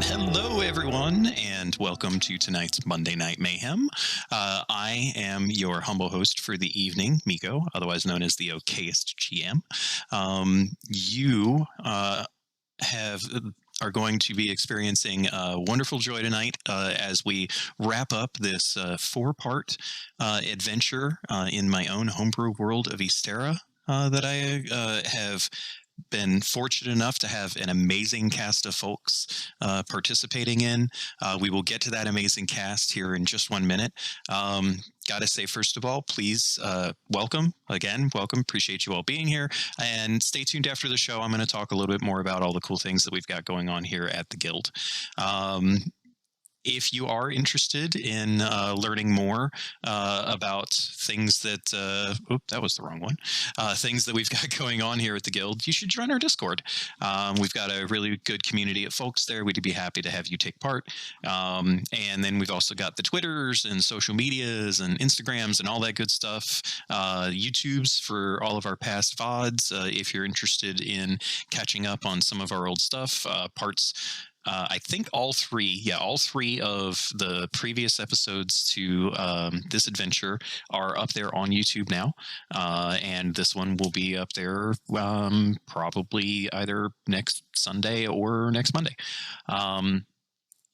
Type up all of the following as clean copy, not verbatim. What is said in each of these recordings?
Hello, everyone, and welcome to tonight's Monday Night Mayhem. I am your humble host for the evening, Miko, otherwise known as the okayest GM. You are going to be experiencing wonderful joy tonight as we wrap up this four-part adventure in my own homebrew world of Ysterra that I have been fortunate enough to have an amazing cast of folks participating in. We will get to that amazing cast here in just 1 minute. Gotta say, first of all, please welcome. Appreciate you all being here. And stay tuned after the show. I'm going to talk a little bit more about all the cool things that we've got going on here at the Guild. If you are interested in learning more about things that, that was the wrong one, things that we've got going on here at the Guild, you should join our Discord. We've got a really good community of folks there. We'd be happy to have you take part. And then we've also got the Twitters and social medias and Instagrams and all that good stuff. YouTubes for all of our past VODs. If you're interested in catching up on some of our old stuff, I think all three of the previous episodes to this adventure are up there on YouTube now. And this one will be up there probably either next Sunday or next Monday.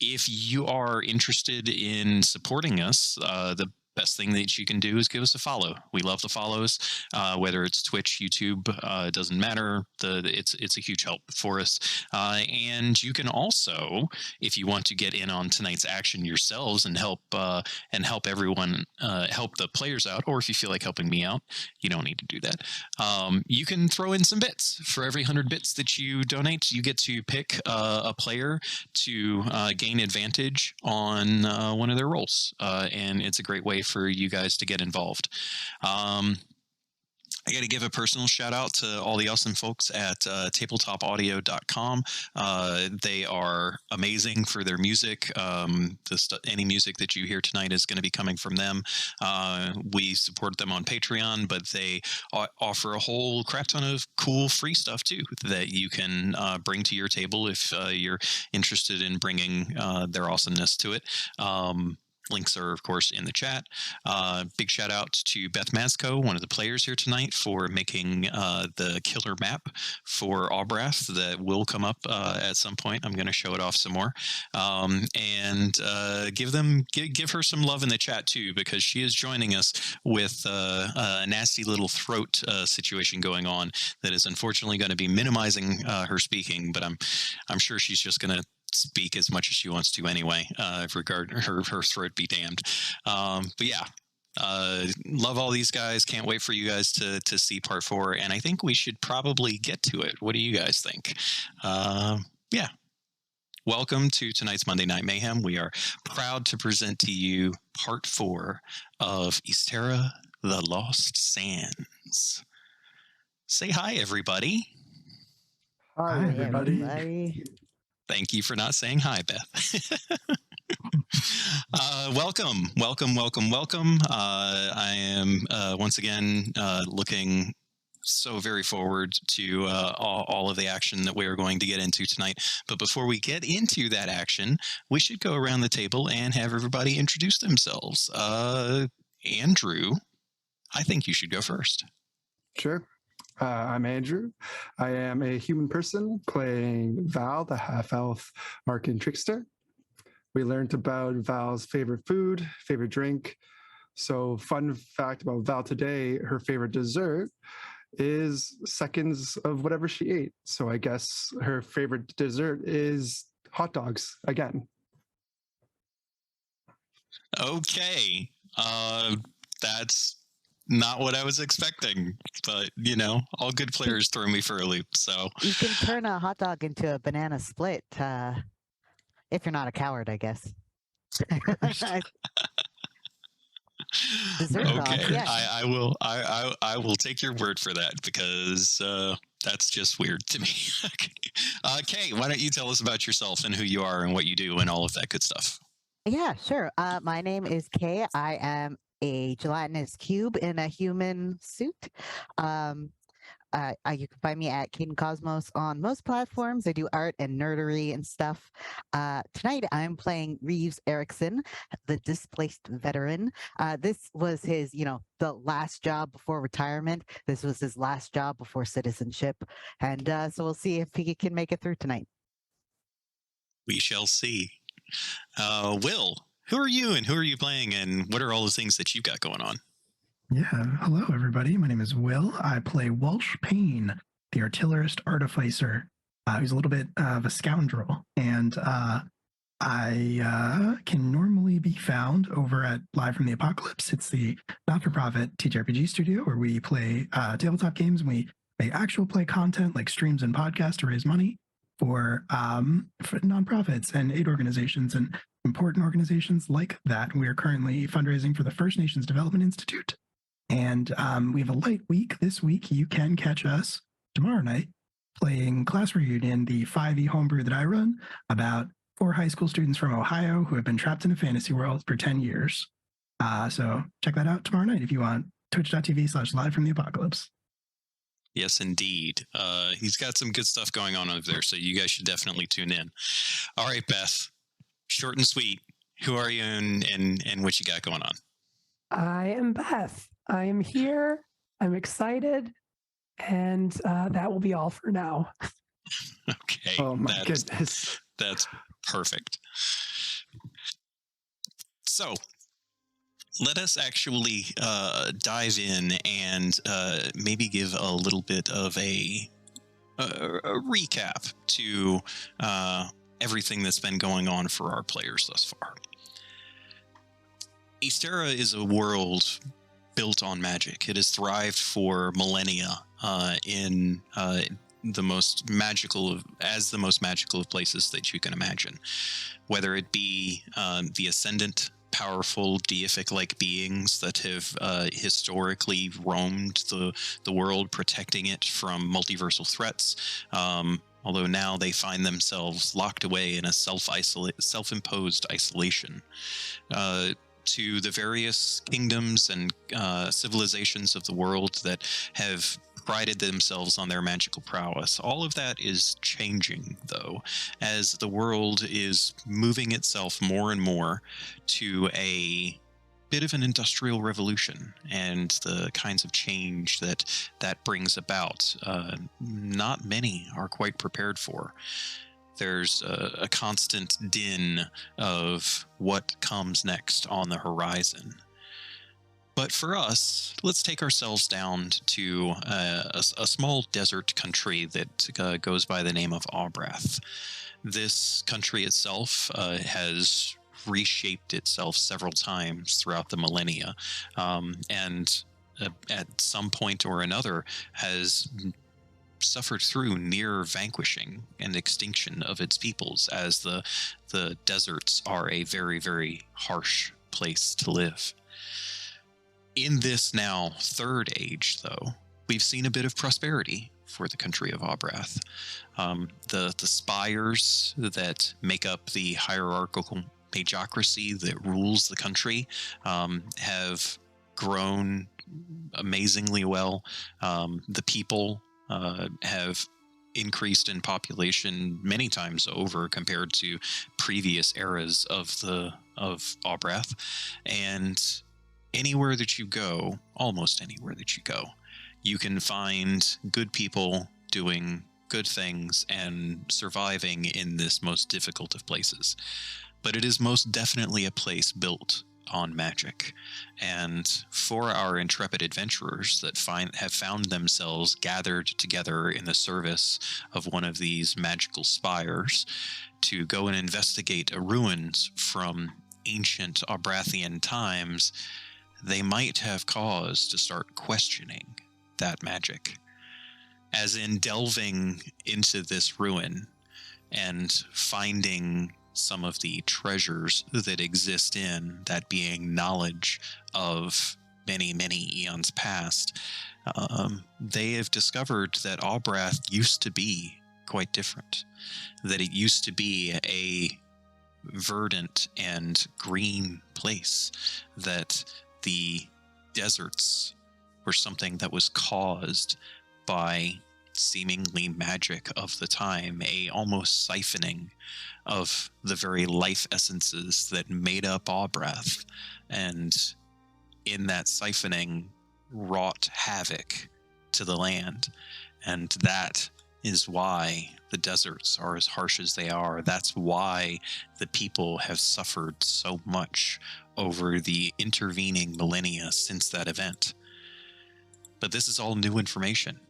If you are interested in supporting us, the best thing that you can do is give us a follow. We love the follows, whether it's Twitch, YouTube, it doesn't matter. It's a huge help for us. And you can also, if you want to get in on tonight's action yourselves and help everyone, help the players out, or if you feel like helping me out, you don't need to do that. You can throw in some bits. For every 100 bits that you donate, you get to pick a player to gain advantage on one of their rolls, and it's a great way for you guys to get involved. I got to give a personal shout out to all the awesome folks at tabletopaudio.com. They are amazing for their music. Any music that you hear tonight is going to be coming from them. We support them on Patreon, but they offer a whole crap ton of cool free stuff too that you can bring to your table if you're interested in bringing their awesomeness to it. Links are, of course, in the chat. Big shout out to Beth Masco, one of the players here tonight, for making the killer map for Aubrath that will come up at some point. I'm going to show it off some more. And give her some love in the chat, too, because she is joining us with a nasty little throat situation going on that is unfortunately going to be minimizing her speaking, but I'm sure she's just going to speak as much as she wants to anyway, regard her throat be damned. But yeah, love all these guys. Can't wait for you guys to see part 4. And I think we should probably get to it. What do you guys think? Yeah. Welcome to tonight's Monday Night Mayhem. We are proud to present to you part 4 of Ysterra, The Lost Sands. Say hi, everybody. Hi, everybody. Thank you for not saying hi, Beth. Welcome. I am once again looking so very forward to all of the action that we are going to get into tonight. But before we get into that action, we should go around the table and have everybody introduce themselves. Andrew, I think you should go first. Sure. I'm Andrew. I am a human person playing Val, the half-elf Arcan trickster. We learned about Val's favorite food, favorite drink. So fun fact about Val today, her favorite dessert is seconds of whatever she ate. So I guess her favorite dessert is hot dogs again. Okay. That's not what I was expecting, but all good players throw me for a loop. So you can turn a hot dog into a banana split if you're not a coward, I guess. Dessert dog, okay, yeah. I will take your word for that because that's just weird to me. Kay, why don't you tell us about yourself and who you are and what you do and all of that good stuff? Yeah, sure. My name is Kay. I am a gelatinous cube in a human suit. You can find me at Caden Cosmos on most platforms. I do art and nerdery and stuff. Tonight, I'm playing Reeves Erickson, the displaced veteran. This was his, the last job before retirement. This was his last job before citizenship. And so we'll see if he can make it through tonight. We shall see. Will, who are you and who are you playing and what are all the things that you've got going on? Yeah, hello everybody. My name is Will. I play Walsh Payne, the artillerist artificer. He's a little bit of a scoundrel, and I can normally be found over at Live from the Apocalypse. It's the not-for-profit TTRPG studio where we play tabletop games and we make actual play content like streams and podcasts to raise money for nonprofits and aid organizations and important organizations like that. We are currently fundraising for the First Nations Development Institute. And we have a light week this week. You can catch us tomorrow night playing Class Reunion, the 5e homebrew that I run, about 4 high school students from Ohio who have been trapped in a fantasy world for 10 years. So check that out tomorrow night if you want. Twitch.tv/live from the apocalypse. Yes, indeed. He's got some good stuff going on over there, so you guys should definitely tune in. All right, Beth, short and sweet. Who are you and what you got going on? I am Beth. I am here. I'm excited. And that will be all for now. Okay. Oh my goodness. That's perfect. So let us actually dive in and maybe give a little bit of a recap to everything that's been going on for our players thus far. Ysterra is a world built on magic. It has thrived for millennia in the most magical of places that you can imagine, whether it be the ascendant, powerful deific-like beings that have historically roamed the world, protecting it from multiversal threats. Although now they find themselves locked away in a self-imposed isolation. To the various kingdoms and civilizations of the world that have prided themselves on their magical prowess. All of that is changing, though, as the world is moving itself more and more to a bit of an industrial revolution and the kinds of change that brings about. Not many are quite prepared for. There's a constant din of what comes next on the horizon. But for us, let's take ourselves down to a small desert country that goes by the name of Aubrath. This country itself has reshaped itself several times throughout the millennia, and at some point or another has suffered through near vanquishing and extinction of its peoples, as the deserts are a very, very harsh place to live. In this now third age, though, we've seen a bit of prosperity for the country of Aubrath. The spires that make up the hierarchical magocracy that rules the country have grown amazingly well. The people have increased in population many times over compared to previous eras of Aubrath, and anywhere that you go, almost anywhere that you go, you can find good people doing good things and surviving in this most difficult of places. But it is most definitely a place built on magic, and for our intrepid adventurers that have found themselves gathered together in the service of one of these magical spires to go and investigate ruins from ancient Aubrathian times, they might have cause to start questioning that magic. As in delving into this ruin and finding some of the treasures that exist in that, being knowledge of many, many eons past, they have discovered that Aubrath used to be quite different, that it used to be a verdant and green place, that the deserts were something that was caused by seemingly magic of the time, a almost siphoning of the very life essences that made up Awbrath, and in that siphoning wrought havoc to the land. And that is why the deserts are as harsh as they are. That's why the people have suffered so much over the intervening millennia since that event. But this is all new information,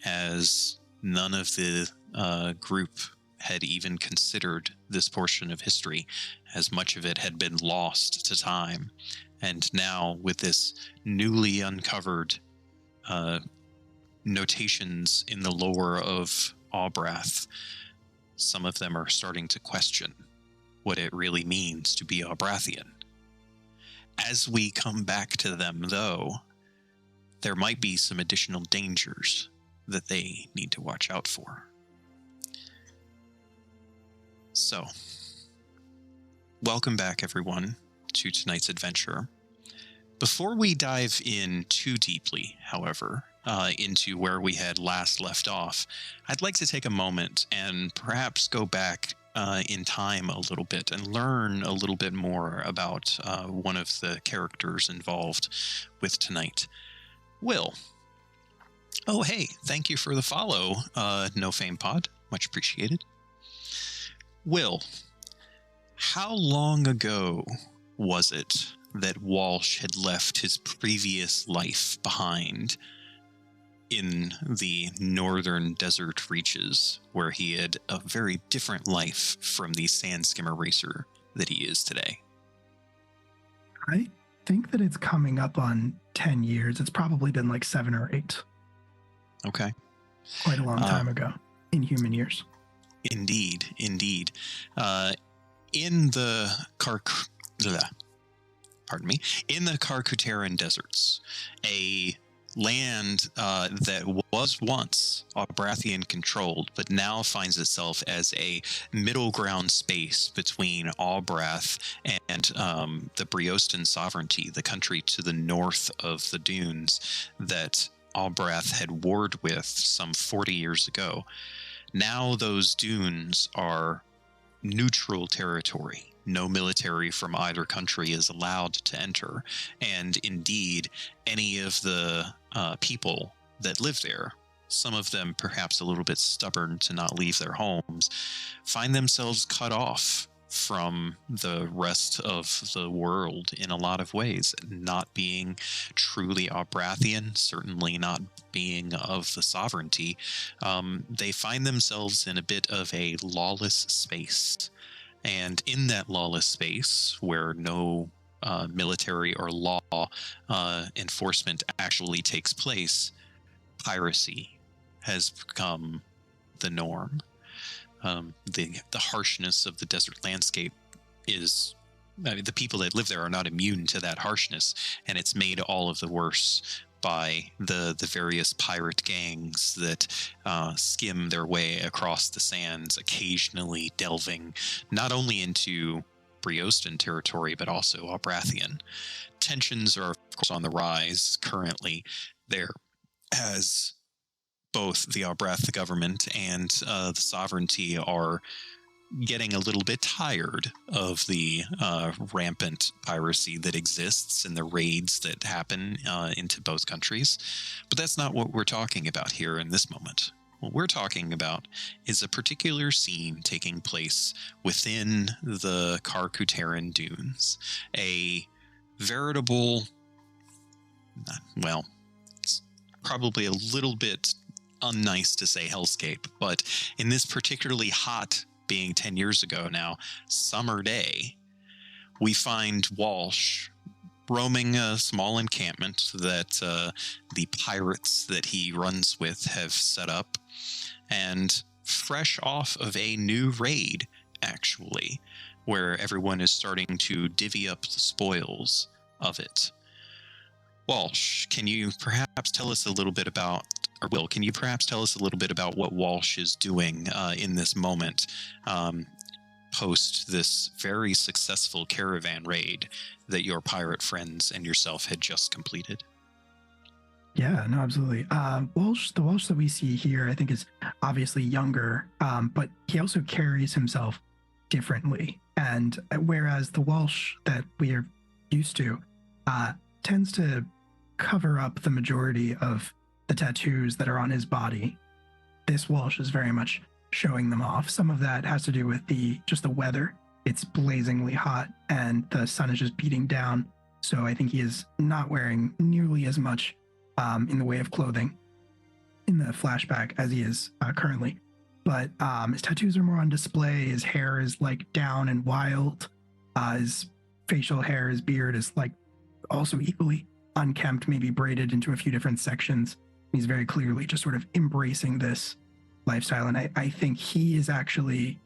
as none of the group had even considered this portion of history, as much of it had been lost to time. And now, with this newly uncovered notations in the lore of Awbrath, some of them are starting to question what it really means to be Awbrathian. As we come back to them, though, there might be some additional dangers that they need to watch out for. So, welcome back, everyone, to tonight's adventure. Before we dive in too deeply, however, into where we had last left off, I'd like to take a moment and perhaps go back in time a little bit and learn a little bit more about one of the characters involved with tonight. Will. Oh, hey, thank you for the follow, No Fame Pod. Much appreciated. Will, how long ago was it that Walsh had left his previous life behind in the northern desert reaches, where he had a very different life from the sand-skimmer racer that he is today? I think that it's coming up on 10 years. It's probably been like 7 or 8. Okay. Quite a long time ago in human years. Indeed. In the Carcuteran deserts, a land that was once Awbrathian controlled, but now finds itself as a middle ground space between Awbrath and the Briostan sovereignty, the country to the north of the dunes that Awbrath had warred with some 40 years ago. Now those dunes are neutral territory. No military from either country is allowed to enter. And indeed, any of the people that live there, some of them perhaps a little bit stubborn to not leave their homes, find themselves cut off from the rest of the world in a lot of ways, not being truly Awbrathian, certainly not being of the sovereignty. They find themselves in a bit of a lawless space. And in that lawless space, where no military or law enforcement actually takes place, piracy has become the norm. The harshness of the desert landscape is, the people that live there are not immune to that harshness, and it's made all of the worse by the various pirate gangs that skim their way across the sands, occasionally delving not only into Briostan territory, but also Awbrathian. Tensions are, of course, on the rise currently there, as both the Awbrath, the government, and the sovereignty are getting a little bit tired of the rampant piracy that exists and the raids that happen into both countries. But that's not what we're talking about here in this moment. What we're talking about is a particular scene taking place within the Carcuteran dunes. A veritable, well, it's probably a little bit unnice to say hellscape, but in this particularly hot, being 10 years ago now, summer day, we find Walsh roaming a small encampment that the pirates that he runs with have set up, and fresh off of a new raid, actually, where everyone is starting to divvy up the spoils of it. Walsh, can you perhaps tell us a little bit about, or Will, can you perhaps tell us a little bit about what Walsh is doing in this moment, post this very successful caravan raid that your pirate friends and yourself had just completed? Yeah, no, absolutely. The Walsh that we see here, I think, is obviously younger, but he also carries himself differently. And whereas the Walsh that we are used to tends to cover up the majority of the tattoos that are on his body, this Walsh is very much showing them off. Some of that has to do with just the weather. It's blazingly hot and the sun is just beating down. So I think he is not wearing nearly as much in the way of clothing in the flashback as he is currently. But his tattoos are more on display. His hair is like down and wild. His facial hair, his beard is like also equally unkempt, maybe braided into a few different sections. He's very clearly just sort of embracing this lifestyle. And I think he is actually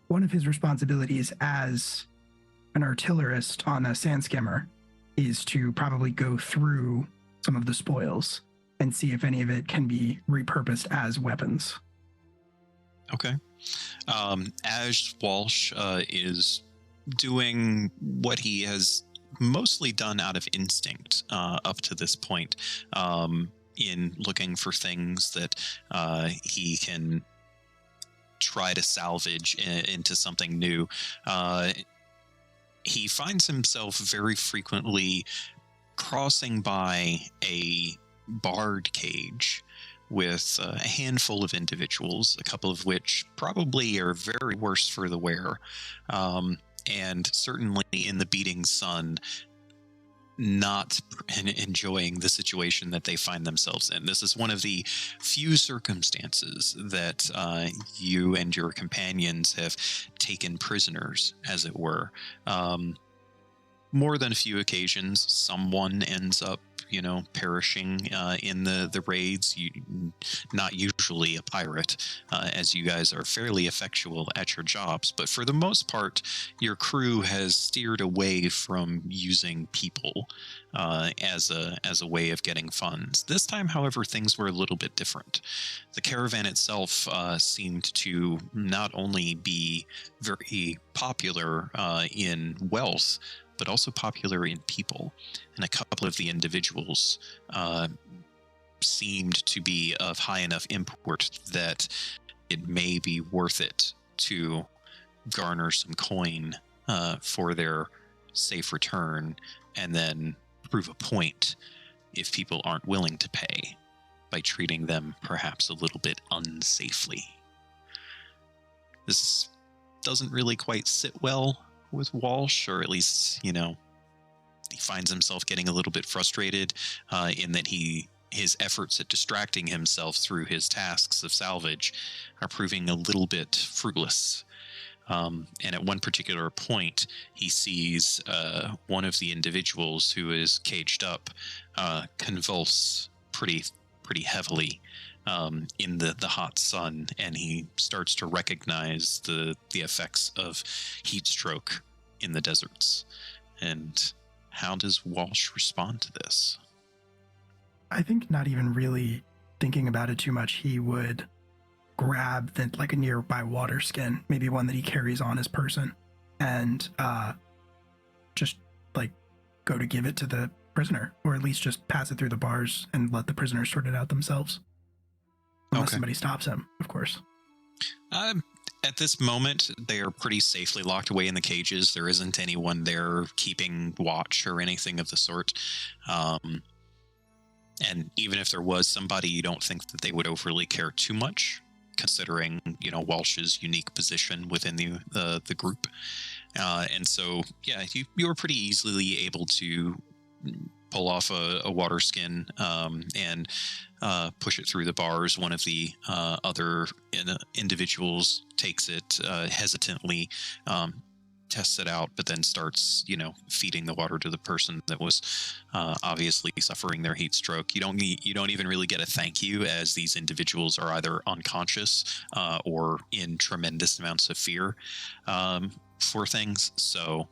one of his responsibilities as an artillerist on a sand skimmer is to probably go through some of the spoils and see if any of it can be repurposed as weapons. Okay. As Walsh is doing what he has mostly done out of instinct up to this point, in looking for things that he can try to salvage into something new, he finds himself very frequently crossing by a barred cage with a handful of individuals, a couple of which probably are very worse for the wear, and certainly in the beating sun, not enjoying the situation that they find themselves in. This is one of the few circumstances that you and your companions have taken prisoners, as it were. More than a few occasions, someone ends up, perishing in the raids. Not usually a pirate, as you guys are fairly effectual at your jobs, but for the most part, your crew has steered away from using people as a way of getting funds. This time, however, things were a little bit different. The caravan itself seemed to not only be very popular in wealth, but also popular in people. And a couple of the individuals seemed to be of high enough import that it may be worth it to garner some coin for their safe return, and then prove a point if people aren't willing to pay by treating them perhaps a little bit unsafely. This doesn't really quite sit well with Walsh, or at least, he finds himself getting a little bit frustrated in that his efforts at distracting himself through his tasks of salvage are proving a little bit fruitless. And at one particular point, he sees one of the individuals who is caged up convulse pretty heavily in the hot sun, and he starts to recognize the effects of heat stroke in the deserts. And how does Walsh respond to this? I think not even really thinking about it too much, he would grab a nearby water skin, maybe one that he carries on his person, and just go to give it to the prisoner, or at least just pass it through the bars and let the prisoners sort it out themselves. Unless somebody stops him, of course. At this moment, they are pretty safely locked away in the cages. There isn't anyone there keeping watch or anything of the sort. And even if there was somebody, you don't think that they would overly care too much, considering, Walsh's unique position within the group. And so, yeah, you were pretty easily able to pull off a water skin and push it through the bars. One of the other individuals takes it hesitantly, tests it out, but then starts, feeding the water to the person that was obviously suffering their heat stroke. You don't even really get a thank you, as these individuals are either unconscious or in tremendous amounts of fear for things. So,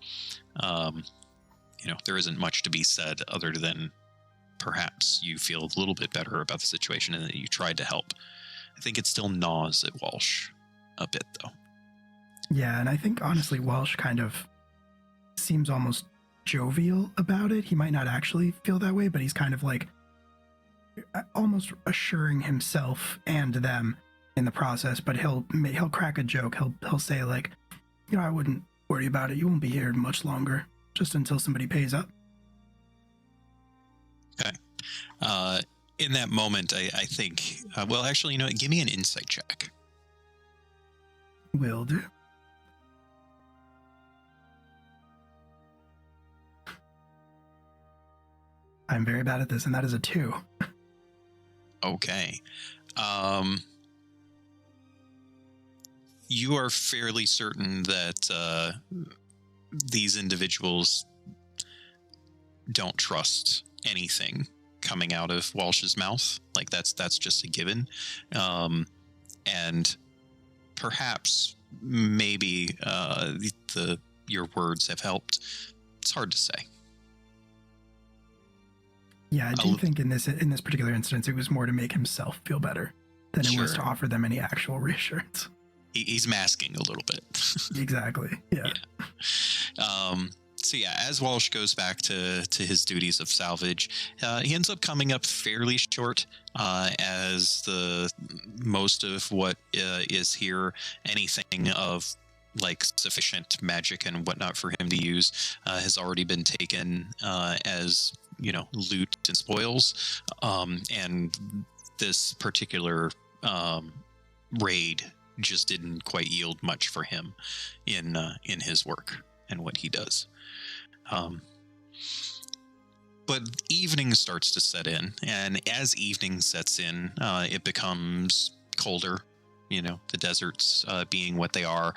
there isn't much to be said other than perhaps you feel a little bit better about the situation and that you tried to help. I think it still gnaws at Walsh a bit, though. Yeah, and I think honestly Walsh kind of seems almost jovial about it. He might not actually feel that way, but he's kind of almost assuring himself and them in the process. But he'll crack a joke. He'll say like, I wouldn't worry about it. You won't be here much longer, just until somebody pays up. Okay. In that moment, I think, well, actually, give me an insight check. Will do. I'm very bad at this, and that is a 2. Okay. You are fairly certain that these individuals don't trust anything coming out of Walsh's mouth. Like that's just a given. And perhaps maybe your words have helped. It's hard to say. Yeah, I do think in this particular instance, it was more to make himself feel better than it was to offer them any actual reassurance. He's masking a little bit. Exactly. Yeah. So yeah, as Walsh goes back to his duties of salvage, he ends up coming up fairly short, as the most of what is here, anything of like sufficient magic and whatnot for him to use, has already been taken as loot and spoils, and this particular raid just didn't quite yield much for him in his work and what he does. But evening starts to set in, and as evening sets in, it becomes colder. The deserts being what they are,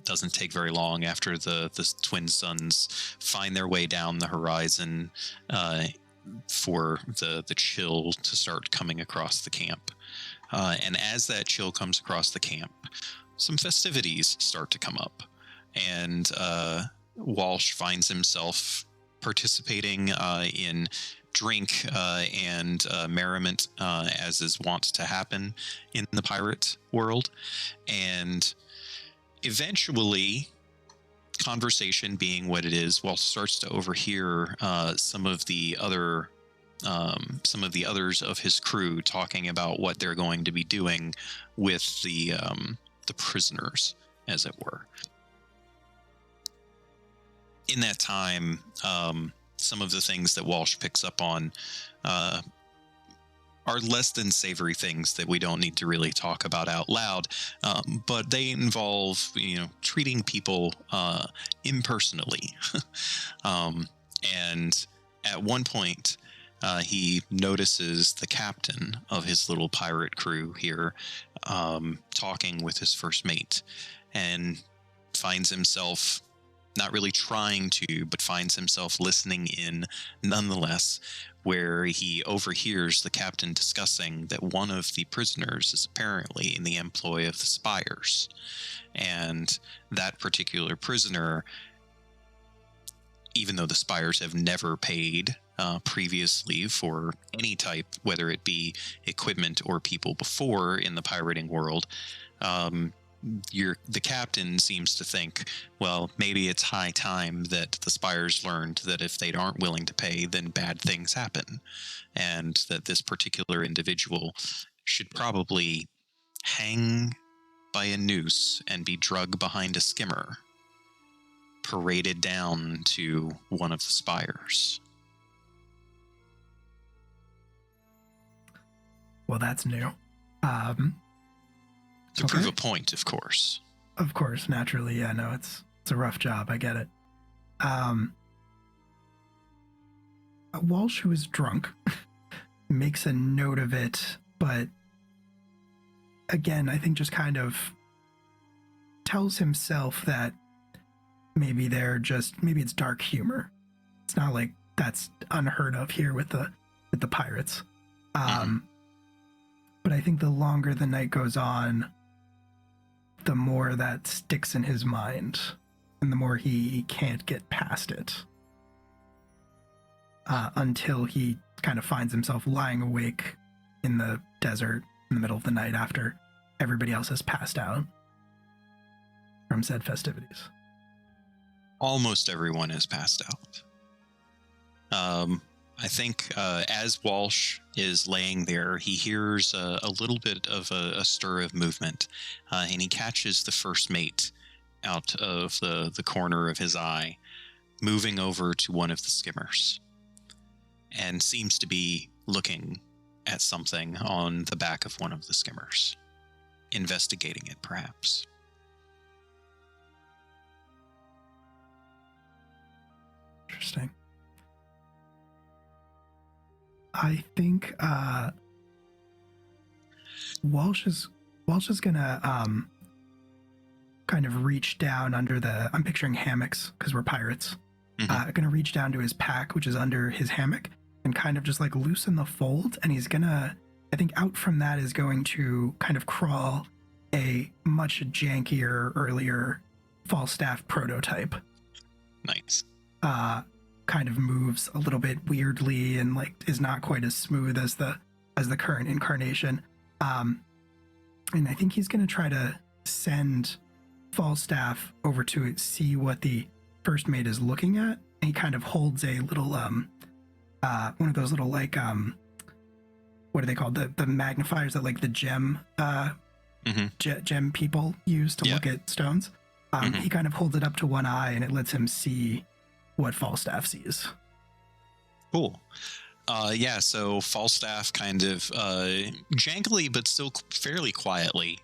doesn't take very long after the twin suns find their way down the horizon for the chill to start coming across the camp. And as that chill comes across the camp, some festivities start to come up, and Walsh finds himself participating in drink and merriment, as is wont to happen in the pirate world. And eventually, conversation being what it is, Walsh starts to overhear some of the others of his crew talking about what they're going to be doing with the prisoners, as it were. In that time, some of the things that Walsh picks up on are less than savory things that we don't need to really talk about out loud, but they involve, treating people impersonally. And at one point, he notices the captain of his little pirate crew here talking with his first mate, and finds himself not really trying to, but finds himself listening in nonetheless, where he overhears the captain discussing that one of the prisoners is apparently in the employ of the Spires. And that particular prisoner, even though the Spires have never paid previously for any type, whether it be equipment or people before in the pirating world, the captain seems to think, well, maybe it's high time that the Spires learned that if they aren't willing to pay, then bad things happen, and that this particular individual should probably hang by a noose and be drugged behind a skimmer, paraded down to one of the Spires. Well, that's new. To prove a point, of course. Of course, naturally. Yeah, no, it's a rough job. I get it. Walsh, who is drunk, makes a note of it, but again, I think just kind of tells himself that maybe it's dark humor. It's not like that's unheard of here with the pirates. But I think the longer the night goes on, the more that sticks in his mind, and the more he can't get past it, until he kind of finds himself lying awake in the desert in the middle of the night after everybody else has passed out from said festivities. Almost everyone has passed out. I think as Walsh is laying there, he hears a little bit of a stir of movement, and he catches the first mate out of the corner of his eye, moving over to one of the skimmers, and seems to be looking at something on the back of one of the skimmers, investigating it, perhaps. Interesting. I think Walsh is gonna kind of reach down under the. I'm picturing hammocks because we're pirates. Gonna reach down to his pack, which is under his hammock, and kind of just like loosen the fold. And he's gonna, I think, out from that is going to kind of crawl a much jankier, earlier Falstaff prototype. Nice. Kind of moves a little bit weirdly and like is not quite as smooth as the current incarnation. And I think he's going to try to send Falstaff over to see what the first mate is looking at. And he kind of holds a little one of those little like what are they called, the magnifiers that like the gem gem people use to look at stones. He kind of holds it up to one eye and it lets him see what Falstaff sees. Cool. So Falstaff kind of jankily, but still fairly quietly,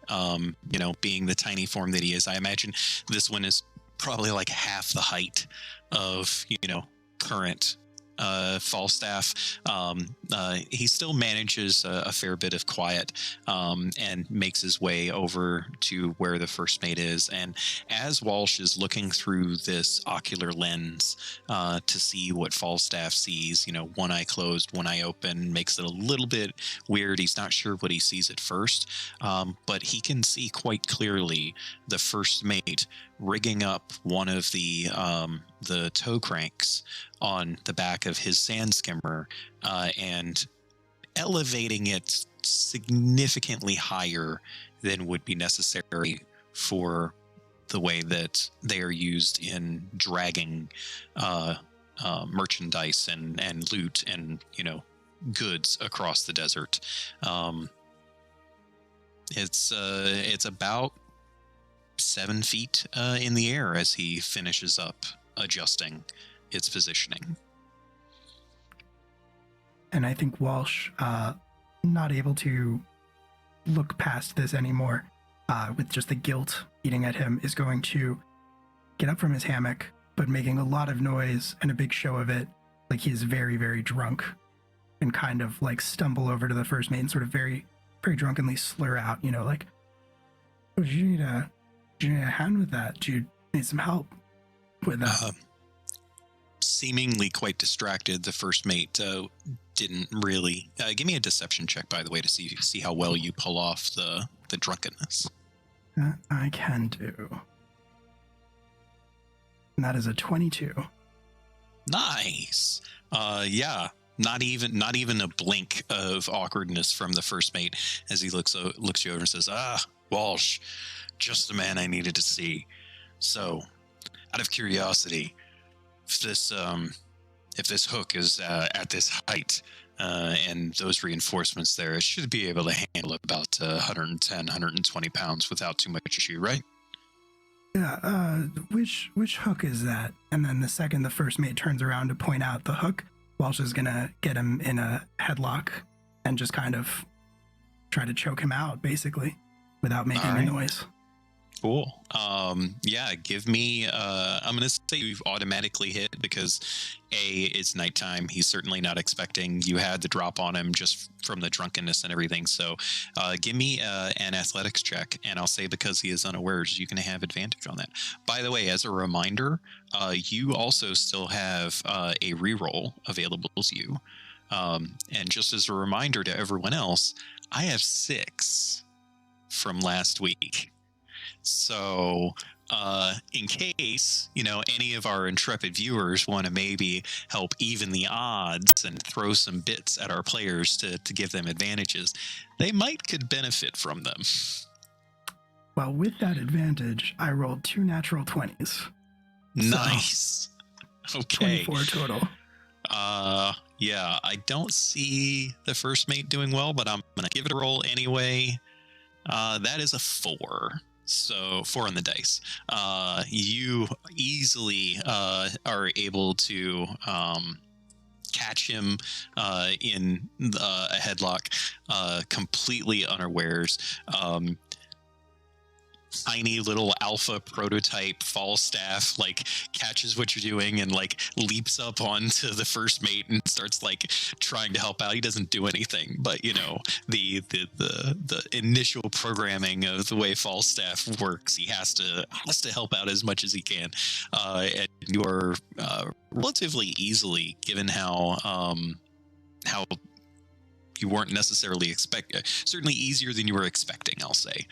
being the tiny form that he is. I imagine this one is probably like half the height of, current Falstaff. He still manages a fair bit of quiet and makes his way over to where the first mate is. And as Walsh is looking through this ocular lens to see what Falstaff sees, one eye closed, one eye open, makes it a little bit weird. He's not sure what he sees at first, but he can see quite clearly the first mate rigging up one of the tow cranks on the back of his sand skimmer and elevating it significantly higher than would be necessary for the way that they are used in dragging merchandise and loot and goods across the desert. It's about 7 feet in the air as he finishes up adjusting its positioning. And I think Walsh, not able to look past this anymore, with just the guilt eating at him, is going to get up from his hammock, but making a lot of noise and a big show of it, like he is very, very drunk, and kind of like stumble over to the first mate and sort of very, very drunkenly slur out, like, "Oh, do you need a hand with that? Do you need some help with that?" Seemingly quite distracted, the first mate didn't really. Give me a deception check, by the way, to see how well you pull off the drunkenness. That I can do. And that is a 22. Nice. Not even a blink of awkwardness from the first mate as he looks you over and says, Walsh, just the man I needed to see. So, out of curiosity, if this hook is at this height and those reinforcements there, it should be able to handle about 110, 120 pounds without too much issue, right? Yeah, which hook is that? And then the second the first mate turns around to point out the hook, Walsh is gonna get him in a headlock and just kind of try to choke him out, basically, without making a noise. Cool. Give me, I'm going to say you've automatically hit because it's nighttime. He's certainly not expecting you had the drop on him just from the drunkenness and everything. So give me an athletics check, and I'll say because he is unawares, you can have advantage on that. By the way, as a reminder, you also still have a reroll available to you. And just as a reminder to everyone else, I have 6 from last week. So in case, any of our intrepid viewers want to maybe help even the odds and throw some bits at our players to give them advantages, they could benefit from them. Well, with that advantage, I rolled 2 natural 20s. Nice. So, okay. 24 total. Yeah, I don't see the first mate doing well, but I'm gonna give it a roll anyway. That is a 4. So 4 on the dice. You easily are able to catch him in a headlock, completely unawares. Tiny little alpha prototype Falstaff like catches what you're doing and like leaps up onto the first mate and starts like trying to help out. He doesn't do anything, but you know, the initial programming of the way Falstaff works, he has to help out as much as he can. And you're relatively easily, given how you weren't necessarily certainly easier than you were expecting, I'll say.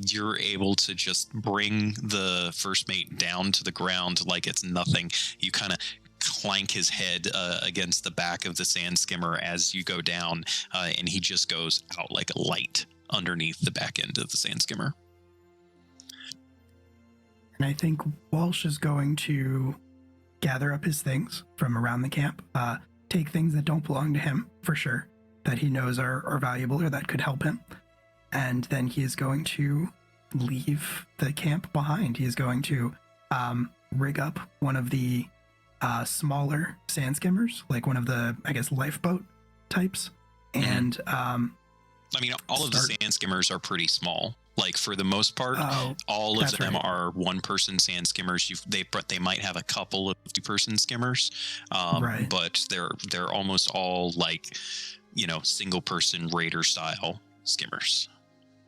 You're able to just bring the first mate down to the ground like it's nothing. You kind of clank his head against the back of the sand skimmer as you go down, and he just goes out like a light underneath the back end of the sand skimmer. And I think Walsh is going to gather up his things from around the camp, take things that don't belong to him, for sure, that he knows are valuable or that could help him. And then he is going to leave the camp behind. He is going to rig up one of the smaller sand skimmers, like one of the, I guess, lifeboat types. And I mean, all of the sand skimmers are pretty small. Like for the most part, all of them are one-person sand skimmers. They might have a couple of two-person skimmers, but they're almost all like, you know, single-person raider style skimmers.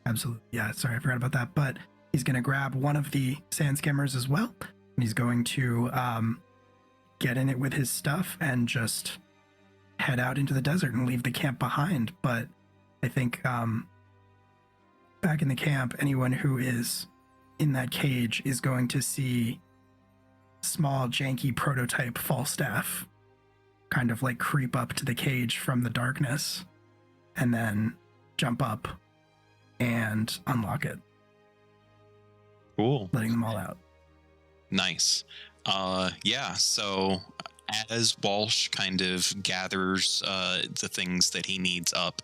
Absolutely, yeah. Sorry, I forgot about that. But he's going to grab one of the sand skimmers as well, and he's going to get in it with his stuff and just head out into the desert and leave the camp behind. But I think back in the camp, anyone who is in that cage is going to see small, janky prototype Falstaff kind of like creep up to the cage from the darkness and then jump up and unlock it. Cool. Letting them all out. Nice. Yeah, so as Walsh kind of gathers the things that he needs up,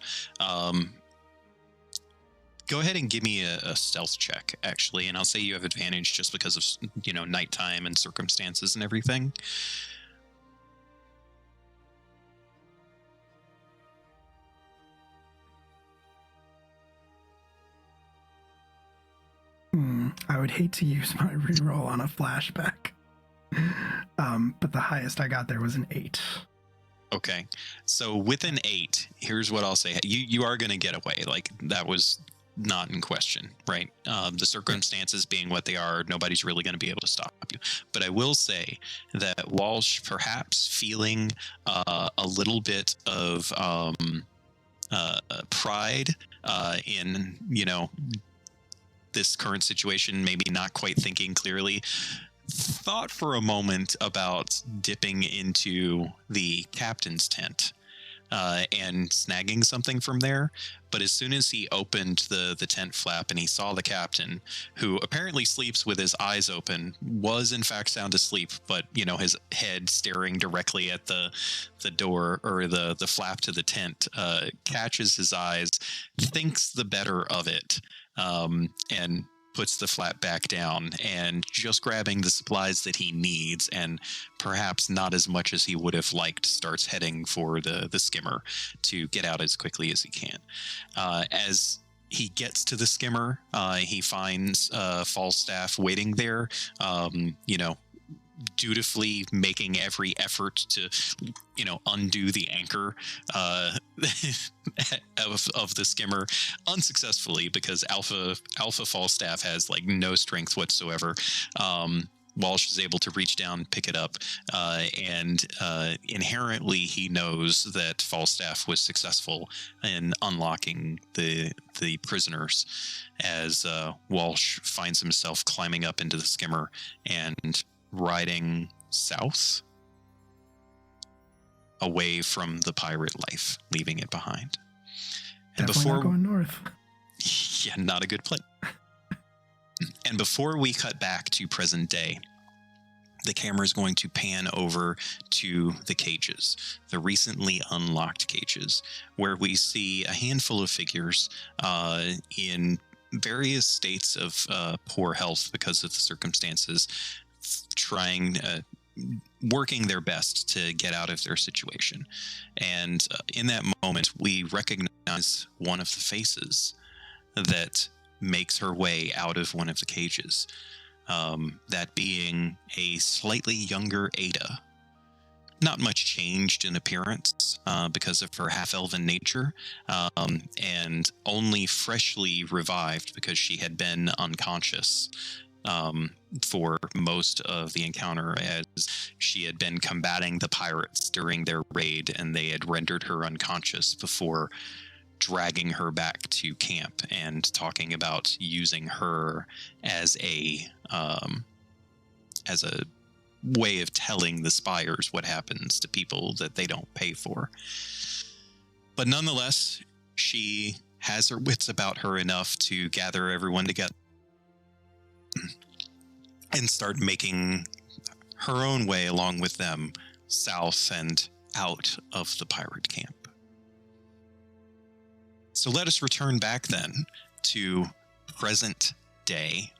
go ahead and give me a stealth check, actually, and I'll say you have advantage just because of, you know, nighttime and circumstances and everything. I would hate to use my reroll on a flashback, but the highest I got there was an 8. Okay, so with an 8, here's what I'll say: you are going to get away. Like, that was not in question, right? The circumstances being what they are, nobody's really going to be able to stop you. But I will say that Walsh, perhaps feeling a little bit of pride in, you know, this current situation, maybe not quite thinking clearly, thought for a moment about dipping into the captain's tent and snagging something from there. But as soon as he opened the tent flap and he saw the captain, who apparently sleeps with his eyes open, was in fact sound asleep, but, you know, his head staring directly at the door or the flap to the tent, catches his eyes, thinks the better of it, and puts the flap back down, and just grabbing the supplies that he needs, and perhaps not as much as he would have liked, starts heading for the skimmer to get out as quickly as he can. As he gets to the skimmer, he finds Falstaff waiting there, you know, dutifully making every effort to, you know, undo the anchor of the skimmer, unsuccessfully, because Alpha Falstaff has like no strength whatsoever. Walsh is able to reach down, pick it up, and inherently he knows that Falstaff was successful in unlocking the prisoners, as Walsh finds himself climbing up into the skimmer and riding south away from the pirate life, leaving it behind. And Definitely not going north. Yeah, not a good plan. And before we cut back to present day, the camera is going to pan over to the cages, the recently unlocked cages, where we see a handful of figures in various states of poor health because of the circumstances, working their best to get out of their situation. And in that moment, we recognize one of the faces that makes her way out of one of the cages. That being a slightly younger Ada. Not much changed in appearance because of her half-elven nature, and only freshly revived because she had been unconscious for most of the encounter, as she had been combating the pirates during their raid, and they had rendered her unconscious before dragging her back to camp and talking about using her as a way of telling the spires what happens to people that they don't pay for. But nonetheless, she has her wits about her enough to gather everyone together and start making her own way along with them south and out of the pirate camp. So let us return back then to present day,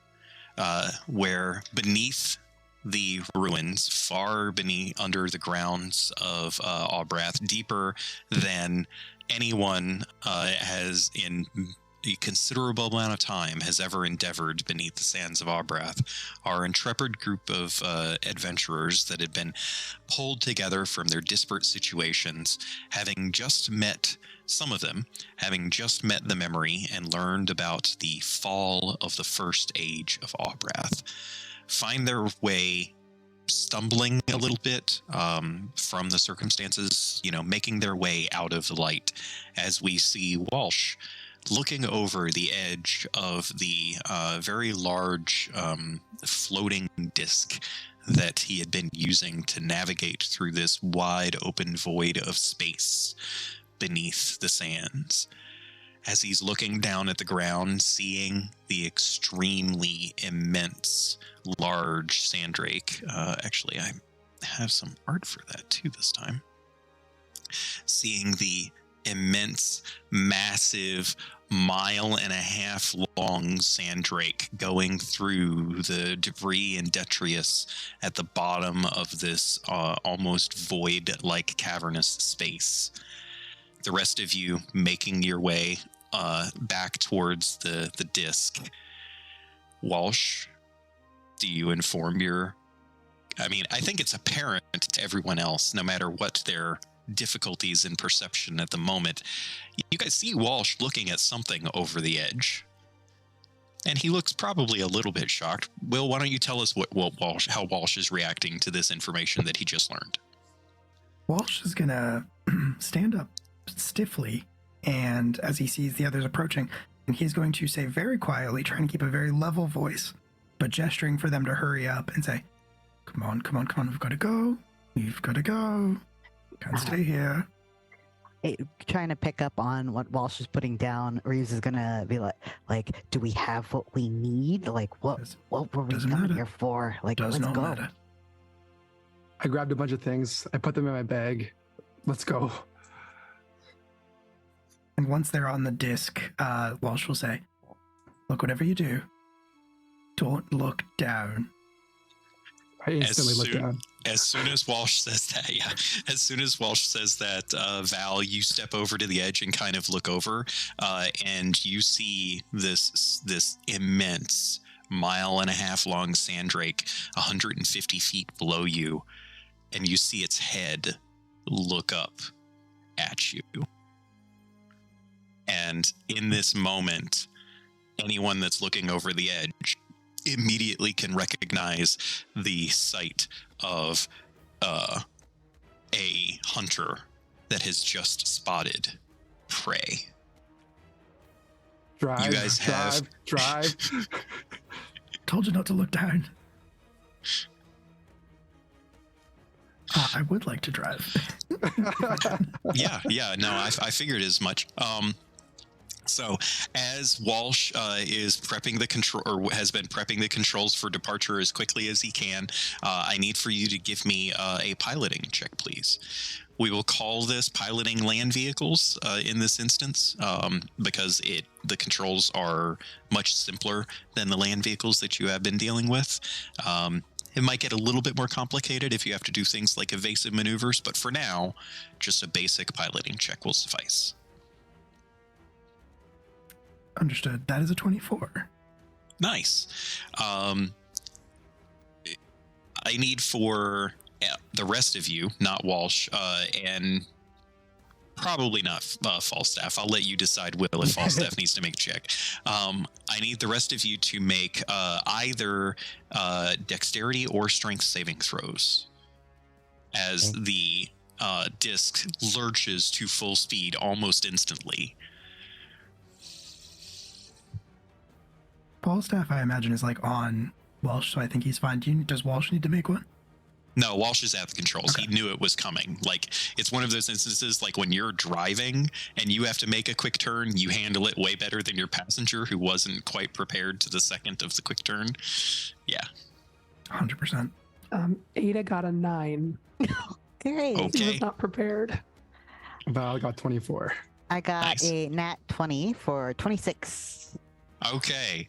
where beneath the ruins, far beneath under the grounds of Aubrath, deeper than anyone has in a considerable amount of time has ever endeavored beneath the sands of Aubrath, our intrepid group of adventurers that had been pulled together from their disparate situations, having just met, some of them having just met the memory and learned about the fall of the first age of Aubrath, find their way stumbling a little bit from the circumstances, making their way out of the light, as we see Walsh looking over the edge of the very large floating disc that he had been using to navigate through this wide open void of space beneath the sands. As he's looking down at the ground, seeing the extremely immense, large sandrake. Actually, I have some art for that too this time. Seeing the immense, massive, 1.5 miles long sandrake going through the debris and detritus at the bottom of this almost void-like cavernous space. The rest of you making your way back towards the disc. Walsh, do you inform I think it's apparent to everyone else, no matter what their difficulties in perception at the moment. You guys see Walsh looking at something over the edge, and he looks probably a little bit shocked. Will, why don't you tell us how Walsh is reacting to this information that he just learned? Walsh is gonna stand up stiffly, and as he sees the others approaching, and he's going to say very quietly, trying to keep a very level voice, but gesturing for them to hurry up and say, come on, we've got to go, can't stay here. Trying to pick up on what Walsh is putting down, Reeves is gonna be like, do we have what we need? Like, what were we coming here for? Like, let's go. Matter. I grabbed a bunch of things, I put them in my bag. Let's go. And once they're on the disc, Walsh will say, look, whatever you do, don't look down. I instantly look down. As soon as Walsh says that, Val, you step over to the edge and kind of look over, and you see this immense 1.5 mile long sandrake 150 feet below you, and you see its head look up at you. And in this moment, anyone that's looking over the edge immediately can recognize the sight of a hunter that has just spotted prey. Drive. You guys drive. Told you not to look down. I would like to drive. Yeah. No, I figured as much. So, as Walsh is prepping the control, or has been prepping the controls for departure as quickly as he can, I need for you to give me a piloting check, please. We will call this piloting land vehicles in this instance because the controls are much simpler than the land vehicles that you have been dealing with. It might get a little bit more complicated if you have to do things like evasive maneuvers, but for now, just a basic piloting check will suffice. Understood. That is a 24. Nice. I need for the rest of you, not Walsh, and probably not Falstaff. I'll let you decide, Will, if Falstaff needs to make a check. I need the rest of you to make either dexterity or strength saving throws as the disc lurches to full speed almost instantly. Falstaff, I imagine, is like on Walsh, so I think he's fine. Does Walsh need to make one? No, Walsh is at the controls. Okay. He knew it was coming. Like, it's one of those instances, like when you're driving and you have to make a quick turn, you handle it way better than your passenger who wasn't quite prepared to the second of the quick turn. Yeah. 100%. Ada got a 9. Great. Okay. She was not prepared. Val got 24. I got Nice. a nat 20 for 26. Okay.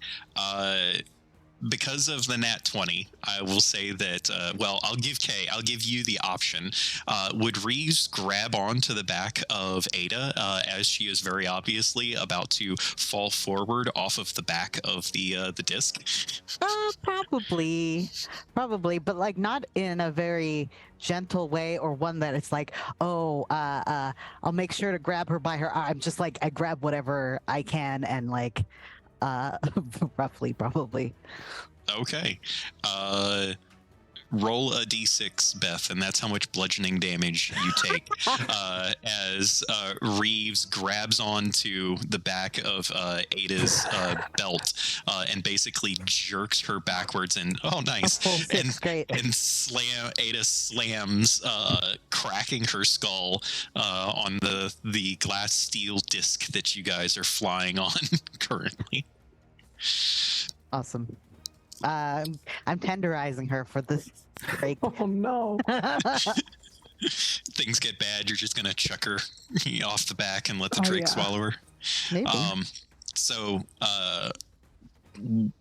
Because of the nat 20, I will say that, I'll give you the option. Would Reeves grab onto the back of Ada as she is very obviously about to fall forward off of the back of the disc? Probably, but like not in a very gentle way or one that it's like, I'll make sure to grab her by her arm. Just like I grab whatever I can and like, roughly, probably. Okay. Roll a d6, Beth, and that's how much bludgeoning damage you take as Reeves grabs onto the back of Ada's belt and basically jerks her backwards and nice. A full 6, great. And Ada slams, cracking her skull on the glass steel disc that you guys are flying on currently. Awesome. I'm tenderizing her for this break. Oh no. Things get bad, you're just gonna chuck her off the back and let the Drake yeah. swallow her. Maybe. So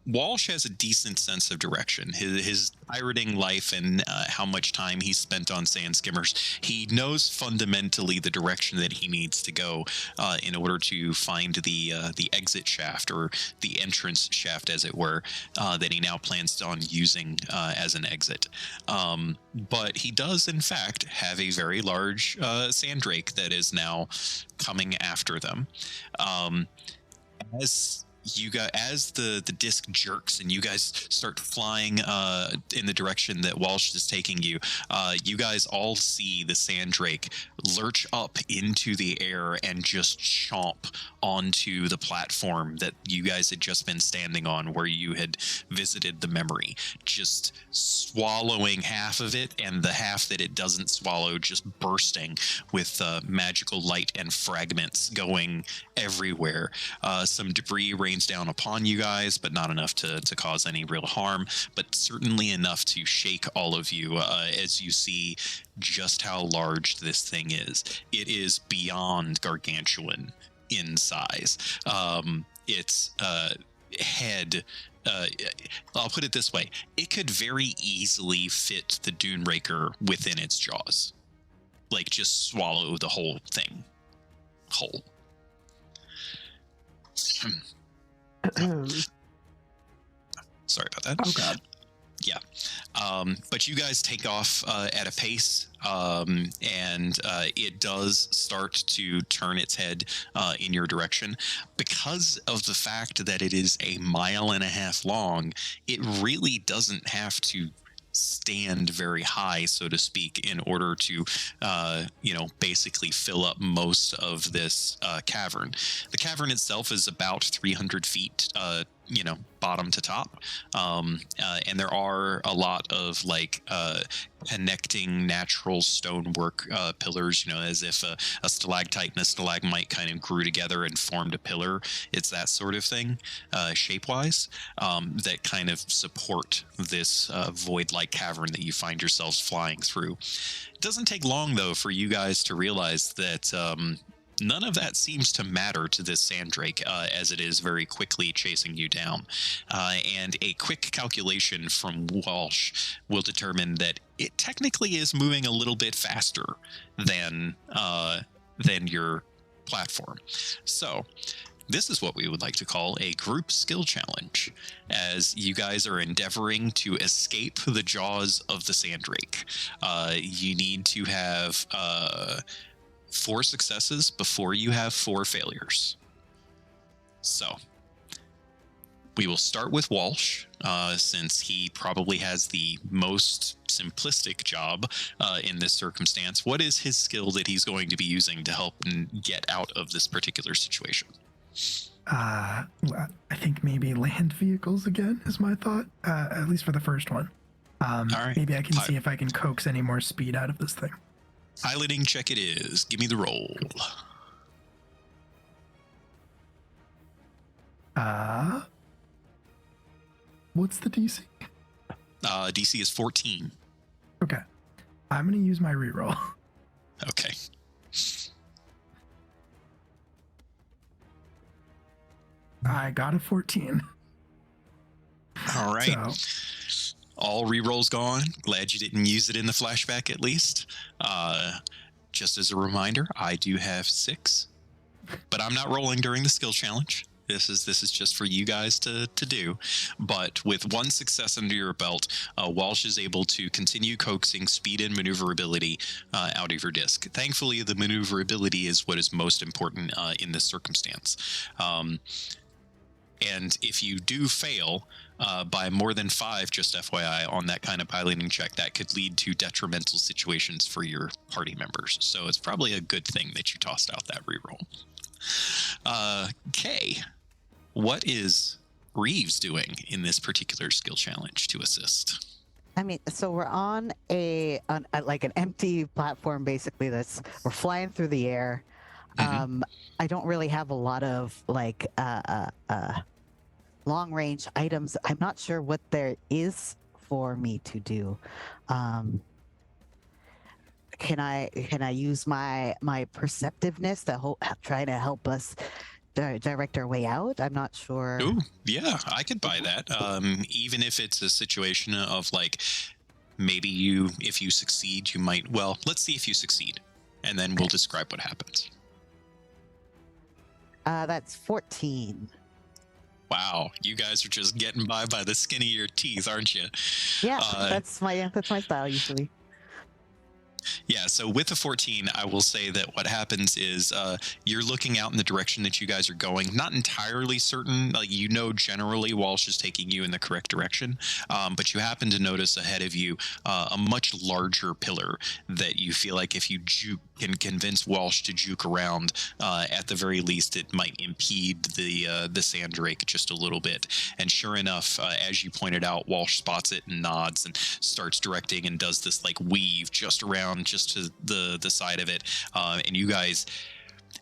Walsh has a decent sense of direction. His pirating life and how much time he's spent on sand skimmers, he knows fundamentally the direction that he needs to go in order to find the exit shaft, or the entrance shaft, as it were, that he now plans on using as an exit. But he does, in fact, have a very large sand drake that is now coming after them. As the disc jerks and you guys start flying in the direction that Walsh is taking you, you guys all see the sand drake lurch up into the air and just chomp onto the platform that you guys had just been standing on, where you had visited the memory, just swallowing half of it, and the half that it doesn't swallow just bursting with magical light and fragments going everywhere. Some debris rains down upon you guys, but not enough to cause any real harm, but certainly enough to shake all of you as you see just how large this thing is. It is beyond gargantuan in size. Its head, I'll put it this way, it could very easily fit the Dune Raker within its jaws. Like, just swallow the whole thing whole. Sorry about that. Oh god. Yeah. But you guys take off at a pace, and it does start to turn its head in your direction. Because of the fact that it is 1.5 miles long, it really doesn't have to stand very high, so to speak, in order to basically fill up most of this cavern. The cavern itself is about 300 feet bottom to top. And there are a lot of connecting natural stonework pillars, as if a stalactite and a stalagmite kind of grew together and formed a pillar. It's that sort of thing, shape-wise, that kind of support this void-like cavern that you find yourselves flying through. It doesn't take long, though, for you guys to realize that none of that seems to matter to this sandrake, as it is very quickly chasing you down. And a quick calculation from Walsh will determine that it technically is moving a little bit faster than your platform. So this is what we would like to call a group skill challenge, as you guys are endeavoring to escape the jaws of the sandrake. You need to have 4 successes before you have 4 failures. So we will start with Walsh, since he probably has the most simplistic job in this circumstance. What is his skill that he's going to be using to help get out of this particular situation? I think maybe land vehicles again is my thought, at least for the first one. All right. Maybe I can see if I can coax any more speed out of this thing. Piloting check it is. Give me the roll. What's the DC? DC is 14. Okay. I'm going to use my reroll. Okay. I got a 14. All right. So, all rerolls gone. Glad you didn't use it in the flashback, at least. Just as a reminder, I do have 6, but I'm not rolling during the skill challenge. This is just for you guys to do. But with 1 success under your belt, Walsh is able to continue coaxing speed and maneuverability out of your disc. Thankfully, the maneuverability is what is most important in this circumstance. And if you do fail by more than 5, just FYI, on that kind of piloting check, that could lead to detrimental situations for your party members. So it's probably a good thing that you tossed out that reroll. Kay, what is Reeves doing in this particular skill challenge to assist? I mean, so we're on like an empty platform, basically. We're flying through the air. Mm-hmm. I don't really have a lot of long range items. I'm not sure what there is for me to do. Can I use my perceptiveness to try to help us direct our way out? I'm not sure. Ooh, yeah, I could buy that. Even if it's a situation of maybe if you succeed, you might. Well, let's see if you succeed, and then we'll describe what happens. That's 14. Wow, you guys are just getting by the skin of your teeth, aren't you? Yeah, that's my style usually. Yeah, so with the 14, I will say that what happens is you're looking out in the direction that you guys are going. Not entirely certain, generally Walsh is taking you in the correct direction, but you happen to notice ahead of you a much larger pillar that you feel like if you can convince Walsh to juke around, at the very least, it might impede the sandrake just a little bit. And sure enough, as you pointed out, Walsh spots it and nods and starts directing and does this weave just around just to the side of it, and you guys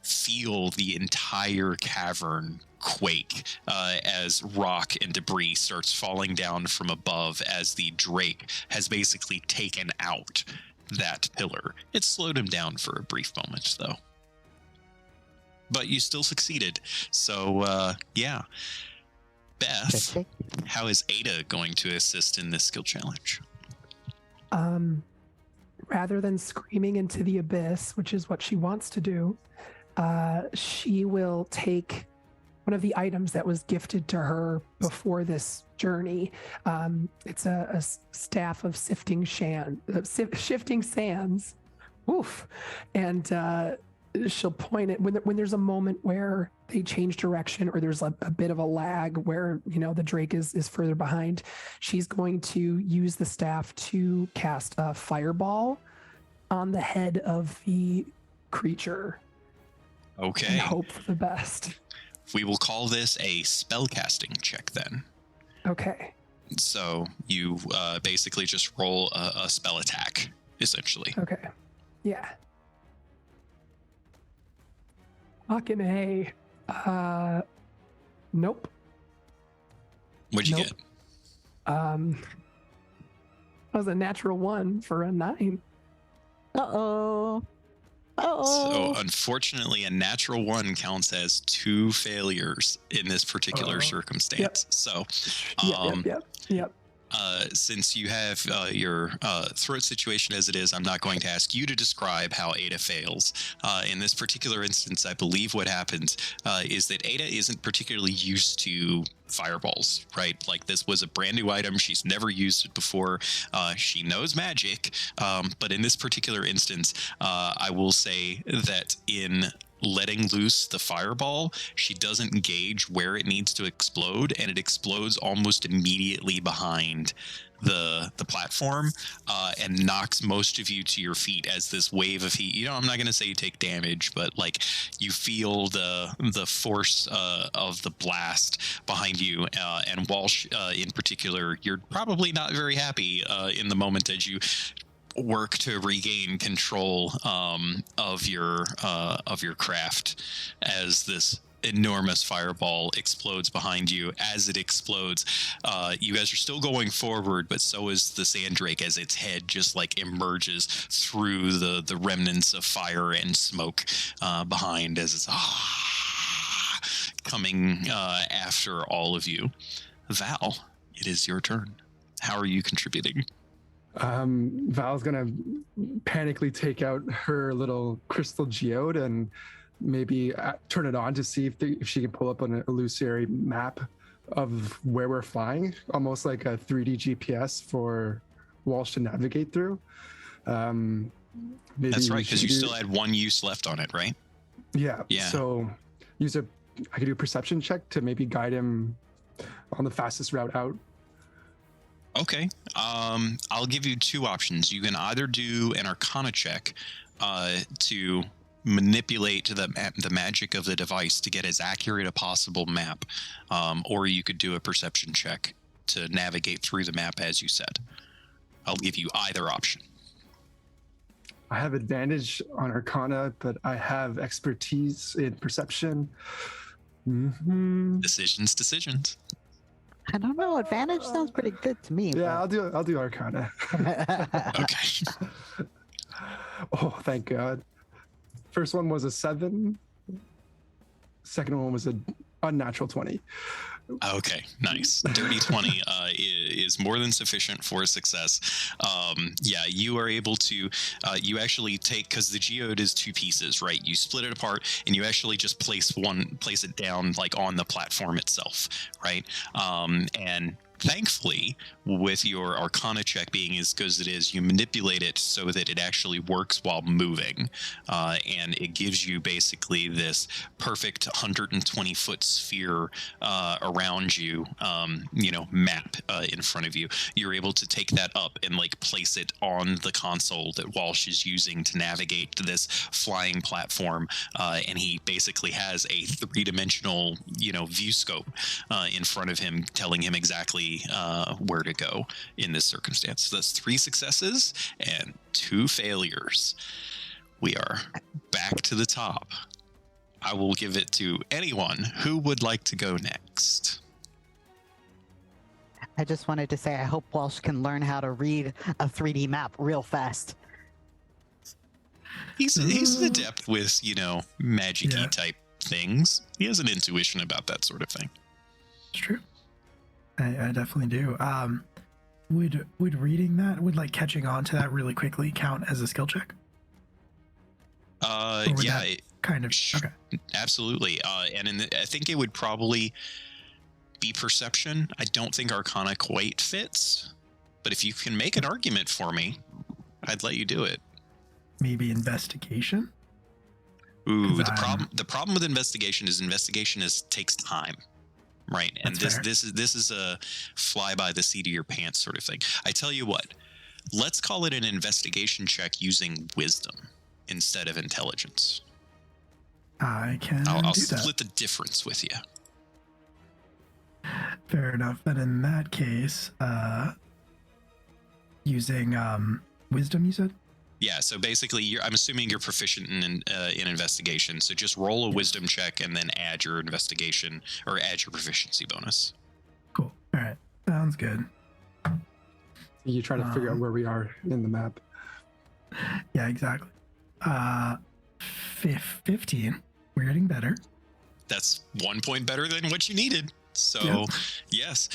feel the entire cavern quake as rock and debris starts falling down from above as the drake has basically taken out that pillar. It slowed him down for a brief moment, though, but you still succeeded. So yeah. Beth, how is Ada going to assist in this skill challenge? Rather than screaming into the abyss, which is what she wants to do, she will take one of the items that was gifted to her before this journey. It's a staff of shifting sands. Oof. And she'll point it when there's a moment where they change direction or there's a bit of a lag where the drake is further behind. She's going to use the staff to cast a fireball on the head of the creature. Okay. And hope for the best. we will call this a spellcasting check then. Okay. So you basically just roll a spell attack, essentially. Okay. Yeah. Fucking A. Nope. What'd you Nope. get? That was a natural 1 for a 9. Uh-oh. So Uh-oh. unfortunately, a natural 1 counts as 2 failures in this particular circumstance. So Yep. since you have your throat situation as it is, I'm not going to ask you to describe how Ada fails. In this particular instance, I believe what happens is that Ada isn't particularly used to fireballs, right? Like, this was a brand new item. She's never used it before. She knows magic. But in this particular instance, I will say that in letting loose the fireball, she doesn't gauge where it needs to explode, and it explodes almost immediately behind the platform, and knocks most of you to your feet as this wave of heat. You know, I'm not going to say you take damage, but like, you feel the force of the blast behind you, and Walsh in particular, you're probably not very happy in the moment as you work to regain control of your craft as this enormous fireball explodes behind you. As it explodes, you guys are still going forward, but so is the Sandrake as its head just like emerges through the remnants of fire and smoke behind as it's coming after all of you. Val, it is your turn. How are you contributing? Val's gonna panically take out her little crystal geode and maybe turn it on to see if she can pull up an illusory map of where we're flying, almost like a 3D GPS for Walsh to navigate through. Maybe That's right, because you still had 1 use left on it, right? Yeah. Yeah. So I could do a perception check to maybe guide him on the fastest route out. Okay. I'll give you 2 options. You can either do an Arcana check to manipulate the magic of the device to get as accurate a possible map, or you could do a perception check to navigate through the map as you said. I'll give you either option. I have advantage on Arcana, but I have expertise in perception. Decisions. I don't know. Advantage sounds pretty good to me. Yeah, I'll do Arcana. Okay. Oh, thank God. First one was a 7. Second one was an unnatural 20. Okay, nice. Dirty 20 is more than sufficient for a success. Yeah, you are able to, you actually take, because the geode is 2 pieces, right? You split it apart and you actually just place it down like on the platform itself, right? And thankfully, with your Arcana check being as good as it is, you manipulate it so that it actually works while moving, and it gives you basically this perfect 120-foot sphere around you, map in front of you. You're able to take that up and like place it on the console that Walsh is using to navigate this flying platform, and he basically has a 3-dimensional, view scope in front of him, telling him exactly where to go in this circumstance. So that's 3 successes and 2 failures. We are back to the top. I will give it to anyone who would like to go next. I just wanted to say I hope Walsh can learn how to read a 3D map real fast. He's an adept with, magic-y type things. He has an intuition about that sort of thing. It's true. I definitely do. Would reading that, would like catching on to that really quickly count as a skill check? Yeah, kind of. Okay. Absolutely. And I think it would probably be perception. I don't think Arcana quite fits, but if you can make an argument for me, I'd let you do it. Maybe investigation. Ooh, the problem with investigation takes time. Right, and this is a fly by the seat of your pants sort of thing. I tell you what, let's call it an investigation check using wisdom instead of intelligence. I can I'll do that. split the difference with you. Fair enough. Then in that case, using wisdom, you said? Yeah, so basically, I'm assuming you're proficient in investigation. So just roll a wisdom check and then add your investigation or add your proficiency bonus. Cool. All right. Sounds good. You try to figure out where we are in the map. Yeah, exactly. 15. We're getting better. That's 1 point better than what you needed. So, Yep. yes,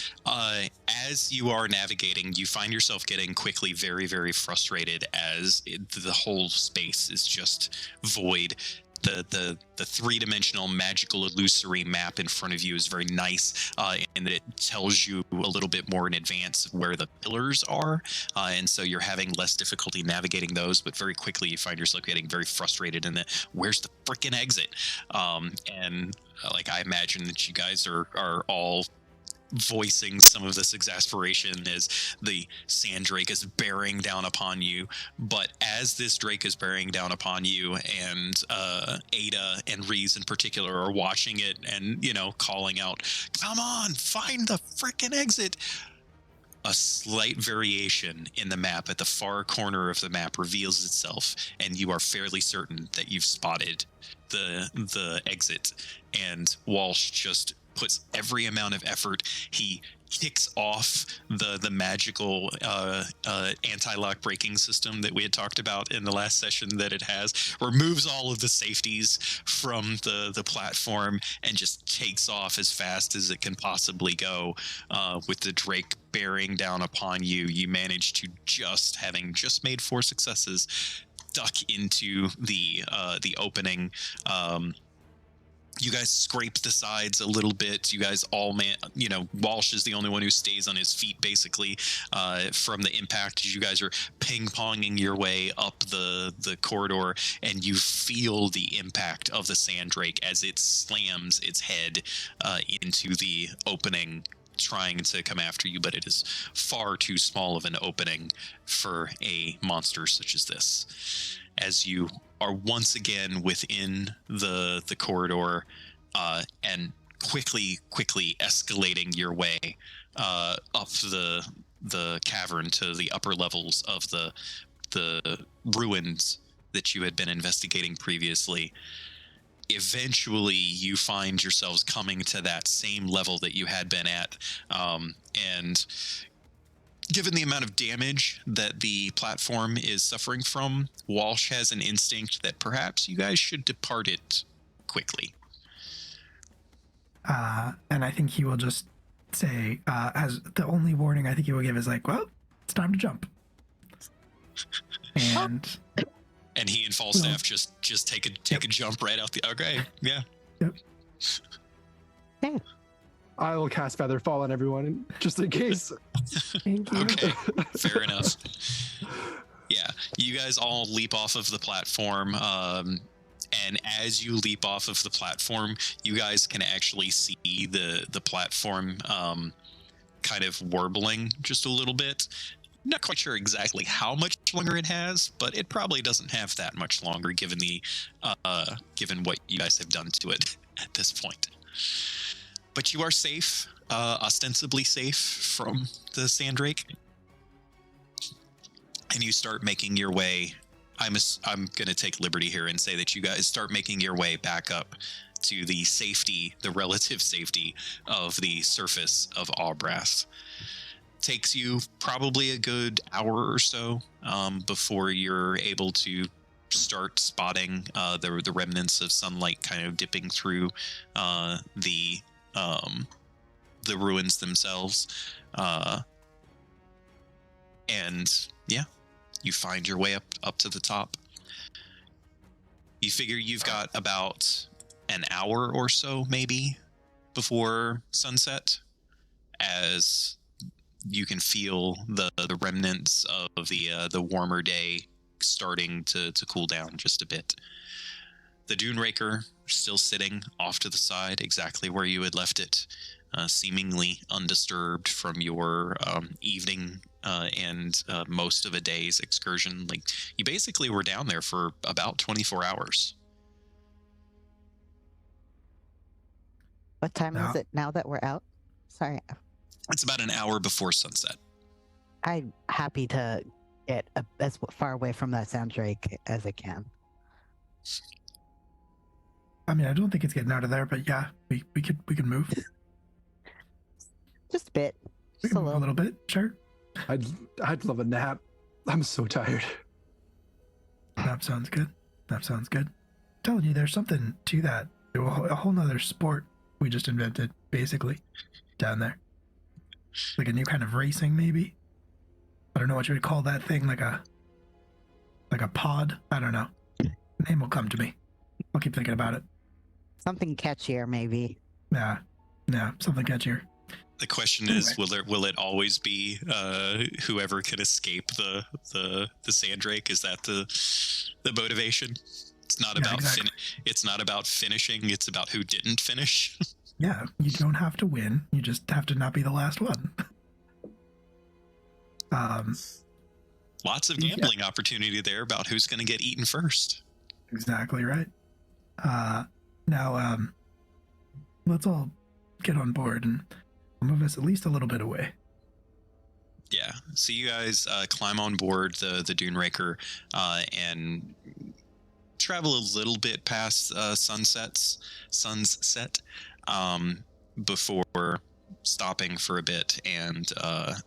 as you are navigating, you find yourself getting quickly very, very frustrated as the whole space is just void. The three-dimensional magical illusory map in front of you is very nice in that it tells you a little bit more in advance of where the pillars are, and so you're having less difficulty navigating those, but very quickly you find yourself getting very frustrated in the where's the freaking exit, and like I imagine that you guys are all voicing some of this exasperation as the sand drake is bearing down upon you. But as this drake is bearing down upon you, and Ada and Reeves in particular are watching it and, calling out, come on, find the freaking exit. A slight variation in the map at the far corner of the map reveals itself, and you are fairly certain that you've spotted the exit. And Walsh just puts every amount of effort. He kicks off the magical anti-lock braking system that we had talked about in the last session that it has, removes all of the safeties from the platform, and just takes off as fast as it can possibly go. With the drake bearing down upon you, you manage to, having just made 4 successes, duck into the opening. You guys scrape the sides a little bit. You guys all, Walsh is the only one who stays on his feet, basically, from the impact. As you guys are ping-ponging your way up the corridor, and you feel the impact of the sand drake as it slams its head into the opening, trying to come after you, but it is far too small of an opening for a monster such as this. As you are once again within the corridor, and quickly escalating your way up the cavern to the upper levels of the ruins that you had been investigating previously. Eventually you find yourselves coming to that same level that you had been at, and given the amount of damage that the platform is suffering from, Walsh has an instinct that perhaps you guys should depart it quickly. And I think he will just say, as the only warning I think he will give is like, well, it's time to jump. And he and Falstaff just take a jump right out the... Okay, yeah. Yep. Yeah. I will cast Feather Fall on everyone just in case. Thank you. Okay, fair enough. Yeah, you guys all leap off of the platform, and as you leap off of the platform, you guys can actually see the platform kind of warbling just a little bit. Not quite sure exactly how much longer it has, but it probably doesn't have that much longer given given what you guys have done to it at this point. But you are safe, ostensibly safe from the sand drake, and you start making your way. I'm going to take liberty here and say that you guys start making your way back up to the relative safety of the surface of Aubrath. Takes you probably a good hour or so before you're able to start spotting the remnants of sunlight kind of dipping through the ruins themselves, and yeah, you find your way up to the top. You figure you've got about an hour or so maybe before sunset, as you can feel the remnants of the warmer day starting to cool down just a bit. The Dune Raker still sitting off to the side, exactly where you had left it, seemingly undisturbed from your evening and most of a day's excursion. Like, you basically were down there for about 24 hours. What time Now- is it now that we're out? Sorry, It's about an hour before sunset. I'm happy to get as far away from that soundtrack as I can. I mean, I don't think it's getting out of there, but yeah, we could move. Just a bit. We Just can move a little bit, sure. I'd love a nap. I'm so tired. That sounds good. That sounds good. I'm telling you, there's something to that. A whole nother sport we just invented, basically, down there. Like a new kind of racing, maybe. I don't know what you would call that thing, like a pod. I don't know. The name will come to me. I'll keep thinking about it. Something catchier, maybe. Yeah, something catchier. The question is, will it always be whoever can escape the sandrake? Is that the motivation? It's not about exactly. it's not about finishing. It's about who didn't finish. Yeah, you don't have to win. You just have to not be the last one. Lots of gambling opportunity there about who's going to get eaten first. Exactly right. Now, let's all get on board and move us at least a little bit away. Yeah. So you guys climb on board the Dune Raker and travel a little bit past sunset before stopping for a bit and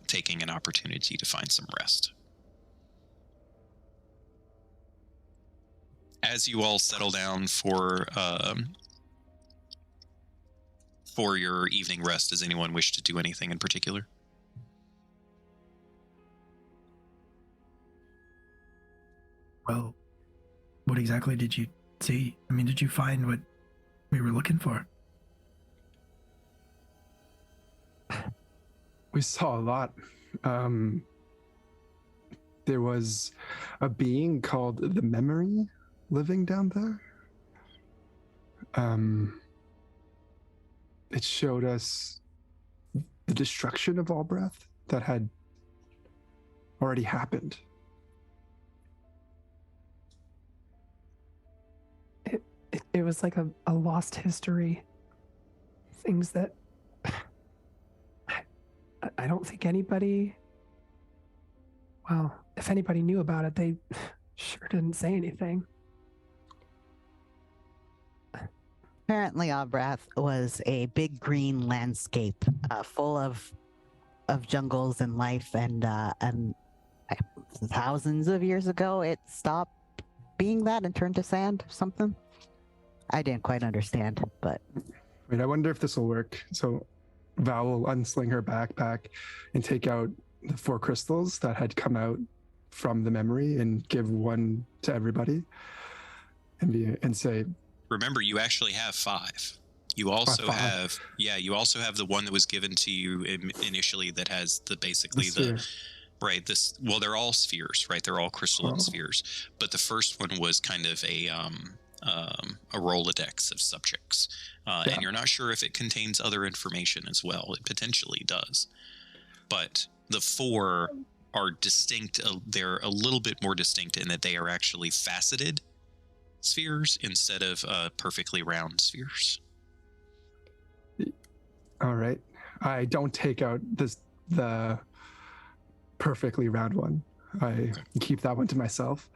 taking an opportunity to find some rest. As you all settle down for your evening rest, does anyone wish to do anything in particular? Well, what exactly did you see? I mean, did you find what we were looking for? We saw a lot. There was a being called the Memory living down there. It showed us the destruction of all breath that had already happened. It was like a lost history. Things that I don't think anybody, well, if anybody knew about it, they sure didn't say anything. Apparently, Abrath was a big green landscape full of jungles and life, and thousands of years ago, it stopped being that and turned to sand or something. I didn't quite understand, but Wait, I wonder if this will work. So Val will unsling her backpack and take out the 4 crystals that had come out from the memory and give one to everybody and say, Remember, you actually have 5. You also have the one that was given to you initially that has they're all spheres, right? They're all crystalline spheres, but the first one was kind of a Rolodex of subjects, and you're not sure if it contains other information as well. It potentially does, but the 4 are distinct. They're a little bit more distinct in that they are actually faceted spheres instead of perfectly round spheres. all right, I don't take out the perfectly round one. I keep that one to myself,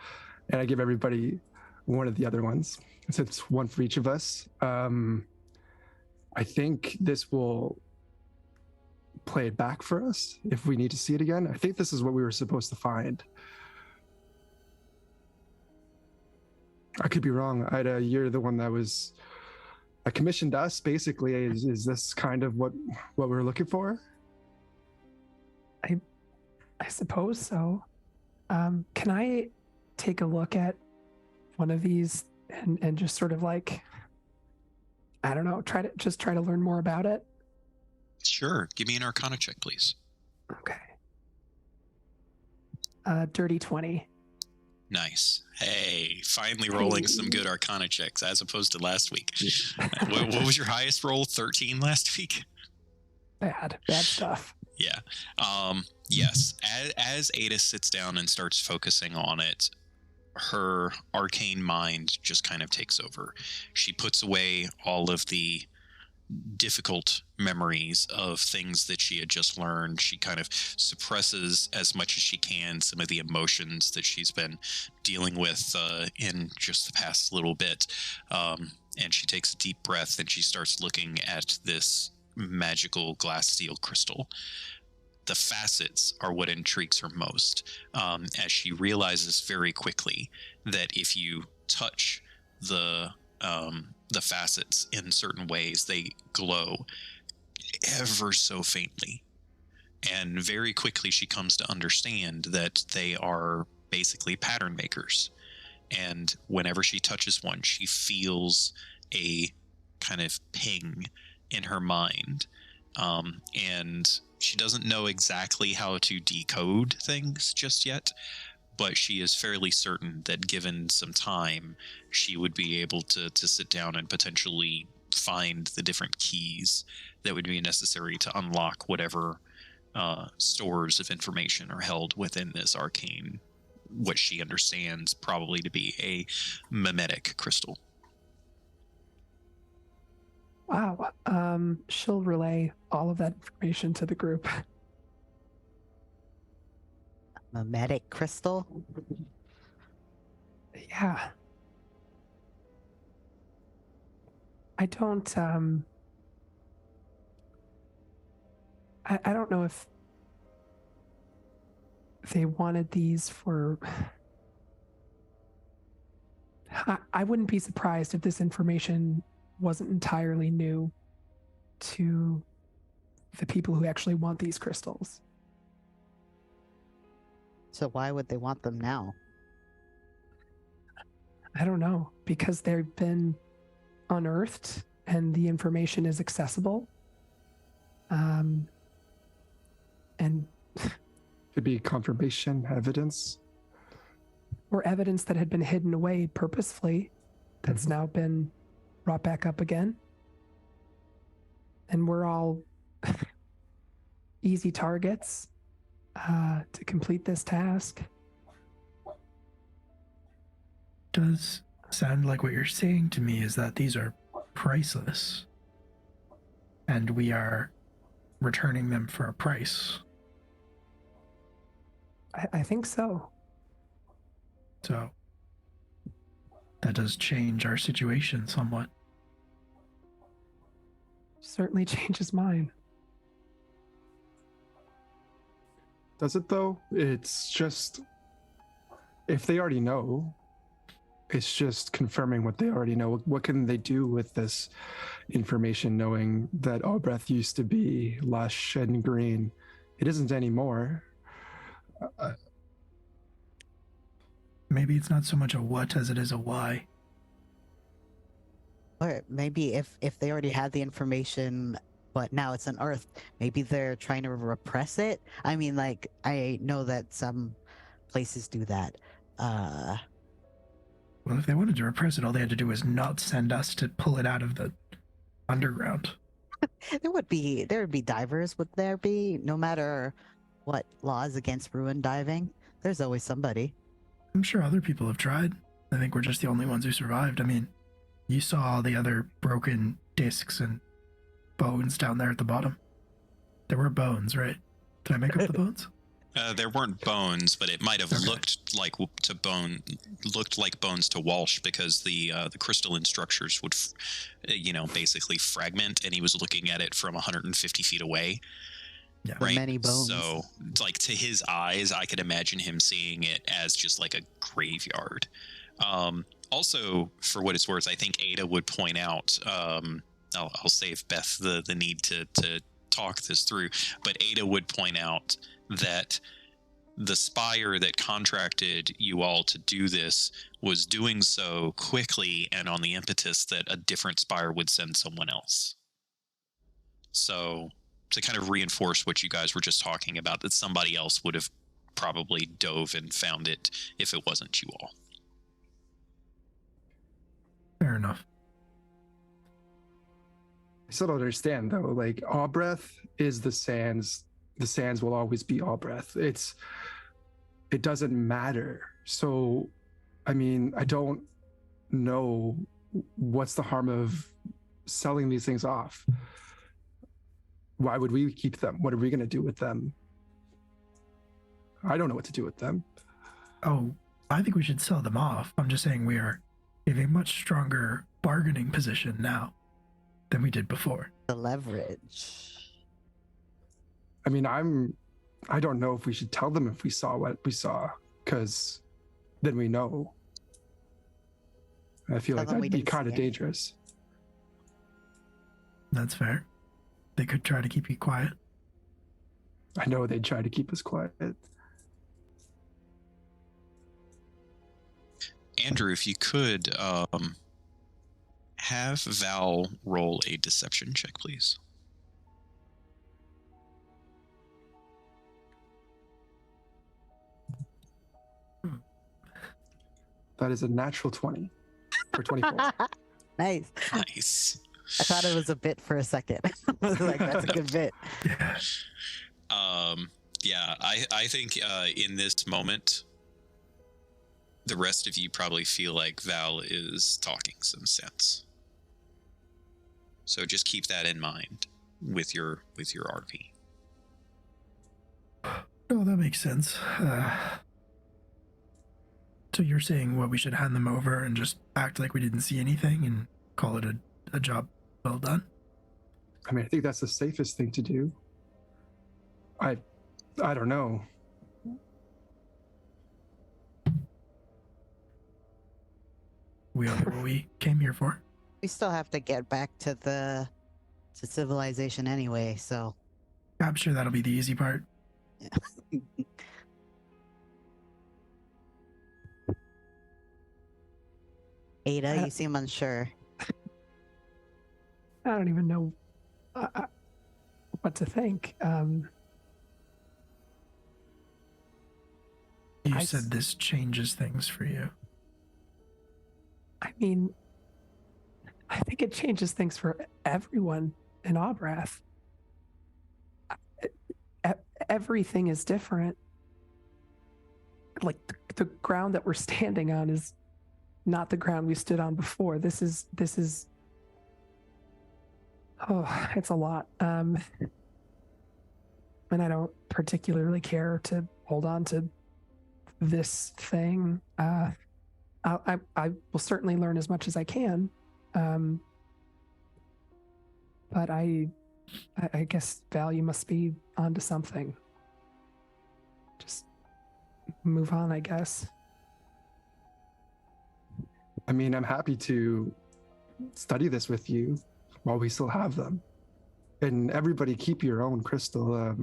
and I give everybody one of the other ones. So it's one for each of us. I think this will play it back for us if we need to see it again. I think this is what we were supposed to find. I could be wrong. Ida, you're the one that commissioned us, basically. Is this kind of what we're looking for? I suppose so. Can I take a look at one of these and just sort of like, I don't know, try to learn more about it? Sure. Give me an Arcana check, please. Okay. Dirty 20. Nice. Hey, finally rolling some good Arcana checks as opposed to last week. What was your highest roll? 13 last week? Bad stuff. Yeah. Yes. As Ada sits down and starts focusing on it, her arcane mind just kind of takes over. She puts away all of the difficult memories of things that she had just learned. She kind of suppresses as much as she can some of the emotions that she's been dealing with in just the past little bit. And she takes a deep breath and she starts looking at this magical glass steel crystal. The facets are what intrigues her most, as she realizes very quickly that if you touch the facets in certain ways, they glow ever so faintly. And very quickly she comes to understand that they are basically pattern makers. And whenever she touches one, she feels a kind of ping in her mind. And she doesn't know exactly how to decode things just yet, but she is fairly certain that given some time, she would be able to sit down and potentially find the different keys that would be necessary to unlock whatever stores of information are held within this arcane, what she understands probably to be a mimetic crystal. Wow. She'll relay all of that information to the group. Mimetic crystal. Yeah. I don't I don't know if they wanted these for I wouldn't be surprised if this information wasn't entirely new to the people who actually want these crystals. So why would they want them now? I don't know, because they've been unearthed and the information is accessible. And Could be confirmation, evidence. or evidence that had been hidden away purposefully that's now been brought back up again. And we're all easy targets to complete this task. Does sound like what you're saying to me is that these are priceless and we are returning them for a price. I think so. So that does change our situation somewhat. Certainly changes mine. Does it though? It's just, if they already know, it's just confirming what they already know. What can they do with this information, knowing that Albrecht used to be lush and green? It isn't anymore. Maybe it's not so much a what as it is a why. Or maybe if they already had the information, but now it's unearthed, maybe they're trying to repress it. I mean, like, I know that some places do that. Well, if they wanted to repress it, all they had to do was not send us to pull it out of the underground. There would be divers, would there be? No matter what laws against ruin diving, there's always somebody. I'm sure other people have tried. I think we're just the only ones who survived. I mean, you saw all the other broken discs and bones down there at the bottom. There were bones, right? Did I make up the bones? There weren't bones, but it might have Okay. looked like bones to Walsh, because the crystalline structures would, basically fragment, and he was looking at it from 150 feet away. Yeah. The Right. many bones. So, like, to his eyes, I could imagine him seeing it as just like a graveyard. Also, for what it's worth, I think Ada would point out. I'll save Beth the need to talk this through, but Ada would point out that the spire that contracted you all to do this was doing so quickly and on the impetus that a different spire would send someone else. So, to kind of reinforce what you guys were just talking about, that somebody else would have probably dove and found it if it wasn't you all. Fair enough. I still don't understand though. Like, Albrecht is the sands. The sands will always be Albrecht. It doesn't matter. So, I mean, I don't know what's the harm of selling these things off. Why would we keep them? What are we going to do with them? I don't know what to do with them. Oh, I think we should sell them off. I'm just saying we have a much stronger bargaining position now than we did before. The leverage. I mean, I don't know if we should tell them if we saw what we saw, because then we know. I feel Tell like them we that'd be didn't kind see of anything. dangerous. That's fair. They could try to keep you quiet. I know they'd try to keep us quiet. Andrew, if you could have Val roll a deception check, please. That is a natural 20 or 24. Nice. Nice. I thought it was a bit for a second. I was like, that's a good bit. Yeah. Yeah, I think in this moment, the rest of you probably feel like Val is talking some sense. So just keep that in mind with your RP. No, that makes sense. So you're saying what, we should hand them over and just act like we didn't see anything and call it a job well done? I mean, I think that's the safest thing to do. I don't know. We all know what we came here for. We still have to get back to civilization anyway, so I'm sure that'll be the easy part. Ada, you seem unsure. I don't even know what to think. You I said this changes things for you. I mean, I think it changes things for everyone in Obrath. Everything is different. Like the ground that we're standing on is not the ground we stood on before. This is oh, it's a lot. And I don't particularly care to hold on to this thing. I will certainly learn as much as I can. But I guess value must be onto something. Just move on, I guess. I mean, I'm happy to study this with you while we still have them. And everybody keep your own crystal.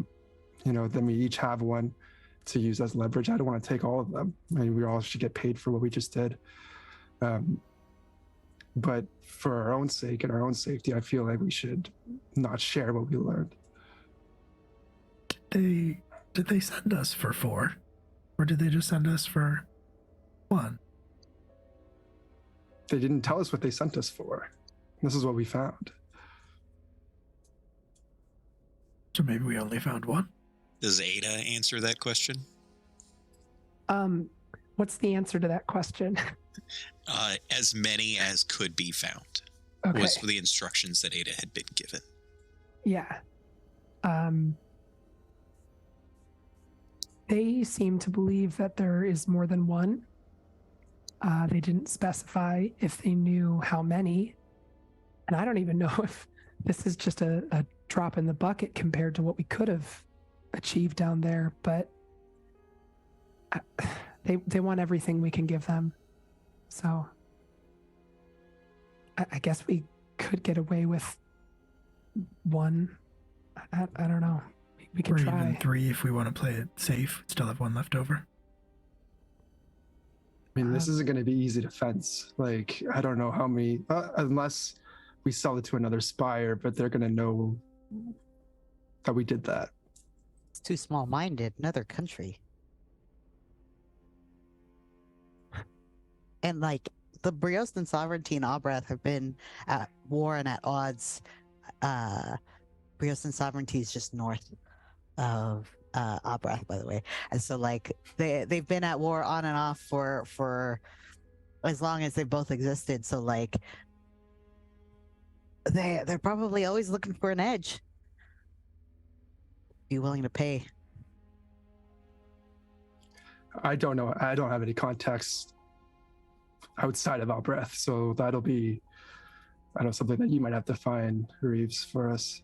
Then we each have one to use as leverage. I don't want to take all of them. I mean, we all should get paid for what we just did. But for our own sake and our own safety, I feel like we should not share what we learned. Did they send us for 4? Or did they just send us for 1? They didn't tell us what they sent us for. This is what we found. So maybe we only found 1? Does Ada answer that question? What's the answer to that question? As many as could be found. Okay. Was the instructions that Ada had been given. Yeah. They seem to believe that there is more than one. They didn't specify if they knew how many. And I don't even know if this is just a drop in the bucket compared to what we could have achieved down there, but they want everything we can give them. So I guess we could get away with 1. I don't know. We can Or try. even 3 if we want to play it safe. Still have 1 left over. I mean, this isn't going to be easy to fence. Like, I don't know how many, unless we sell it to another spire, but they're going to know that we did that. It's too small-minded. Another country. And like the Briostan sovereignty and Obrath have been at war and at odds. Briostan sovereignty is just north of Obrath, by the way, and so like they've been at war on and off for as long as they both existed. So like They're probably always looking for an edge. Be willing to pay. I don't know. I don't have any context outside of Albreath, so that'll be, I know, something that you might have to find, Reeves, for us.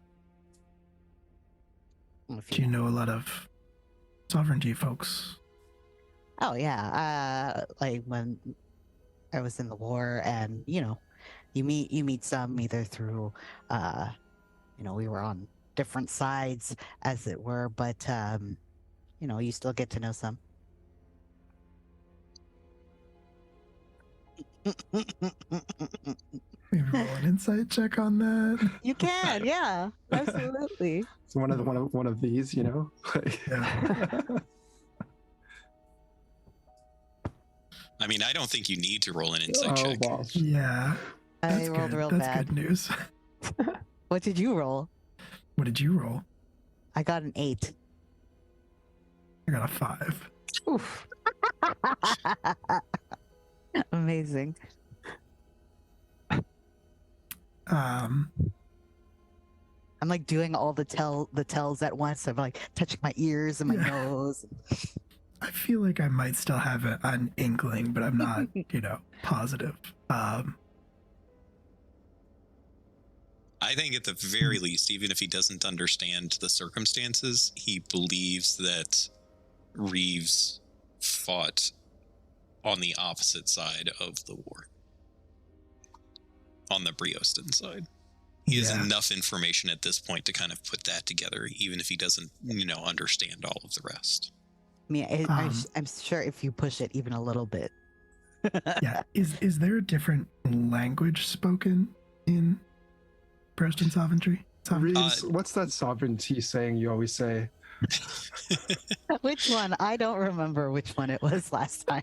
Do you know a lot of sovereignty folks? Oh yeah, like when I was in the war, and you meet some either through, we were on different sides, as it were, but you still get to know some. Maybe roll an insight check on that. You can, yeah, absolutely. So one of these, Yeah. I mean, I don't think you need to roll an insight Oh, check. wow. Yeah. I rolled good. real That's bad. good news. What did you roll? What did you roll? I got an 8. I got a 5. Oof. Amazing. Um, I'm like doing all the tells at once. I'm like touching my ears and my Yeah. nose. I feel like I might still have an inkling, but I'm not, positive. I think at the very least, even if he doesn't understand the circumstances, he believes that Reeves fought on the opposite side of the war. On the Briostan side. He has Yeah. enough information at this point to kind of put that together, even if he doesn't, understand all of the rest. I mean, I'm sure if you push it even a little bit. Yeah. Is there a different language spoken in Preston sovereignty? Reeves, what's that sovereignty saying you always say? Which one? I don't remember which one it was last time.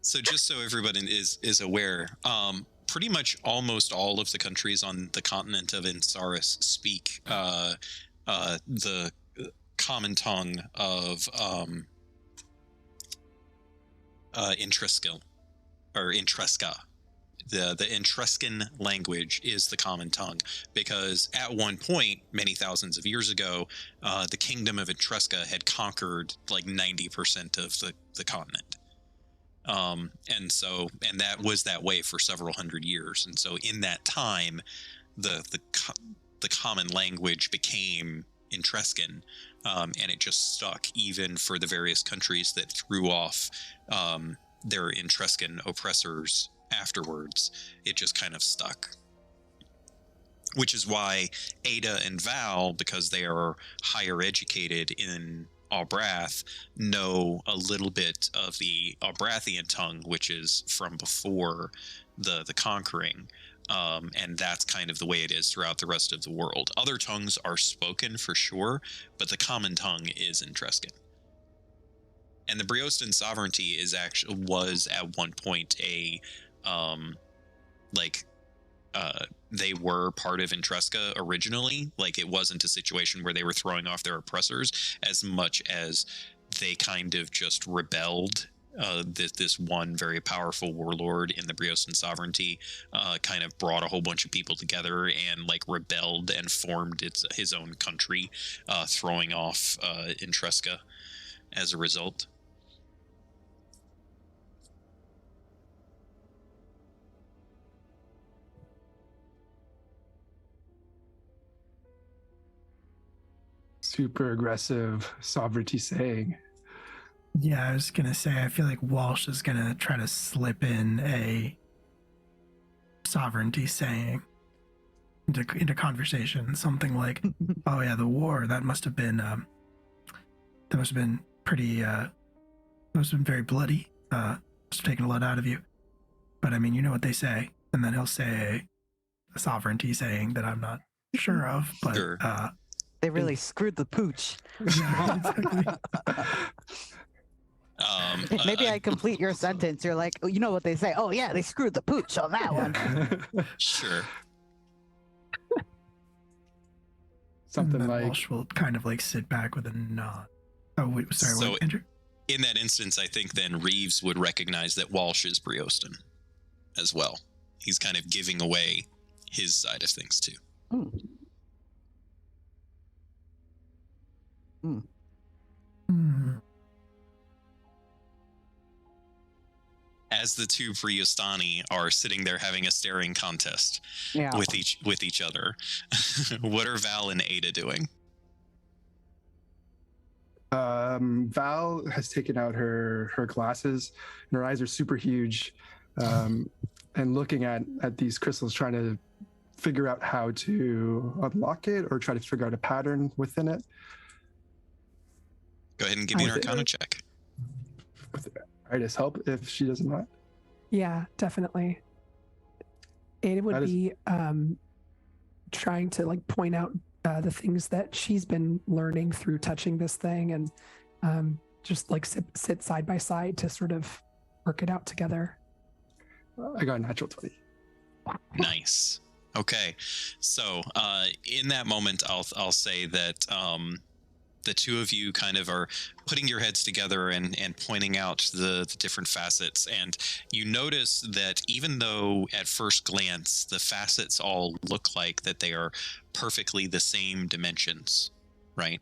So just so everybody is aware, pretty much almost all of the countries on the continent of Insaris speak the common tongue of Intrescal or Intresca. The Etruscan language is the common tongue because at one point, many thousands of years ago, the kingdom of Etrusca had conquered like 90% of the continent. And that was that way for several hundred years. And so in that time, the common language became Etruscan, and it just stuck even for the various countries that threw off their Etruscan oppressors afterwards. It just kind of stuck. Which is why Ada and Val, because they are higher educated in Albrath, know a little bit of the Albrathian tongue, which is from before the conquering. And that's kind of the way it is throughout the rest of the world. Other tongues are spoken for sure, but the common tongue is Etruscan. And the Briostan sovereignty was at one point they were part of Etrusca originally. Like, it wasn't a situation where they were throwing off their oppressors as much as they kind of just rebelled. This one very powerful warlord in the Briostan sovereignty kind of brought a whole bunch of people together and like rebelled and formed his own country, throwing off Etrusca as a result. Super aggressive sovereignty saying. Yeah, I was gonna say, I feel like Walsh is gonna try to slip in a sovereignty saying into conversation, something like, "Oh yeah, the war that must have been pretty must have been very bloody. Must have taken a lot out of you. But I mean, you know what they say." And then he'll say a sovereignty saying that I'm not sure of, but Sure. They really screwed the pooch. yeah, exactly. Maybe I complete your sentence. You're like, oh, you know what they say? Oh yeah, they screwed the pooch on that one. Sure. Something And then like, Walsh will kind of like sit back with a nod. Oh wait, sorry, So- what, Andrew? In that instance, I think then Reeves would recognize that Walsh is Briostan as well. He's kind of giving away his side of things too. As the two Priostani are sitting there having a staring contest with each other, what are Val and Ada doing? Val has taken out her glasses, and her eyes are super huge, and looking at these crystals, trying to figure out how to unlock it or try to figure out a pattern within it. Go ahead and give me an Arcana check. I just help if she does not. Yeah, definitely. Ada would be trying to like point out the things that she's been learning through touching this thing, and just like sit side by side to sort of work it out together. I got a natural 20. Nice. Okay, so in that moment, I'll say that the two of you kind of are putting your heads together and pointing out the different facets, and you notice that even though at first glance the facets all look like that they are perfectly the same dimensions, right?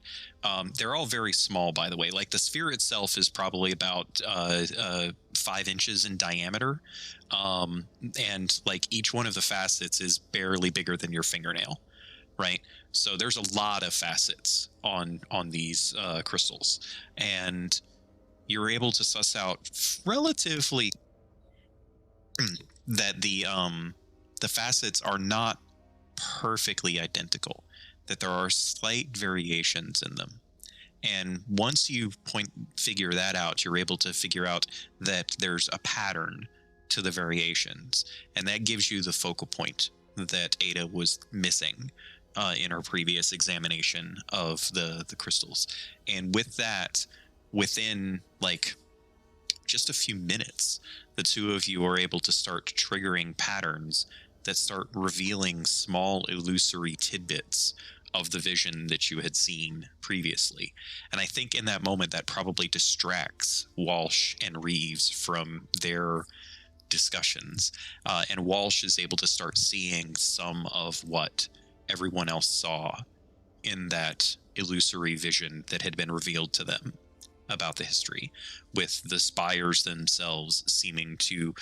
They're all very small, by the way. Like the sphere itself is probably about 5 inches in diameter, and like each one of the facets is barely bigger than your fingernail, right? So there's a lot of facets on these crystals, and you're able to suss out relatively that the facets are not perfectly identical, that there are slight variations in them. And once you figure that out, you're able to figure out that there's a pattern to the variations, and that gives you the focal point that Ada was missing in her previous examination of the crystals. And with that, within like just a few minutes, the two of you are able to start triggering patterns that start revealing small illusory tidbits of the vision that you had seen previously. And I think in that moment that probably distracts Walsh and Reeves from their discussions, and Walsh is able to start seeing some of what everyone else saw in that illusory vision that had been revealed to them about the history, with the spires themselves seeming to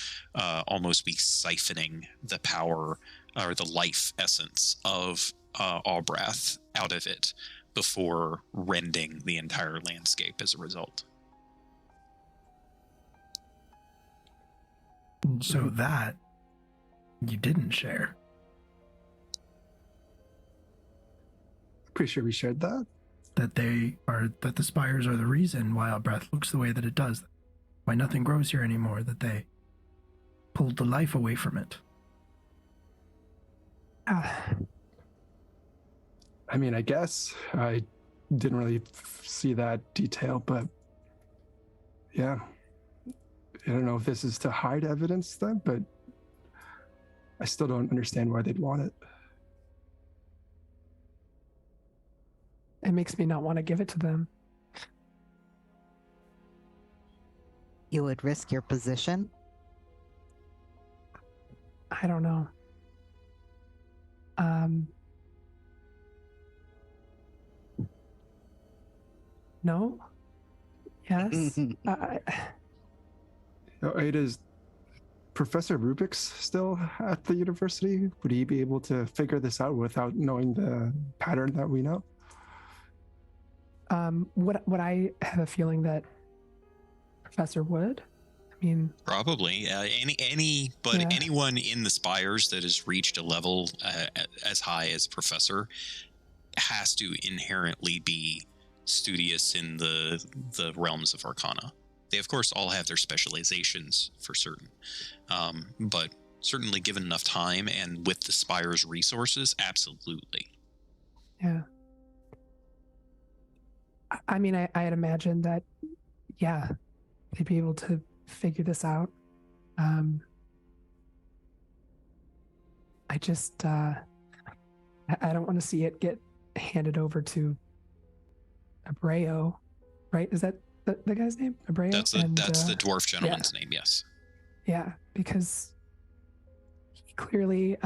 almost be siphoning the power or the life essence of Albrath out of it before rending the entire landscape as a result. So that you didn't share. Pretty sure we shared that. That the spires are the reason why our breath looks the way that it does. Why nothing grows here anymore, that they pulled the life away from it. I mean, I guess I didn't really see that detail, but yeah. I don't know if this is to hide evidence then, but I still don't understand why they'd want it. It makes me not want to give it to them. You would risk your position? I don't know. No? Yes? Is Professor Rubik's still at the university? Would he be able to figure this out without knowing the pattern that we know? Would I have a feeling that Professor would? I mean, probably anyone in the spires that has reached a level as high as Professor has to inherently be studious in the realms of Arcana. They of course all have their specializations for certain, but certainly given enough time and with the spire's resources, absolutely. Yeah. I mean, I had imagined that, yeah, they'd be able to figure this out. I just, I don't want to see it get handed over to Abreu, right? Is that the guy's name? Abreu? That's the dwarf gentleman's name, yes. Yeah, because he clearly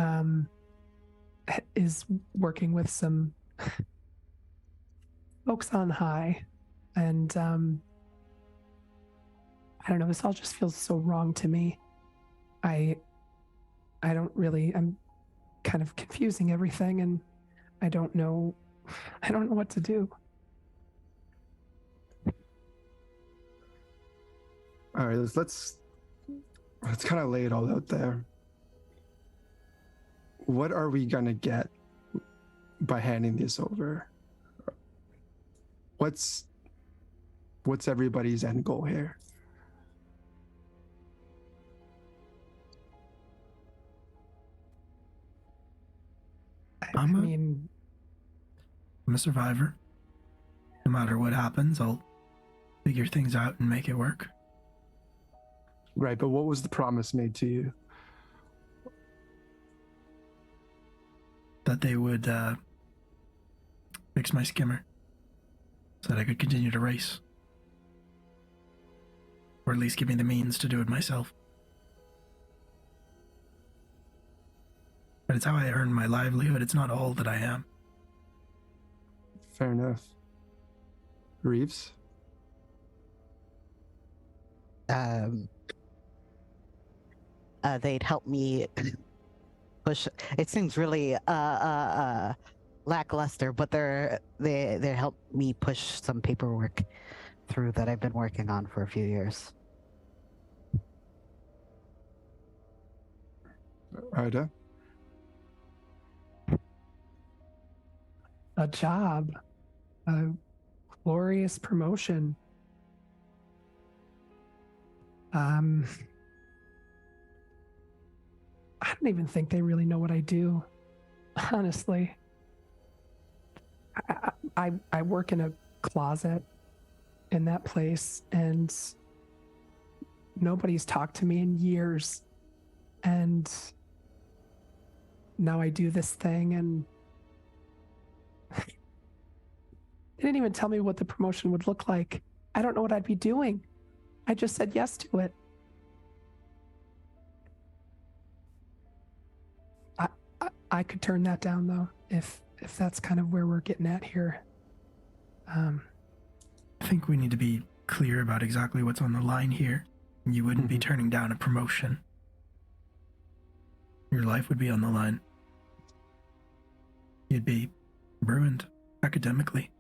is working with some folks on high, and I don't know. This all just feels so wrong to me. I don't really. I'm kind of confusing everything, and I don't know. I don't know what to do. All right, let's kind of lay it all out there. What are we gonna get by handing this over? What's everybody's end goal here? I mean, I'm a survivor. No matter what happens, I'll figure things out and make it work. Right, but what was the promise made to you? That they would fix my skimmer so that I could continue to race. Or at least give me the means to do it myself. But it's how I earn my livelihood. It's not all that I am. Fair enough. Reeves? They'd help me push. It seems really lackluster, but they help me push some paperwork through that I've been working on for a few years. Ida? a job, a glorious promotion. I don't even think they really know what I do, honestly. I work in a closet in that place, and nobody's talked to me in years. And now I do this thing, and they didn't even tell me what the promotion would look like. I don't know what I'd be doing. I just said yes to it. I could turn that down, though, if that's kind of where we're getting at here. I think we need to be clear about exactly what's on the line here. You wouldn't be turning down a promotion. Your life would be on the line. You'd be ruined academically.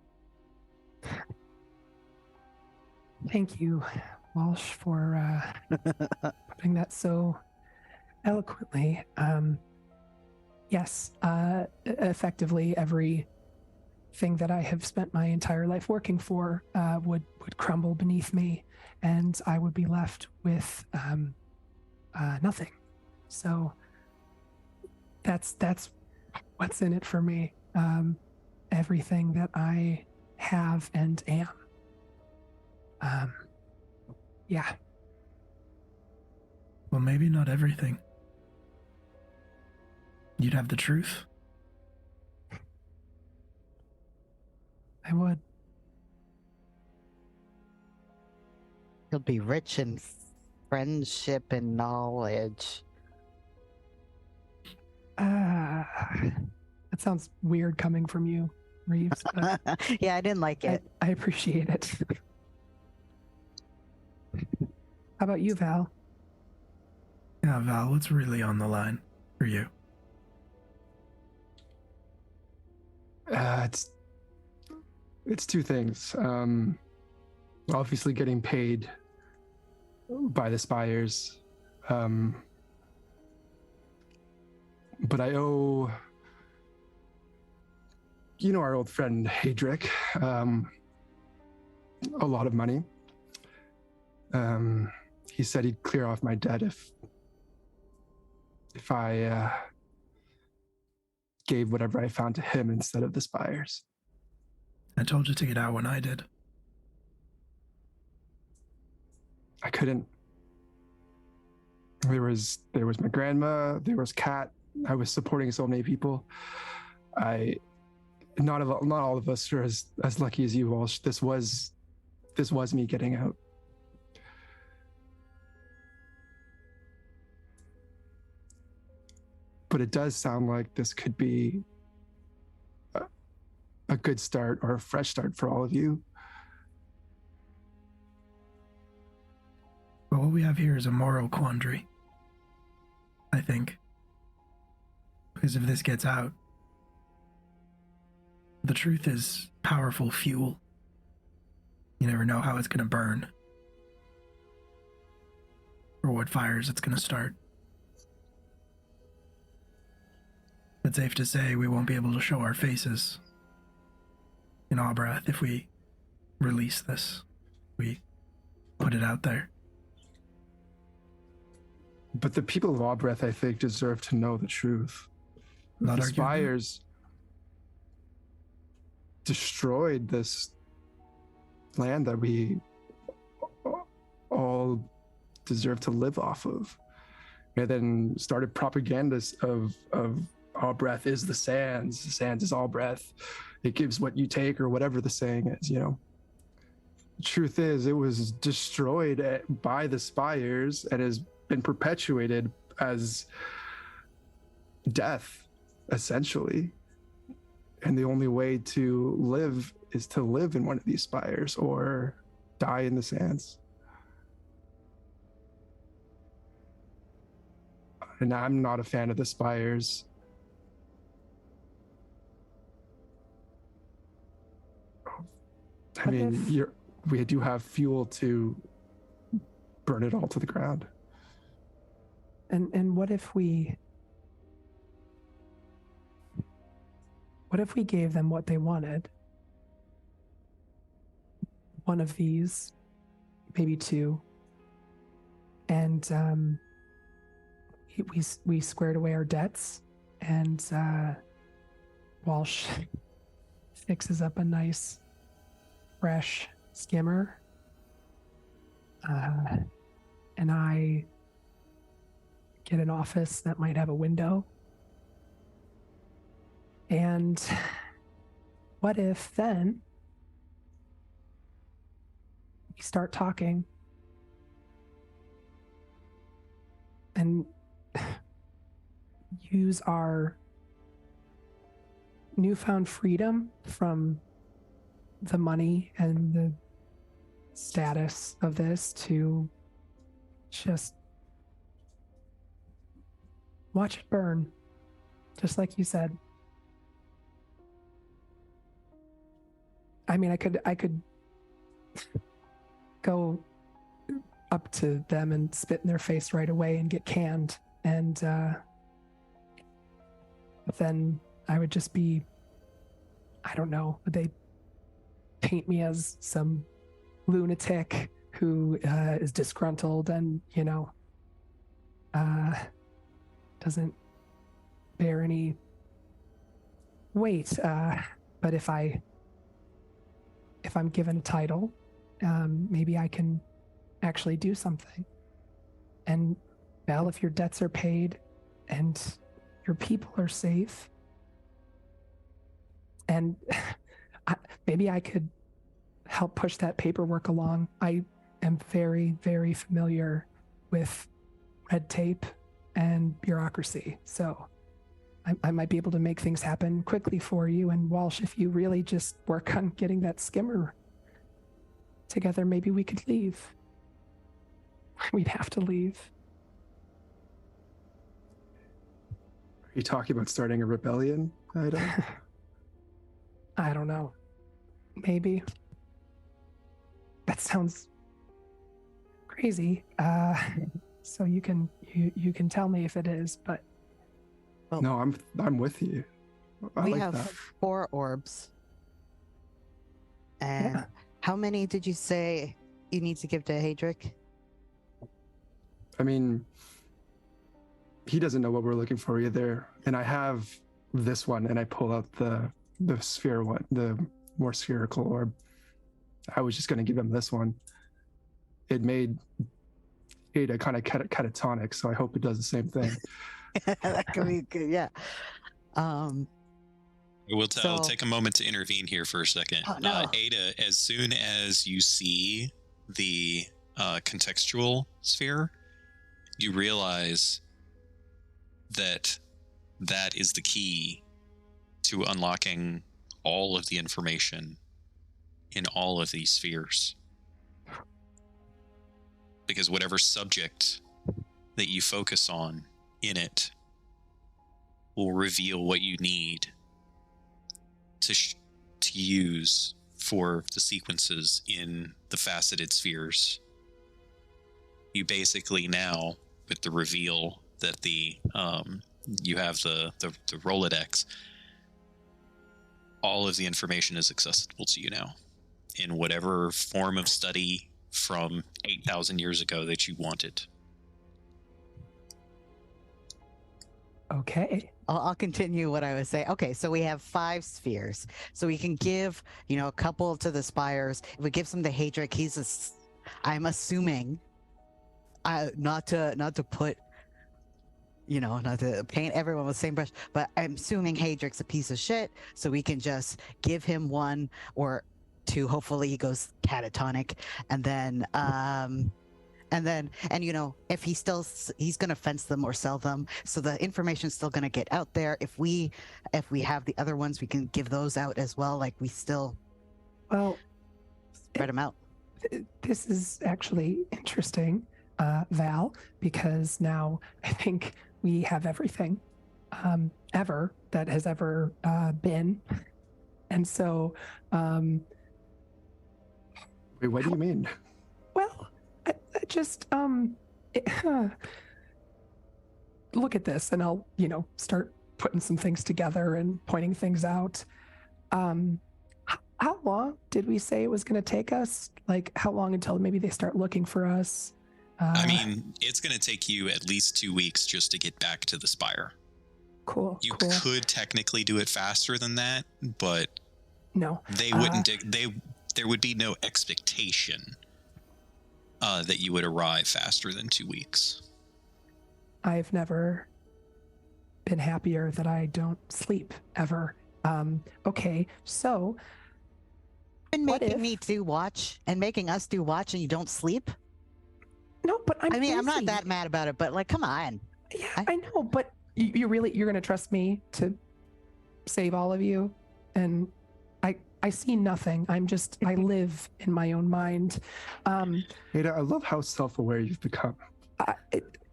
Thank you, Walsh, for putting that so eloquently. Yes, effectively everything that I have spent my entire life working for would crumble beneath me, and I would be left with nothing. So that's what's in it for me. Everything that I have and am. Yeah. Well, maybe not everything. You'd have the truth. I would. He'll be rich in friendship and knowledge. That sounds weird coming from you, Reeves. But Yeah, I didn't like it. I appreciate it. How about you, Val? Yeah, Val, what's really on the line for you? It's two things. Obviously getting paid by the Spires. But I owe, our old friend Hadric, a lot of money. He said he'd clear off my debt if I gave whatever I found to him instead of the Spires. I told you to get out when I did. I couldn't. There was my grandma, there was Kat. I was supporting so many people. Not all of us are as lucky as you, Walsh. This was me getting out. but it does sound like this could be a good start or a fresh start for all of you. But what we have here is a moral quandary, I think. Because if this gets out, the truth is powerful fuel. You never know how it's going to burn or what fires it's going to start. It's safe to say we won't be able to show our faces in Albreath if we release this. We put it out there. But the people of Albreath, I think, deserve to know the truth. Not The arguing. Spires destroyed this land that we all deserve to live off of, and then started propagandas of Albreath is the sands is Albreath, it gives what you take, or whatever the saying is, you know. The truth is, it was destroyed by the Spires and has been perpetuated as death, essentially. And the only way to live is to live in one of these spires or die in the sands. And I'm not a fan of the spires. I What mean, if- we do have fuel to burn it all to the ground. And what if we gave them what they wanted? One of these, maybe two, and we squared away our debts, and Walsh fixes up a nice, fresh skimmer, and I get an office that might have a window. And what if then we start talking and use our newfound freedom from the money and the status of this to just watch it burn, just like you said. I mean, I could go up to them and spit in their face right away and get canned, and but then I would just be, I don't know, would they paint me as some lunatic who is disgruntled and, you know, doesn't bear any weight. But if I'm given a title, maybe I can actually do something. And well, if your debts are paid and your people are safe, and maybe I could help push that paperwork along. I am very, very familiar with red tape and bureaucracy, so I might be able to make things happen quickly for you. And Walsh, if you really just work on getting that skimmer together, maybe we could leave. We'd have to leave. Are you talking about starting a rebellion? I don't know. Maybe. That sounds crazy. So you can tell me if it is, but No, I'm with you. I We like have that. 4 orbs. And Yeah. how many did you say you need to give to Hadric? I mean, he doesn't know what we're looking for either. And I have this one, and I pull out the sphere one, the more spherical orb. I was just going to give him this one. It made Ada kind of catatonic, so I hope it does the same thing. That could be good, yeah. I'll So- take a moment to intervene here for a second. Oh, no. Ada, as soon as you see the contextual sphere, you realize that that is the key to unlocking all of the information in all of these spheres. Because whatever subject that you focus on in it will reveal what you need to use for the sequences in the faceted spheres. You basically now, with the reveal that you have the Rolodex, all of the information is accessible to you now in whatever form of study from 8,000 years ago that you wanted. Okay. I'll continue what I was saying. Okay, so we have 5 spheres. So we can give, a couple to the spires. If we give some to Hadric, I'm assuming, not to put, not to paint everyone with the same brush, but I'm assuming Hadric's a piece of shit. So we can just give him 1 or 2. Hopefully he goes catatonic, and then if he's going to fence them or sell them, so the information's still going to get out there. If we have the other ones, we can give those out as well. Like, we still spread them out. This is actually interesting, Val, because now I think we have everything ever that has ever been. And so Wait, what do you mean? well, I just look at this, and I'll start putting some things together and pointing things out. How long did we say it was going to take us? Like, how long until maybe they start looking for us? I mean, it's going to take you at least 2 weeks just to get back to the spire. Cool. You could technically do it faster than that, but No, they wouldn't. There would be no expectation that you would arrive faster than 2 weeks. I've never been happier that I don't sleep ever. Okay, so Been What making if- me do watch and making us do watch, and you don't sleep. no, but I'm I'm not busy. that mad about it, but like, come on. Yeah, I know, but you're going to trust me to save all of you? And I see nothing. I live in my own mind. Ada, I love how self-aware you've become.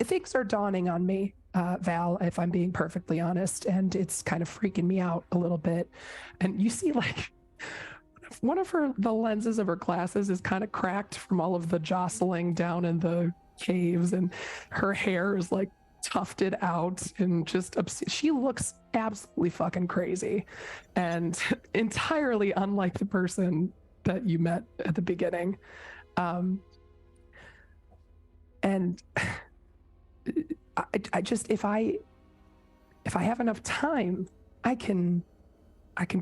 Things are dawning on me, Val, if I'm being perfectly honest, and it's kind of freaking me out a little bit. And you see, like, one of the lenses of her glasses is kind of cracked from all of the jostling down in the caves, and her hair is like tufted out and just she looks absolutely fucking crazy and entirely unlike the person that you met at the beginning. And I just, if I have enough time, I can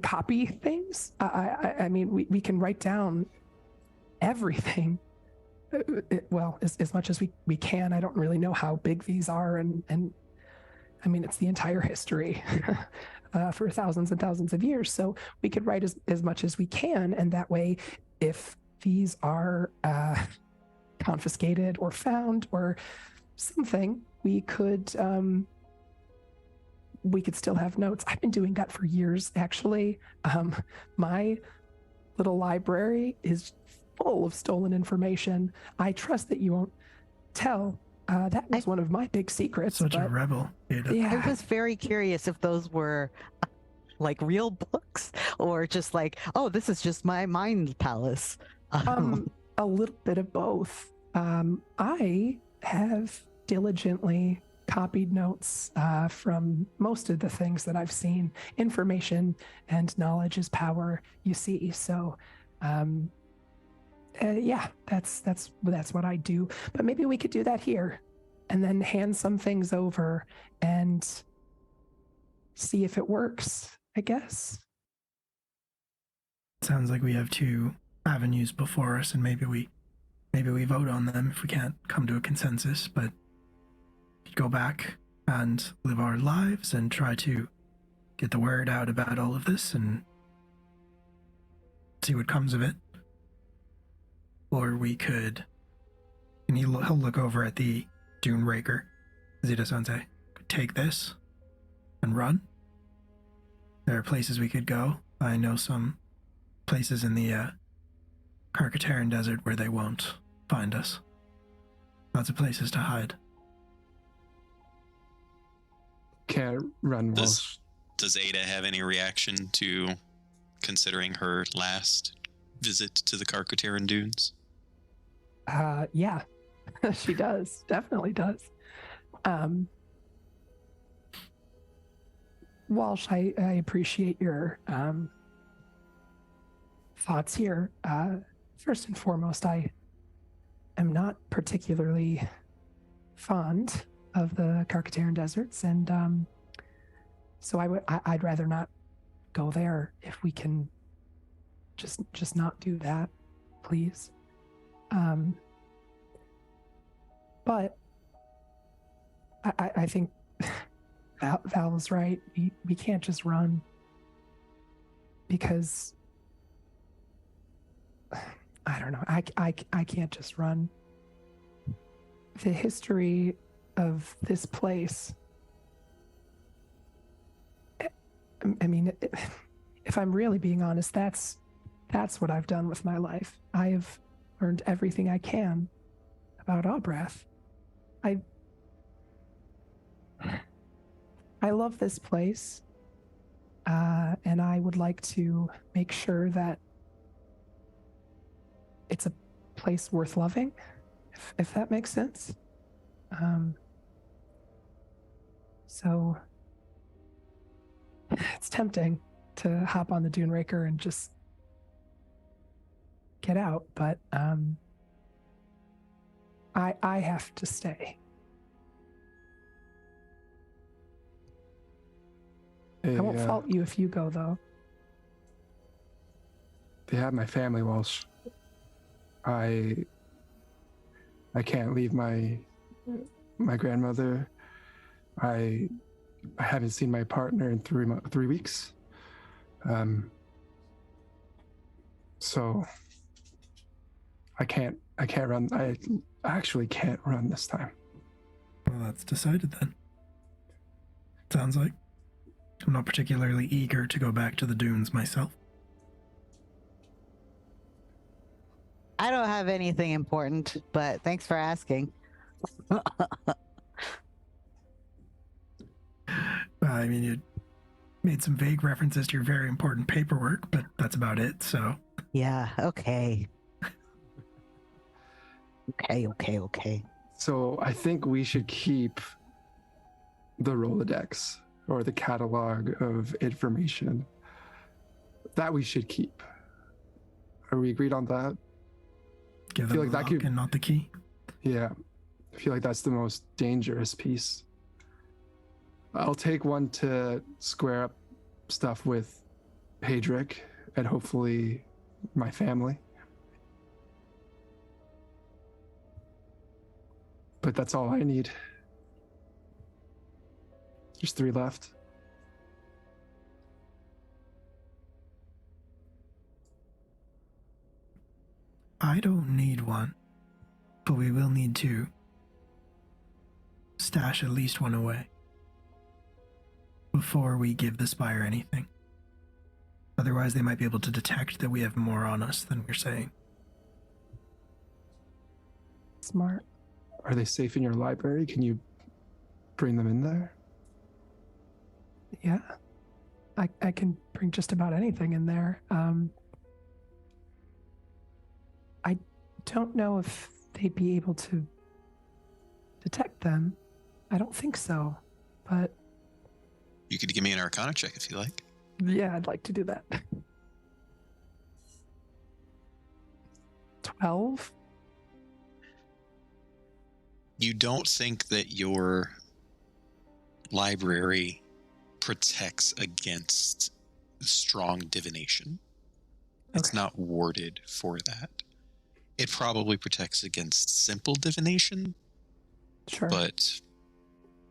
copy things. I mean, we can write down everything. Well, as much as we can. I don't really know how big these are, and I mean, it's the entire history for thousands and thousands of years. So we could write as much as we can, and that way, if these are confiscated or found or something, we could still have notes. I've been doing that for years, actually. My little library is full of stolen information. I trust that you won't tell. That was one of my big secrets. Such a rebel. Ada. Yeah. I was very curious if those were like real books or just like, oh, this is just my mind palace. A little bit of both. I have diligently copied notes from most of the things that I've seen. Information and knowledge is power, you see. So yeah, that's what I do. But maybe we could do that here and then hand some things over and see if it works, I guess. Sounds like we have 2 avenues before us, and maybe we vote on them if we can't come to a consensus, but go back and live our lives and try to get the word out about all of this and see what comes of it. Or we could, and he'll look over at the Dune Raker, Zeta Sensei, take this and run. There are places we could go. I know some places in the Carcaterran Desert where they won't find us. Lots of places to hide. Can't run Walsh. Does Ada have any reaction to considering her last visit to the Carcaterran Dunes? Yeah, she does. Definitely does. Walsh, I appreciate your thoughts here. First and foremost, I am not particularly fond of the Carcaterran deserts, and so I'd rather not go there if we can just not do that, please. But I think Val was right. We can't just run, because I don't know. I can't just run. The history of this place, I mean, if I'm really being honest, that's what I've done with my life. I have learned everything I can about Abrath. I love this place, and I would like to make sure that it's a place worth loving, if that makes sense. So it's tempting to hop on the Dune Raker and just get out, but I have to stay. I won't fault you if you go, though. They have my family, Walsh. I can't leave my grandmother. I haven't seen my partner in 3 weeks. So I can't run. I actually can't run this time. Well, that's decided then. Sounds like. I'm not particularly eager to go back to the dunes myself. I don't have anything important, but thanks for asking. I mean, you made some vague references to your very important paperwork, but that's about it, so. Yeah, okay. Okay. So I think we should keep the Rolodex, or the catalog of information. That we should keep. Are we agreed on that? Give them the lock and not the key. Yeah. I feel like that's the most dangerous piece. I'll take one to square up stuff with Hadric and hopefully my family. But that's all I need. There's 3 left. I don't need one, but we will need to stash at least one away before we give the Spire anything. Otherwise, they might be able to detect that we have more on us than we're saying. Smart. Are they safe in your library? Can you bring them in there? Yeah. I can bring just about anything in there. I don't know if they'd be able to detect them. I don't think so, but... You could give me an Arcana check if you like. Yeah, I'd like to do that. 12? You don't think that your library protects against strong divination. It's Okay. not warded for that. It probably protects against simple divination, Sure. but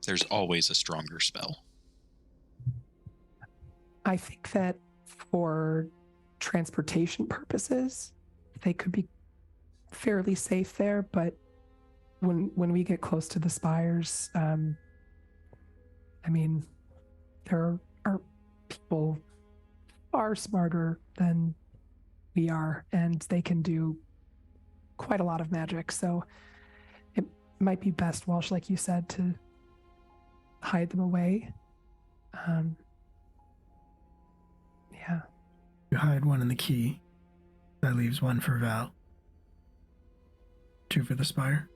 there's always a stronger spell. I think that for transportation purposes, they could be fairly safe there, but when we get close to the spires, I mean, there are people far smarter than we are, and they can do quite a lot of magic. So it might be best, Walsh, like you said, to hide them away. Yeah. You hide one in the key. That leaves one for Val. 2 for the spire.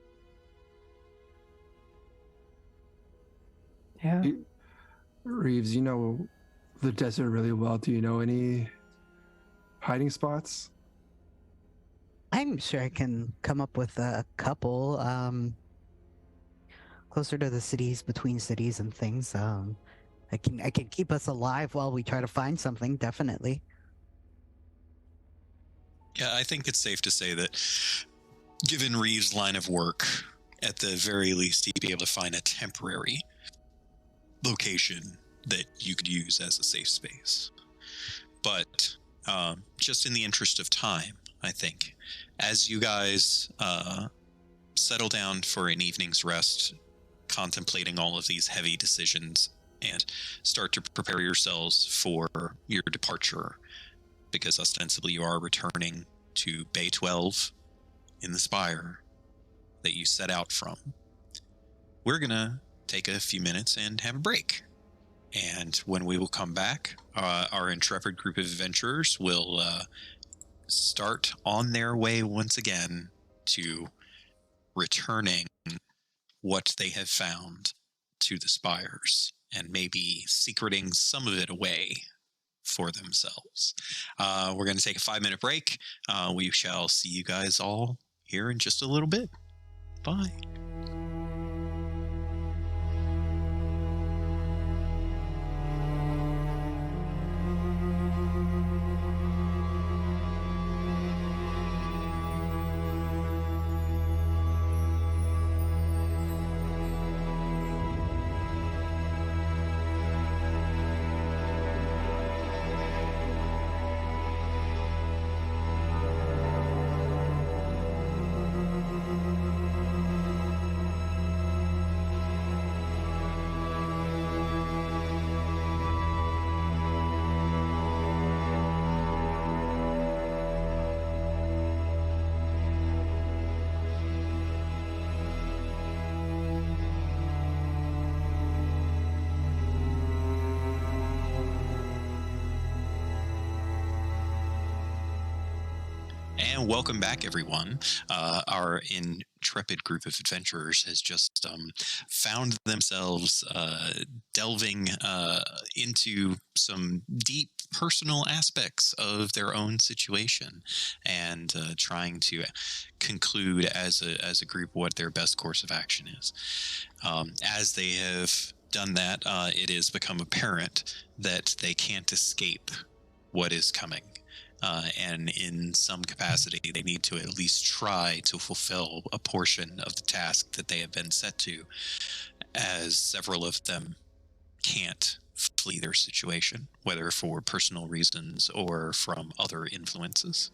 Yeah. Reeves, you know the desert really well. Do you know any hiding spots? I'm sure I can come up with a couple closer to the cities, between cities and things. I can keep us alive while we try to find something, definitely. Yeah, I think it's safe to say that given Reeves' line of work, at the very least, he'd be able to find a temporary location that you could use as a safe space. But just in the interest of time, I think, as you guys settle down for an evening's rest, contemplating all of these heavy decisions, and start to prepare yourselves for your departure, because ostensibly you are returning to Bay 12 in the Spire that you set out from, we're going to take a few minutes and have a break. And when we will come back, our intrepid group of adventurers will start on their way once again to returning what they have found to the spires, and maybe secreting some of it away for themselves. We're going to take a 5-minute break. We shall see you guys all here in just a little bit. Bye. And welcome back, everyone. Our intrepid group of adventurers has just found themselves delving into some deep personal aspects of their own situation, and trying to conclude as a group what their best course of action is. As they have done that, it has become apparent that they can't escape what is coming. And in some capacity, they need to at least try to fulfill a portion of the task that they have been set to, as several of them can't flee their situation, whether for personal reasons or from other influences.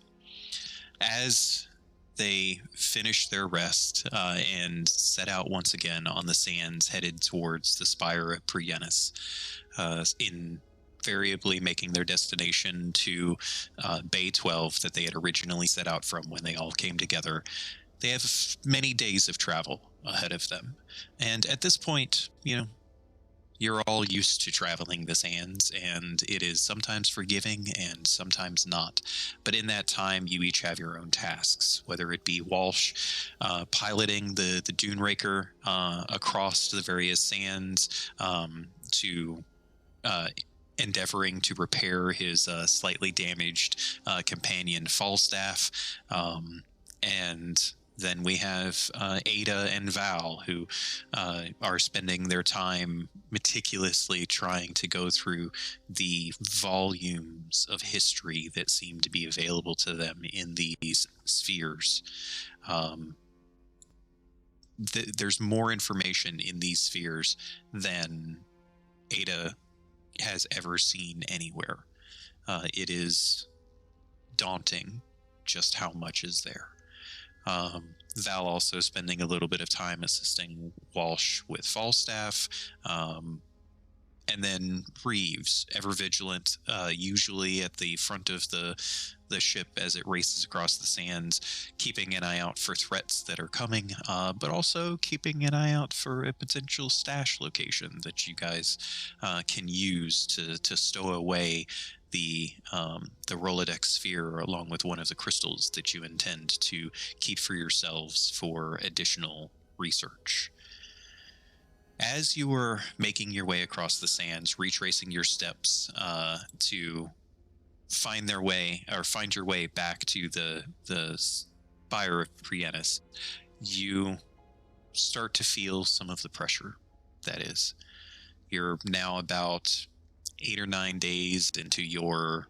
As they finish their rest and set out once again on the sands headed towards the Spire of Prienis, invariably making their destination to Bay 12 that they had originally set out from when they all came together. They have many days of travel ahead of them. And at this point, you're all used to traveling the sands, and it is sometimes forgiving and sometimes not. But in that time, you each have your own tasks, whether it be Walsh piloting the Dune Raker across the various sands, to endeavoring to repair his slightly damaged companion Falstaff, and then we have Ada and Val, who are spending their time meticulously trying to go through the volumes of history that seem to be available to them in these spheres. There's more information in these spheres than Ada has ever seen anywhere. It is daunting just how much is there. Val also spending a little bit of time assisting Walsh with Falstaff, And then Reeves, ever vigilant, usually at the front of the ship as it races across the sands, keeping an eye out for threats that are coming, but also keeping an eye out for a potential stash location that you guys can use to stow away the Rolodex sphere, along with one of the crystals that you intend to keep for yourselves for additional research. As you were making your way across the sands, retracing your steps to find your way back to the spire of Prienus, you start to feel some of the pressure. That is, you're now about 8 or 9 days into your,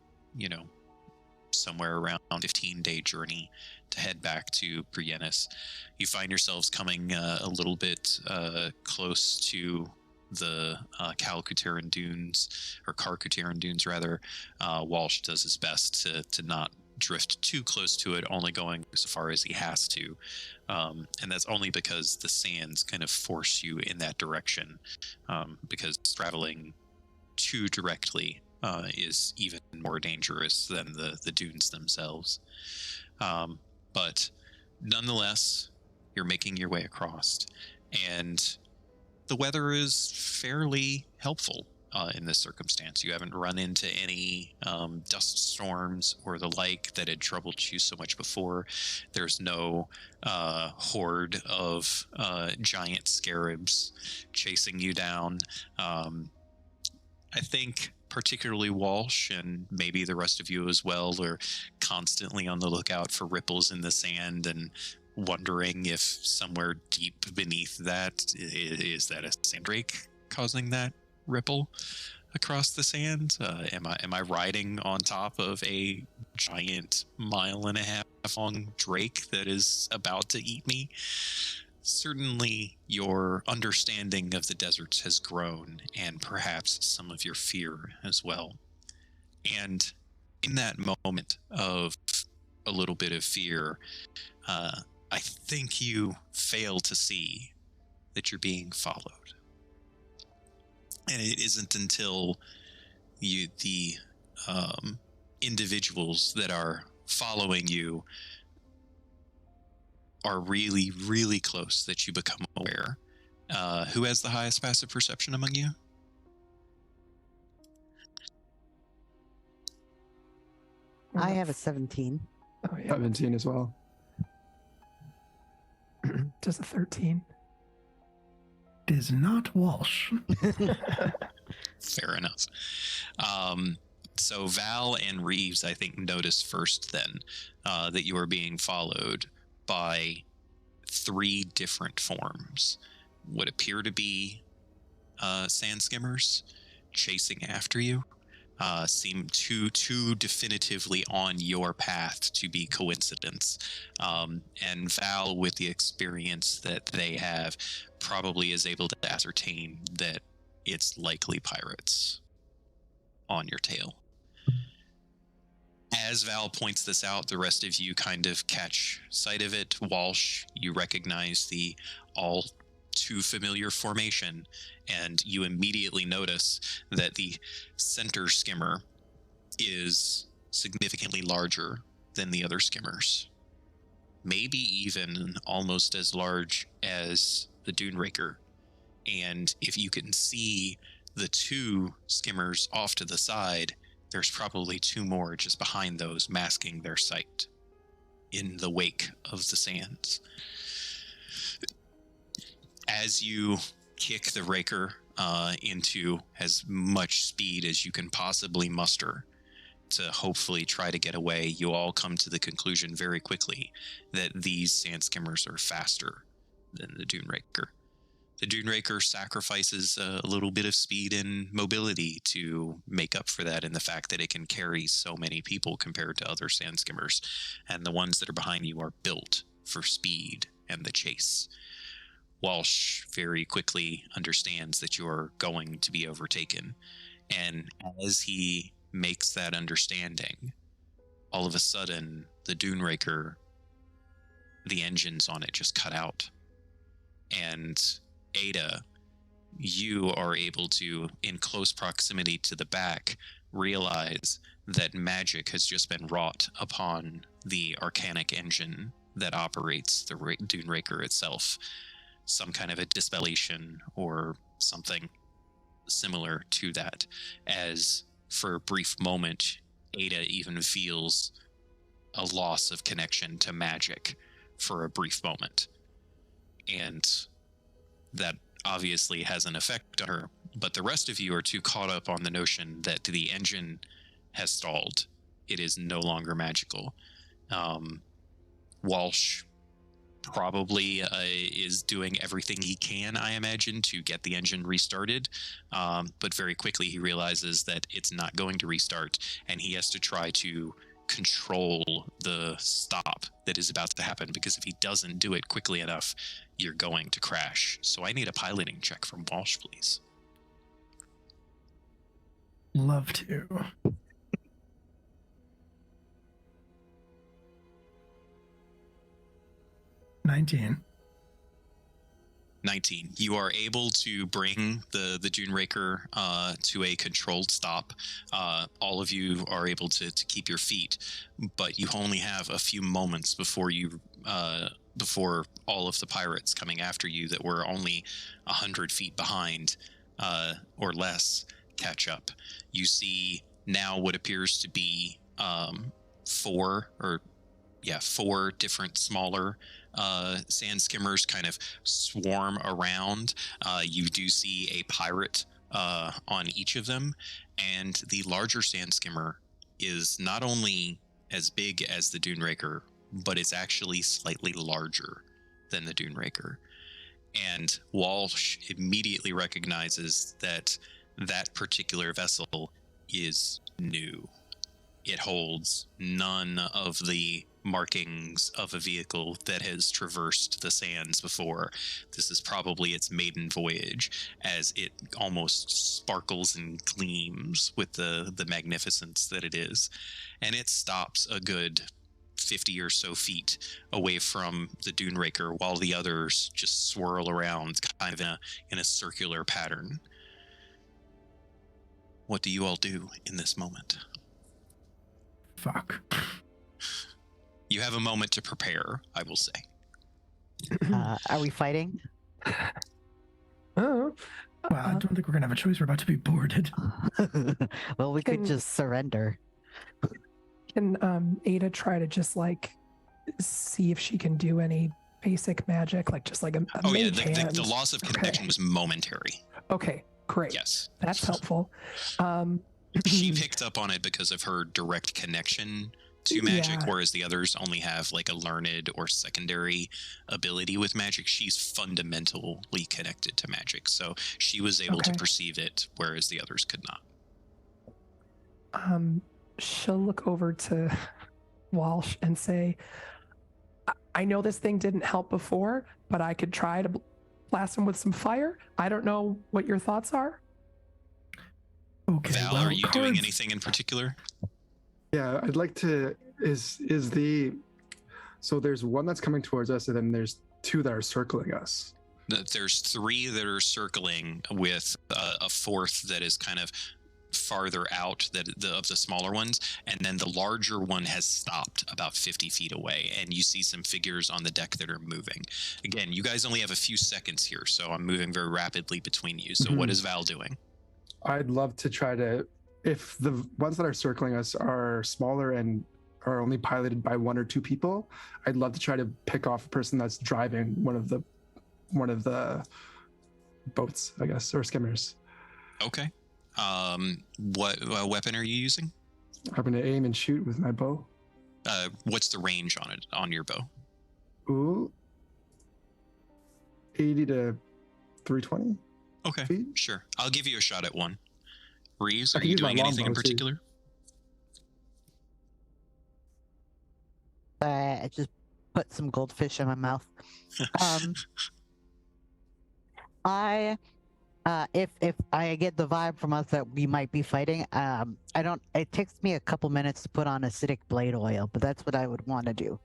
somewhere around 15-day journey to head back to Prienus. You find yourselves coming a little bit close to the Calcutaran Dunes, or Carcutaran Dunes rather. Walsh does his best to not drift too close to it, only going so far as he has to. And that's only because the sands kind of force you in that direction, because traveling too directly is even more dangerous than the dunes themselves. But nonetheless, you're making your way across, and the weather is fairly helpful in this circumstance. You haven't run into any dust storms or the like that had troubled you so much before. There's no horde of giant scarabs chasing you down. I think particularly Walsh, and maybe the rest of you as well, are constantly on the lookout for ripples in the sand and wondering if somewhere deep beneath that is that a sandrake causing that ripple across the sand. Am I riding on top of a giant 1.5 mile long drake that is about to eat me? Certainly your understanding of the deserts has grown, and perhaps some of your fear as well. And in that moment of a little bit of fear, I think you fail to see that you're being followed. And it isn't until the individuals that are following you are really, really close that you become aware. Who has the highest passive perception among you? I have a 17. Oh, yeah. 17 as well. Just a 13. It is not Walsh. Fair enough. So Val and Reeves, I think, notice first then that you are being followed by 3 different forms. What appear to be sand skimmers chasing after you. Seem too definitively on your path to be coincidence. And Val, with the experience that they have, probably is able to ascertain that it's likely pirates on your tail. As Val points this out, the rest of you kind of catch sight of it. Walsh, you recognize the all too familiar formation, and you immediately notice that the center skimmer is significantly larger than the other skimmers. Maybe even almost as large as the Dune Raker. And if you can see the 2 skimmers off to the side, there's probably 2 more just behind those, masking their sight in the wake of the sands. As you kick the Raker into as much speed as you can possibly muster to hopefully try to get away, you all come to the conclusion very quickly that these sand skimmers are faster than the Dune Raker. The Dune Raker sacrifices a little bit of speed and mobility to make up for that in the fact that it can carry so many people compared to other sand skimmers, and the ones that are behind you are built for speed and the chase. Walsh very quickly understands that you're going to be overtaken, and as he makes that understanding, all of a sudden the Dune Raker, the engines on it just cut out, and Ada, you are able to, in close proximity to the back, realize that magic has just been wrought upon the arcanic engine that operates the Duneraker itself. Some kind of a dispellation or something similar to that, as for a brief moment, Ada even feels a loss of connection to magic for a brief moment. And that obviously has an effect on her, but the rest of you are too caught up on the notion that the engine has stalled. It is no longer magical. Walsh probably is doing everything he can, I imagine, to get the engine restarted, but very quickly he realizes that it's not going to restart, and he has to try to control the stop that is about to happen, because if he doesn't do it quickly enough, you're going to crash. So I need a piloting check from Walsh, please. Love to. $19. 19. You are able to bring the Duneraker to a controlled stop. All of you are able to keep your feet, but you only have a few moments before before all of the pirates coming after you that were only 100 feet behind or less catch up. You see now what appears to be four different smaller sand skimmers kind of swarm around. You do see a pirate on each of them, and the larger sand skimmer is not only as big as the Duneraker, but it's actually slightly larger than the Duneraker. And Walsh immediately recognizes that that particular vessel is new. It holds none of the markings of a vehicle that has traversed the sands before. This is probably its maiden voyage, as it almost sparkles and gleams with the magnificence that it is. And it stops a good 50 or so feet away from the Duneraker, while the others just swirl around kind of in a circular pattern. What do you all do in this moment? Fuck. You have a moment to prepare, I will say. Are we fighting? Oh, Well, I don't think we're gonna have a choice. We're about to be boarded. Well, we could Can- just surrender. can Ada try to just like see if she can do any basic magic, like just like a Oh yeah, mage hand? the loss of connection Okay. was momentary. Okay, great. Yes. That's helpful. She picked up on it because of her direct connection to magic, Yeah. whereas the others only have like a learned or secondary ability with magic. She's fundamentally connected to magic, so she was able to Okay. perceive it, whereas the others could not. She'll look over to Walsh and say, I know this thing didn't help before, but I could try to blast him with some fire. I don't know what your thoughts are. Okay. Val, well, are you doing cards- anything in particular? Yeah, I'd like to. So there's one that's coming towards us, and then there's two that are circling us. There's three that are circling with a fourth that is kind of farther out of the smaller ones, and then the larger one has stopped about 50 feet away, and you see some figures on the deck that are moving. Again, you guys only have a few seconds here, so I'm moving very rapidly between you. So what is Val doing? I'd love to try to. If the ones that are circling us are smaller and are only piloted by one or two people, I'd love to try to pick off a person that's driving one of the boats, I guess, or skimmers. Okay. What weapon are you using? I'm going to aim and shoot with my bow. What's the range on your bow? Ooh, 80 to 320 Okay, feet. sure. I'll give you a shot at one. Reeves, I are can you use my doing anything in longbow, too. particular? I just put some goldfish in my mouth. If I get the vibe from us that we might be fighting, it takes me a couple minutes to put on acidic blade oil, but that's what I would want to do.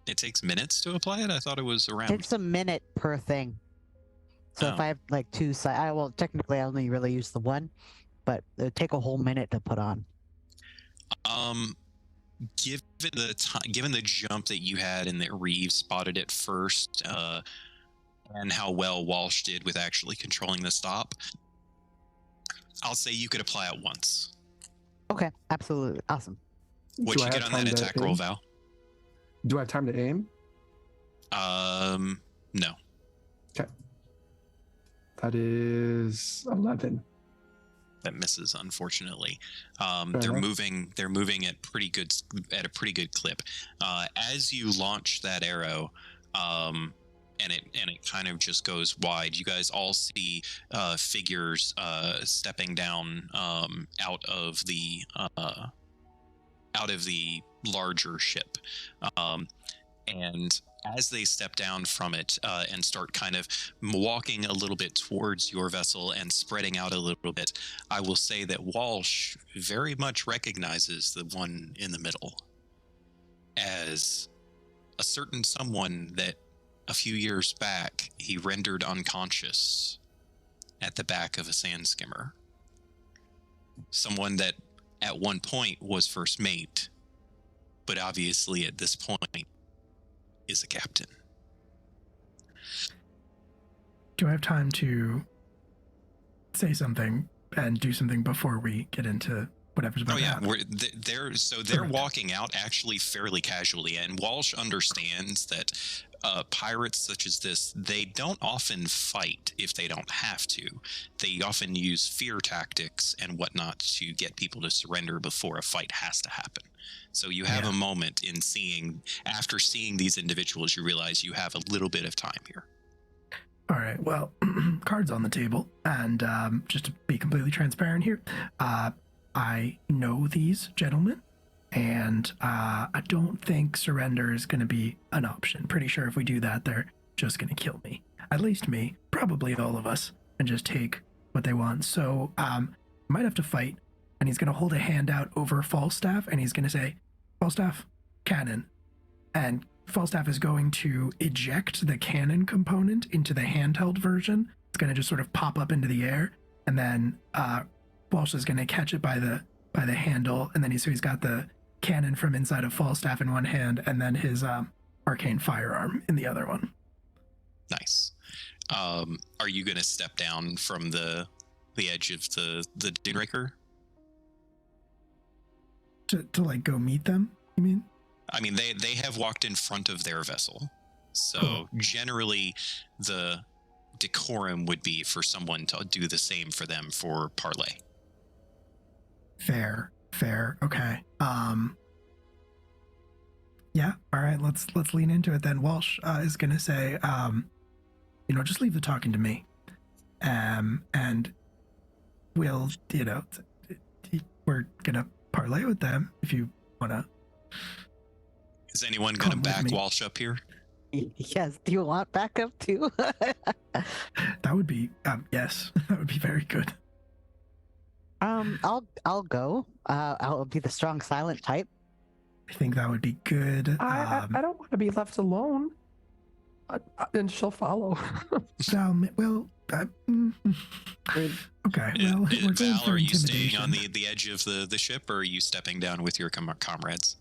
It takes minutes to apply it? I thought it was It around. takes a minute per thing. So if Oh. I have like two side, well, technically I only really use the one, but it'd take a whole minute to put on. Given the jump that you had and that Reeves spotted it first, and how well Walsh did with actually controlling the stop, I'll say you could apply it once. Okay, absolutely. Awesome. What'd Do I you get have on that time to attack roll, aim? Val? Do I have time to aim? No. That is 11. That misses, unfortunately. Fair They're enough. moving at a pretty good clip. As you launch that arrow, and it kind of just goes wide. You guys all see figures stepping down out of the larger ship, and as they step down from it and start kind of walking a little bit towards your vessel and spreading out a little bit, I will say that Walsh very much recognizes the one in the middle as a certain someone that a few years back he rendered unconscious at the back of a sand skimmer. Someone that at one point was first mate, but obviously at this point is a captain. Do I have time to say something and do something before we get into whatever's about Oh to yeah, happen? they're walking out actually fairly casually, and Walsh understands that pirates such as this, they don't often fight if they don't have to. They often use fear tactics and whatnot to get people to surrender before a fight has to happen. So you have a moment after seeing these individuals, you realize you have a little bit of time here. All right, well, cards on the table, and just to be completely transparent here, I know these gentlemen, and I don't think surrender is going to be an option. Pretty sure if we do that, they're just going to kill me. At least me, probably all of us, and just take what they want. So might have to fight, and he's going to hold a hand out over Falstaff, and he's going to say, Falstaff, cannon. And Falstaff is going to eject the cannon component into the handheld version. It's going to just sort of pop up into the air, and then Walsh is going to catch it by the handle, and then he's got the cannon from inside of Falstaff in one hand, and then his arcane firearm in the other one. Nice. Are you going to step down from the edge of the Dunebreaker? To like go meet them, you mean? I mean, they have walked in front of their vessel, so generally the decorum would be for someone to do the same for them for parlay. Fair. Okay. Yeah. All right. Let's lean into it then. Walsh is gonna say, just leave the talking to me, and we'll, we're gonna parlay with them if you wanna. Is anyone gonna back Walsh up here? Yes. Do you want backup too? That would be yes. That would be very good. I'll go. I'll be the strong silent type. I think that would be good. I don't want to be left alone. And she'll follow. Well, okay. Well, we're going Val, for are you staying intimidation. on the edge of the ship, or are you stepping down with your comrades?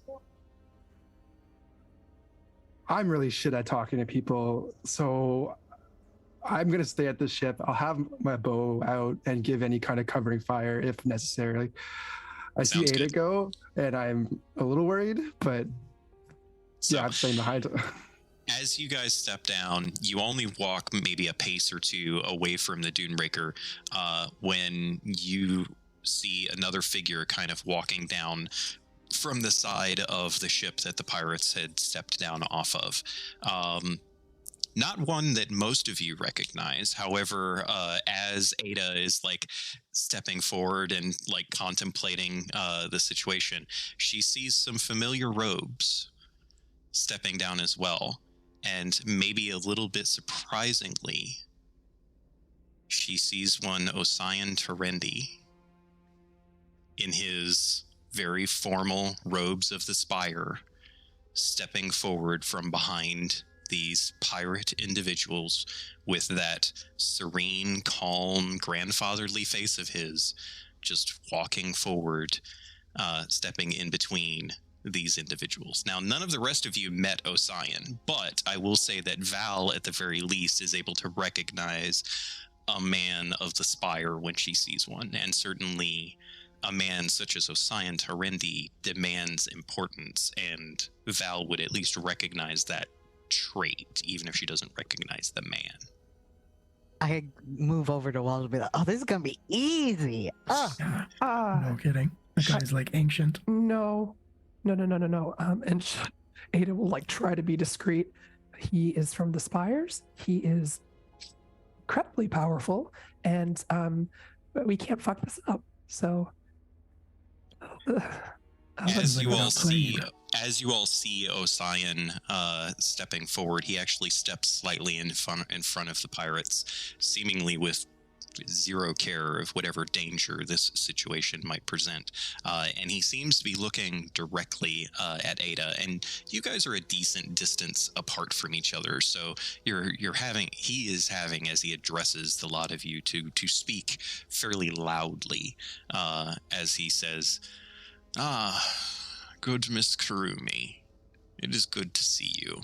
I'm really shit at talking to people, so I'm going to stay at the ship. I'll have my bow out and give any kind of covering fire if necessary. I see Sounds Ada good. go, and I'm a little worried, but So, yeah, I'm staying behind. as you guys step down, you only walk maybe a pace or two away from the Dunebreaker when you see another figure kind of walking down from the side of the ship that the pirates had stepped down off of. Not one that most of you recognize. However, as Ada is like stepping forward and like contemplating the situation, she sees some familiar robes stepping down as well. And maybe a little bit surprisingly, she sees one Osian Terendi in his very formal robes of the spire, stepping forward from behind these pirate individuals with that serene, calm, grandfatherly face of his just walking forward, stepping in between these individuals. Now, none of the rest of you met Osian, but I will say that Val, at the very least, is able to recognize a man of the spire when she sees one, and certainly a man such as Osian Tarendi demands importance, and Val would at least recognize that trait, even if she doesn't recognize the man. I move over to Wall to be like, oh, this is gonna be easy. Oh, Yeah, Ah, no kidding. That guy's like ancient. no. And Ada will like try to be discreet. He is from the Spires. He is incredibly powerful, and we can't fuck this up. So, As like you what all I see, played. Osian stepping forward, he actually steps slightly in front of the pirates, seemingly with zero care of whatever danger this situation might present. And he seems to be looking directly at Ada. And you guys are a decent distance apart from each other, so he is having, as he addresses the lot of you, to speak fairly loudly, as he says, "Ah, good Miss Karumi. It is good to see you."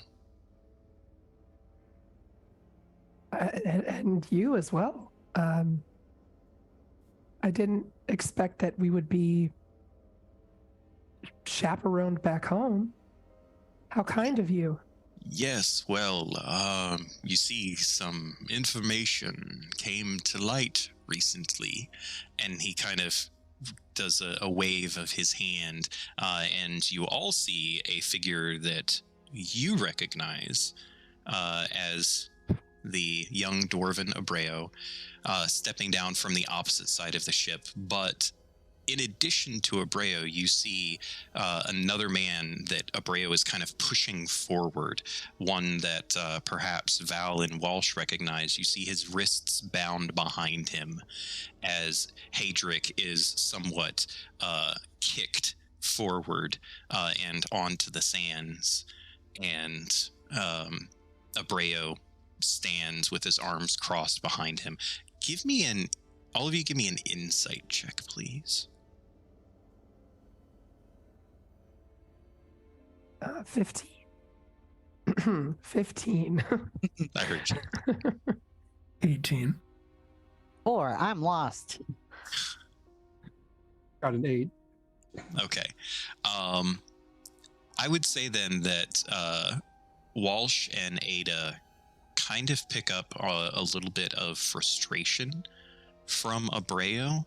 and you as well. I didn't expect that we would be chaperoned back home. How kind of you. Yes, well, you see, some information came to light recently, and he kind of does a wave of his hand, and you all see a figure that you recognize as the young Dwarven Abreu, stepping down from the opposite side of the ship. But in addition to Abreu, you see another man that Abreu is kind of pushing forward, one that perhaps Val and Walsh recognize. You see his wrists bound behind him as Hadric is somewhat kicked forward and onto the sands, and Abreu stands with his arms crossed behind him. All of you give me an insight check, please. 15. 15. I heard you. 18. 4. I'm lost. Got an 8. Okay. I would say then that Walsh and Ada kind of pick up a little bit of frustration from Abreu,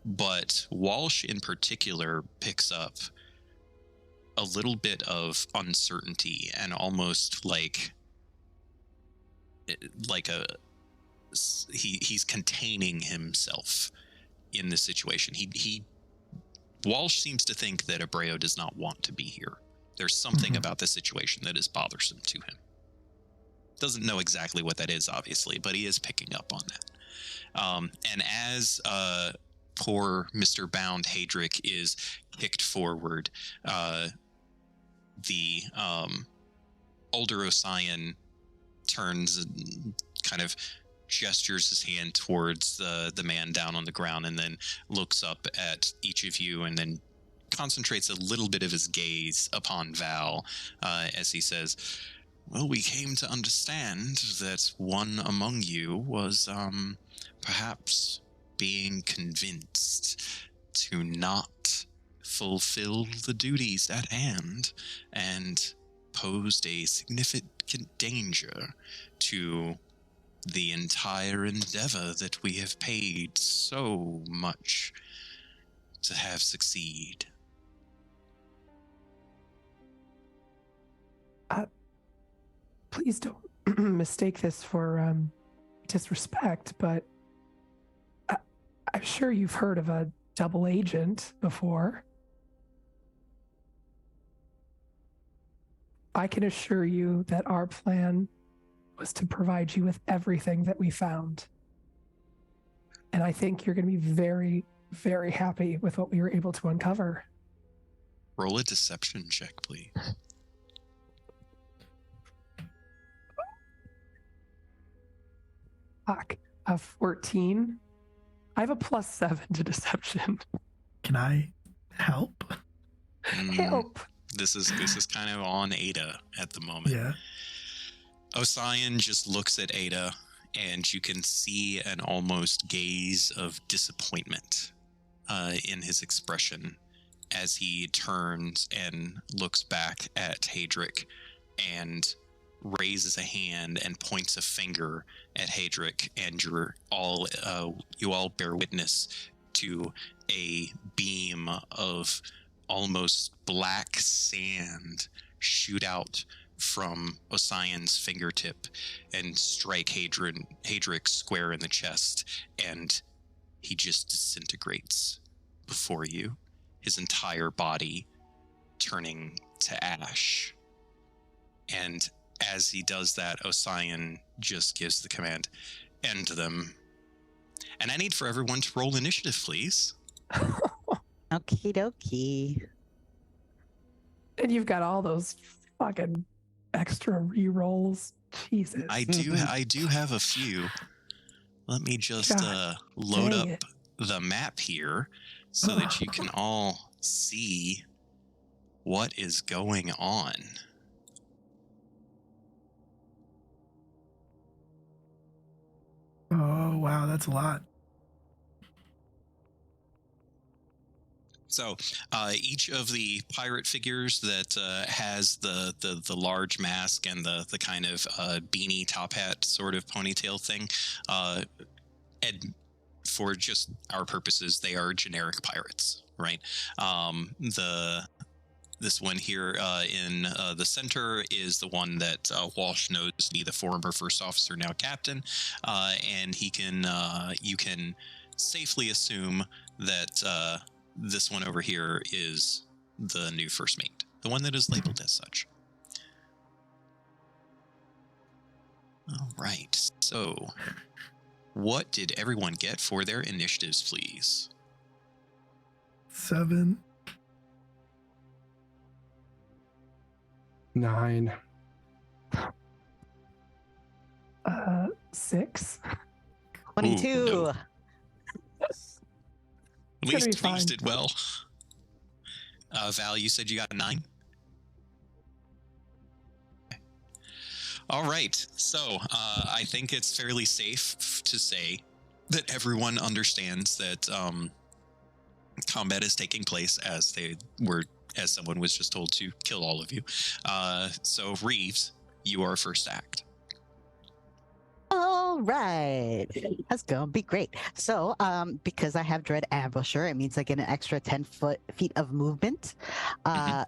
but Walsh in particular picks up a little bit of uncertainty and almost like he's containing himself in this situation. Walsh seems to think that Abreu does not want to be here. There's something about the situation that is bothersome to him. Doesn't know exactly what that is, obviously, but he is picking up on that. And as poor Mr. Bound Hadric is kicked forward, the older Osian turns and kind of gestures his hand towards the man down on the ground, and then looks up at each of you, and then concentrates a little bit of his gaze upon Val as he says, "Well, we came to understand that one among you was perhaps being convinced to not fulfill the duties at hand and posed a significant danger to the entire endeavor that we have paid so much to have succeed." Please don't mistake this for disrespect, but I'm sure you've heard of a double agent before. I can assure you that our plan was to provide you with everything that we found. And I think you're going to be very, very happy with what we were able to uncover. Roll a deception check, please. Fuck. A 14. I have a +7 to deception. Can I help? Help. This is kind of on Ada at the moment. Yeah. Osian just looks at Ada, and you can see an almost gaze of disappointment in his expression as he turns and looks back at Hadric and raises a hand and points a finger at Hadric, and you all bear witness to a beam of almost black sand shoot out from Osian's fingertip and strike Hadric square in the chest, and he just disintegrates before you, his entire body turning to ash. And as he does that, Osian just gives the command, end them. And I need for everyone to roll initiative, please. Okie dokie. And you've got all those fucking extra re-rolls. Jesus. I do have a few. Let me just God load dang up it. the map here so that you can all see what is going on. Oh, wow. That's a lot. So each of the pirate figures that has the large mask and the kind of beanie top hat sort of ponytail thing, and for just our purposes, they are generic pirates, right? This one here in the center is the one that Walsh knows to be the former first officer, now captain, and you can safely assume that this one over here is the new first mate, the one that is labeled as such. All right, so what did everyone get for their initiatives, please? 7. 9. 6. 22. Ooh, no. At It's gonna be least fine. did well. Val, you said you got a 9? All right, so I think it's fairly safe to say that everyone understands that combat is taking place as someone was just told to kill all of you. So Reeves, you are first act. All right. That's going to be great. So, because I have Dread Ambusher, it means I get an extra 10 feet of movement.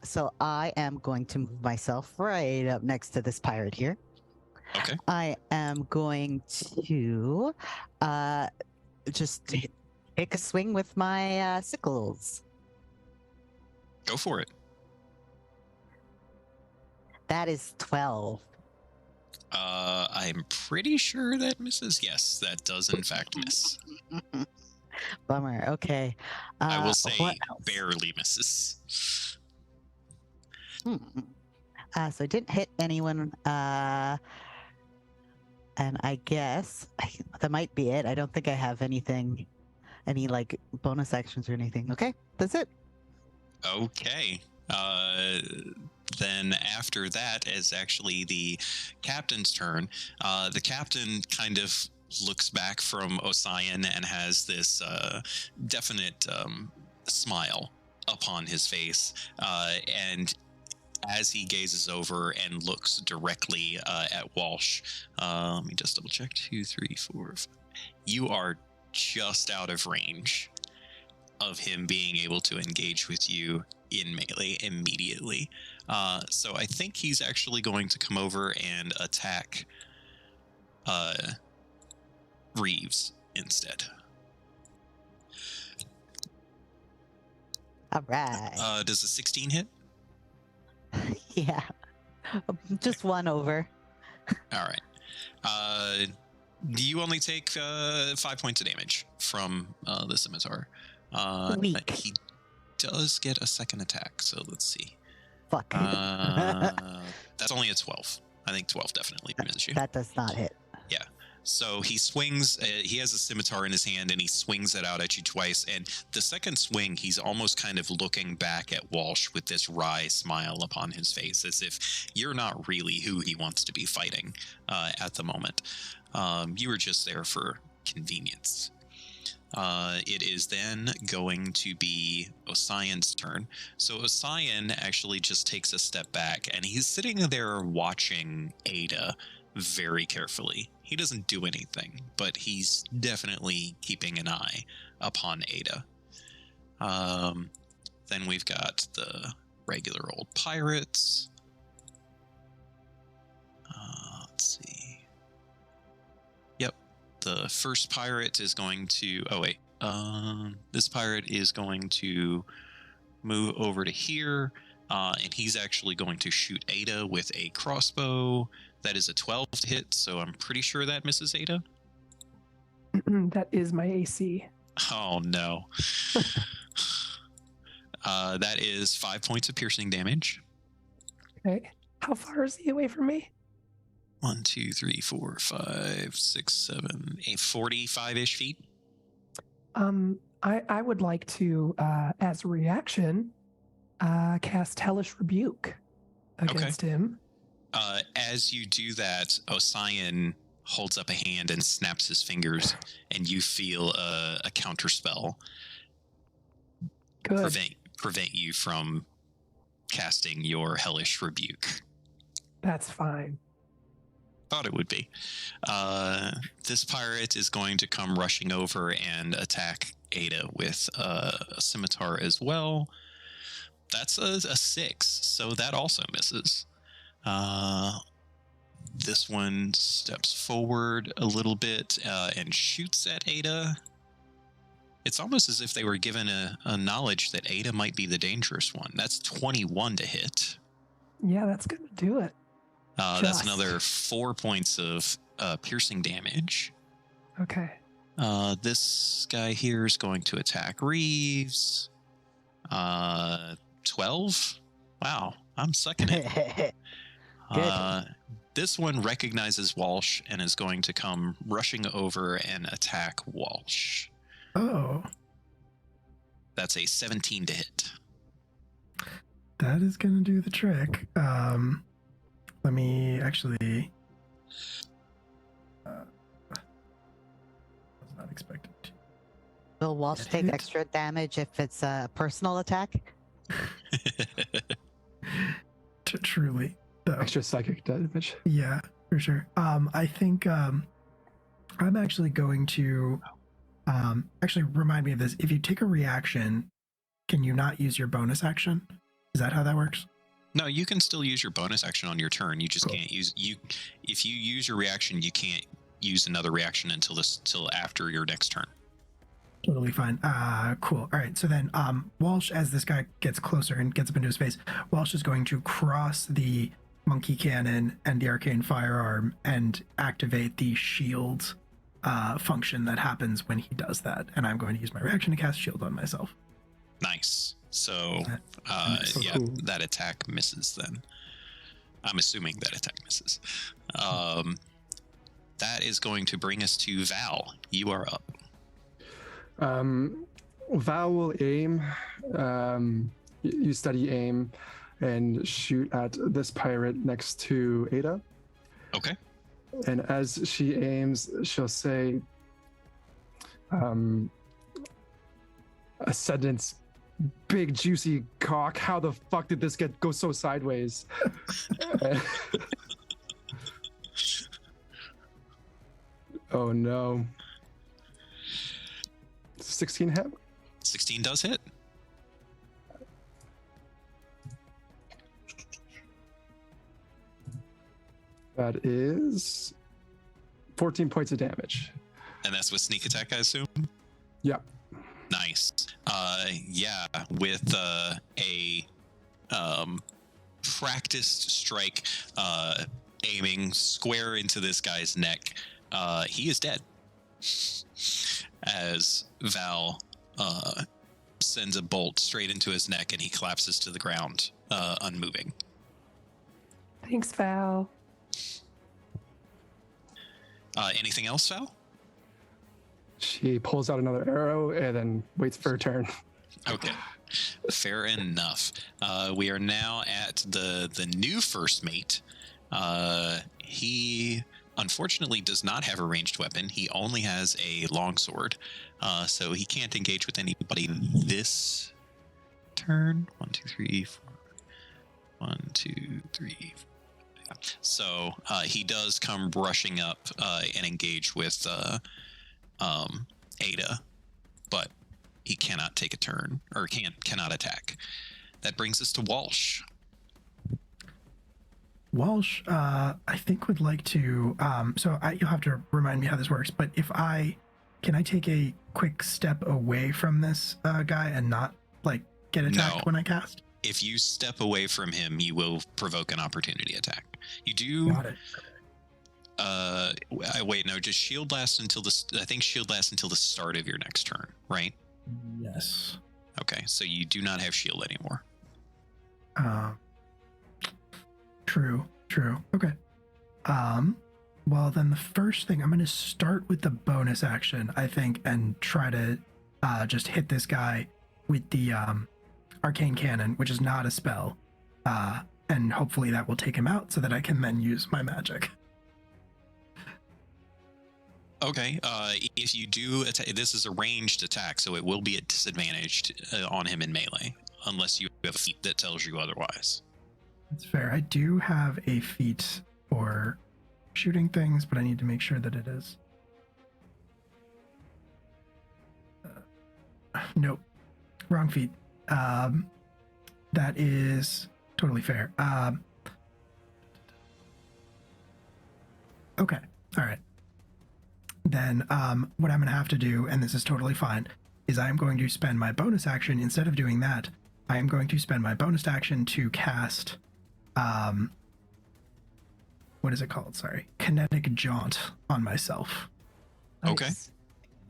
So I am going to move myself right up next to this pirate here. Okay. I am going to just take a swing with my sickles. Go for it. That is 12. I'm pretty sure that misses. Yes, that does in fact miss. Bummer. Okay. I will say what else? barely misses. So I didn't hit anyone. And I guess that might be it. I don't think I have anything, any like bonus actions or anything. Okay, that's it. Okay. Then after that is actually the captain's turn. The captain kind of looks back from Osian and has this definite smile upon his face. And as he gazes over and looks directly at Walsh, let me just double check. 2, 3, 4, 5. You are just out of range of him being able to engage with you in melee immediately. So I think he's actually going to come over and attack Reeves instead. All right. Does a 16 hit? Yeah. Just one over. All right. You only take 5 points of damage from the scimitar. Weak. He does get a second attack, so let's see. Fuck. That's only a 12. I think 12 definitely misses you. That does not hit. So he swings, he has a scimitar in his hand and he swings it out at you twice. And the second swing, he's almost kind of looking back at Walsh with this wry smile upon his face, as if you're not really who he wants to be fighting at the moment. You were just there for convenience. It is then going to be Osian's turn. So Osian actually just takes a step back and he's sitting there watching Ada very carefully. He doesn't do anything, but he's definitely keeping an eye upon Ada. Then we've got the regular old pirates. Let's see. Yep, the first pirate is going to... Oh, wait. This pirate is going to move over to here, and he's actually going to shoot Ada with a crossbow. That is a 12 to hit, so I'm pretty sure that misses Ada. That is my AC. Oh, no. That is 5 points of piercing damage. Okay. How far is he away from me? 1, 2, 3, 4, 5, 6, 7, 8, 45-ish feet. I would like to, as a reaction, cast Hellish Rebuke against him. As you do that, Osian holds up a hand and snaps his fingers, and you feel a counter spell prevent you from casting your Hellish Rebuke. That's fine. Thought it would be. This pirate is going to come rushing over and attack Ada with a scimitar as well. That's a 6, so that also misses. This one steps forward a little bit and shoots at Ada. It's almost as if they were given a knowledge that Ada might be the dangerous one. That's 21 to hit. Yeah, that's going to do it. That's another 4 points of piercing damage. Okay. This guy here is going to attack Reeves. 12? Wow, I'm sucking it. Good. This one recognizes Walsh and is going to come rushing over and attack Walsh. Oh. That's a 17 to hit. That is going to do the trick. Let me actually... was not expected to. Will Walsh take extra damage if it's a personal attack? Truly. Though. Extra psychic damage. Yeah, for sure. I think I'm actually going to actually remind me of this. If you take a reaction, can you not use your bonus action? Is that how that works? No, you can still use your bonus action on your turn. You just can't use if you use your reaction, you can't use another reaction until after your next turn. Totally fine. Cool. All right. So then, Walsh, as this guy gets closer and gets up into his face, Walsh is going to cross the monkey cannon and the arcane firearm and activate the shield function that happens when he does that. And I'm going to use my reaction to cast shield on myself. Nice. So, yeah, cool. that attack misses then. I'm assuming that attack misses. That is going to bring us to Val. You are up. Val will aim. You study aim and shoot at this pirate next to Ada. Okay. And as she aims, she'll say, Ascendant's big juicy cock. How the fuck did this go so sideways? Oh no. 16 hit? 16 does hit. That is 14 points of damage. And that's with sneak attack, I assume? Yep. Nice. Yeah, with a practiced strike aiming square into this guy's neck, he is dead. As Val sends a bolt straight into his neck and he collapses to the ground, unmoving. Thanks, Val. Anything else, Val? She pulls out another arrow and then waits for her turn. Okay, fair enough. We are now at the new first mate. He unfortunately does not have a ranged weapon. He only has a longsword, so he can't engage with anybody this turn. 1, 2, 3, 4. 1, 2, 3. So he does come rushing up and engage with Ada, but he cannot take a turn or cannot attack. That brings us to Walsh. Walsh, I think would like to. You'll have to remind me how this works. But can I take a quick step away from this guy and not like get attacked No. when I cast? If you step away from him, you will provoke an opportunity attack. You do. Got it. Wait, no. Does shield last until the? I think shield lasts until the start of your next turn, right? Yes. Okay, so you do not have shield anymore. True. Okay. Well, then the first thing, I'm going to start with the bonus action, I think, and try to just hit this guy with the arcane cannon, which is not a spell. And hopefully that will take him out so that I can then use my magic. Okay, if you do attack, this is a ranged attack, so it will be at disadvantaged on him in melee, unless you have a feat that tells you otherwise. That's fair. I do have a feat for shooting things, but I need to make sure that it is. Nope. Wrong feat. That is totally fair. Okay. All right. Then what I'm going to have to do, and this is totally fine, is I'm going to spend my bonus action. Instead of doing that, I am going to spend my bonus action to cast what is it called? Sorry. Kinetic Jaunt on myself. Okay. Nice.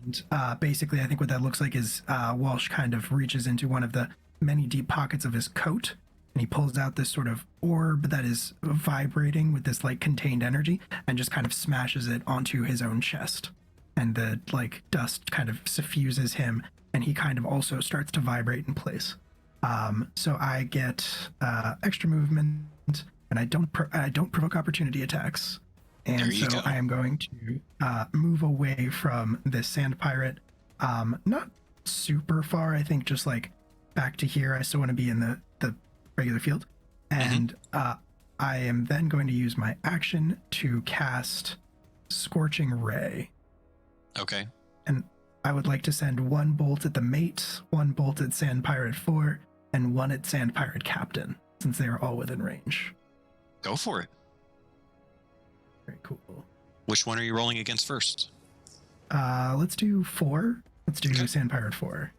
And basically, I think what that looks like is Walsh kind of reaches into one of the many deep pockets of his coat, and he pulls out this sort of orb that is vibrating with this like contained energy, and just kind of smashes it onto his own chest. And the like dust kind of suffuses him, and he kind of also starts to vibrate in place. So I get extra movement, and I don't provoke opportunity attacks. And There you so go. I am going to move away from this sand pirate. Not super far, I think, just like back to here. I still want to be in the regular field. And I am then going to use my action to cast Scorching Ray. Okay. And I would like to send one bolt at the mate, one bolt at Sand Pirate 4, and one at Sand Pirate Captain, since they are all within range. Go for it. Very cool. Which one are you rolling against first? Let's do 4. Let's do Okay. Sand Pirate 4.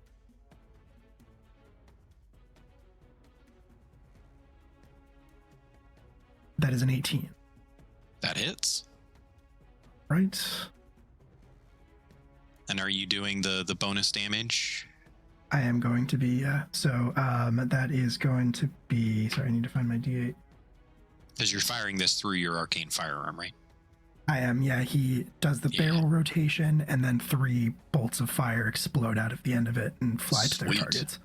That is an 18. That hits. Right? And are you doing the bonus damage? I am going to be, that is going to be, sorry, I need to find my D8. Because you're firing this through your arcane firearm, right? I am, yeah, he does the Yeah. barrel rotation, and then 3 bolts of fire explode out of the end of it and fly to their Sweet. targets.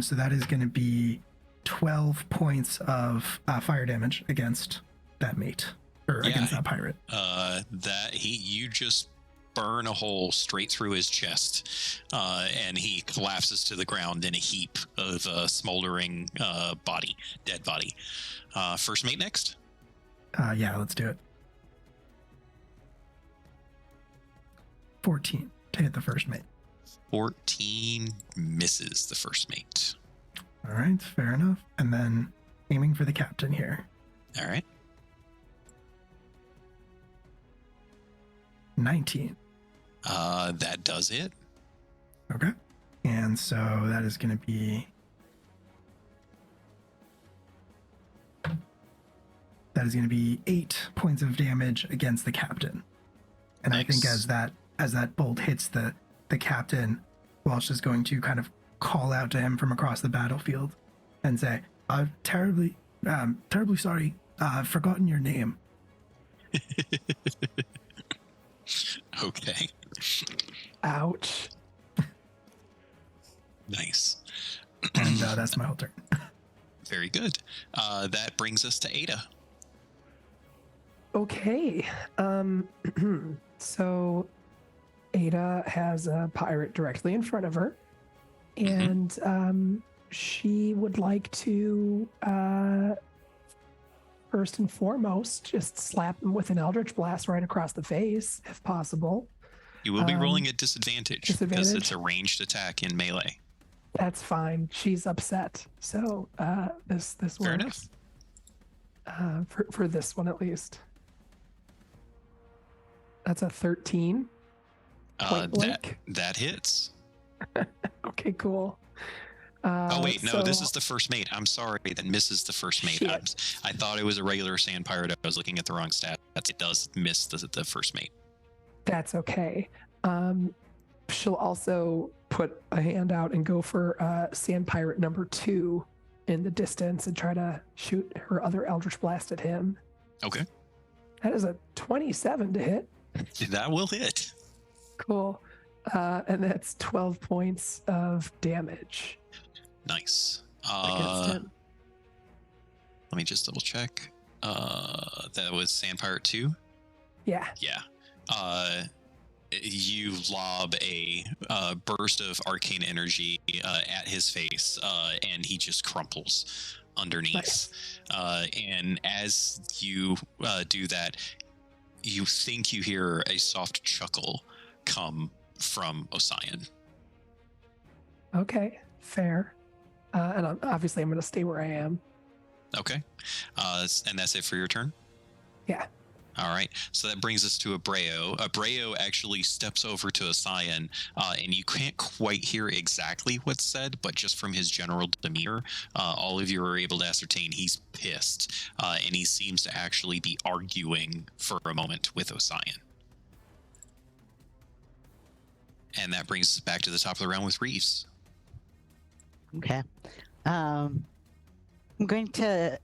So that is going to be 12 points of fire damage against that mate, or Yeah. against that pirate. You just burn a hole straight through his chest, and he collapses to the ground in a heap of smoldering dead body. First mate next. Yeah, let's do it. 14 to hit the first mate. 14 misses the first mate. All right, fair enough. And then aiming for the captain here. All right. 19. That does it. Okay. And so that is going to be... That is going to be 8 points of damage against the captain. And I think Nice. as that bolt hits the captain, Walsh is going to kind of call out to him from across the battlefield and say, "I'm terribly sorry. I've forgotten your name." Okay. Ouch. Nice. And that's my whole turn. Very good. That brings us to Ada. Okay. So Ada has a pirate directly in front of her, and she would like to first and foremost just slap him with an Eldritch Blast right across the face, if possible. You will be rolling at disadvantage because disadvantage? it's a ranged attack in melee. That's fine. She's upset, so this Fair works. For this one at least. That's a 13. Point blank. That hits. Okay, cool. Oh wait, no, this so- is the first mate. I'm sorry, that misses the first mate. Shit. I thought it was a regular sand pirate. I was looking at the wrong stat. It does miss the first mate. That's okay. She'll also put a hand out and go for Sand Pirate number 2 in the distance and try to shoot her other Eldritch Blast at him. Okay, That is a 27 to hit. that will hit. Cool. And that's 12 points of damage Nice. against him. Let me just double check. That was Sand Pirate 2. Yeah. Yeah. You lob a burst of arcane energy at his face, and he just crumples underneath. Nice. And as you do that, you think you hear a soft chuckle come from Osian. Okay. Fair. And obviously I'm going to stay where I am. Okay. And that's it for your turn? Yeah. All right, so that brings us to Abreu. Abreu actually steps over to Osian, and you can't quite hear exactly what's said, but just from his general demeanor, all of you are able to ascertain he's pissed, and he seems to actually be arguing for a moment with Osian. And that brings us back to the top of the round with Reeves. Okay. I'm going to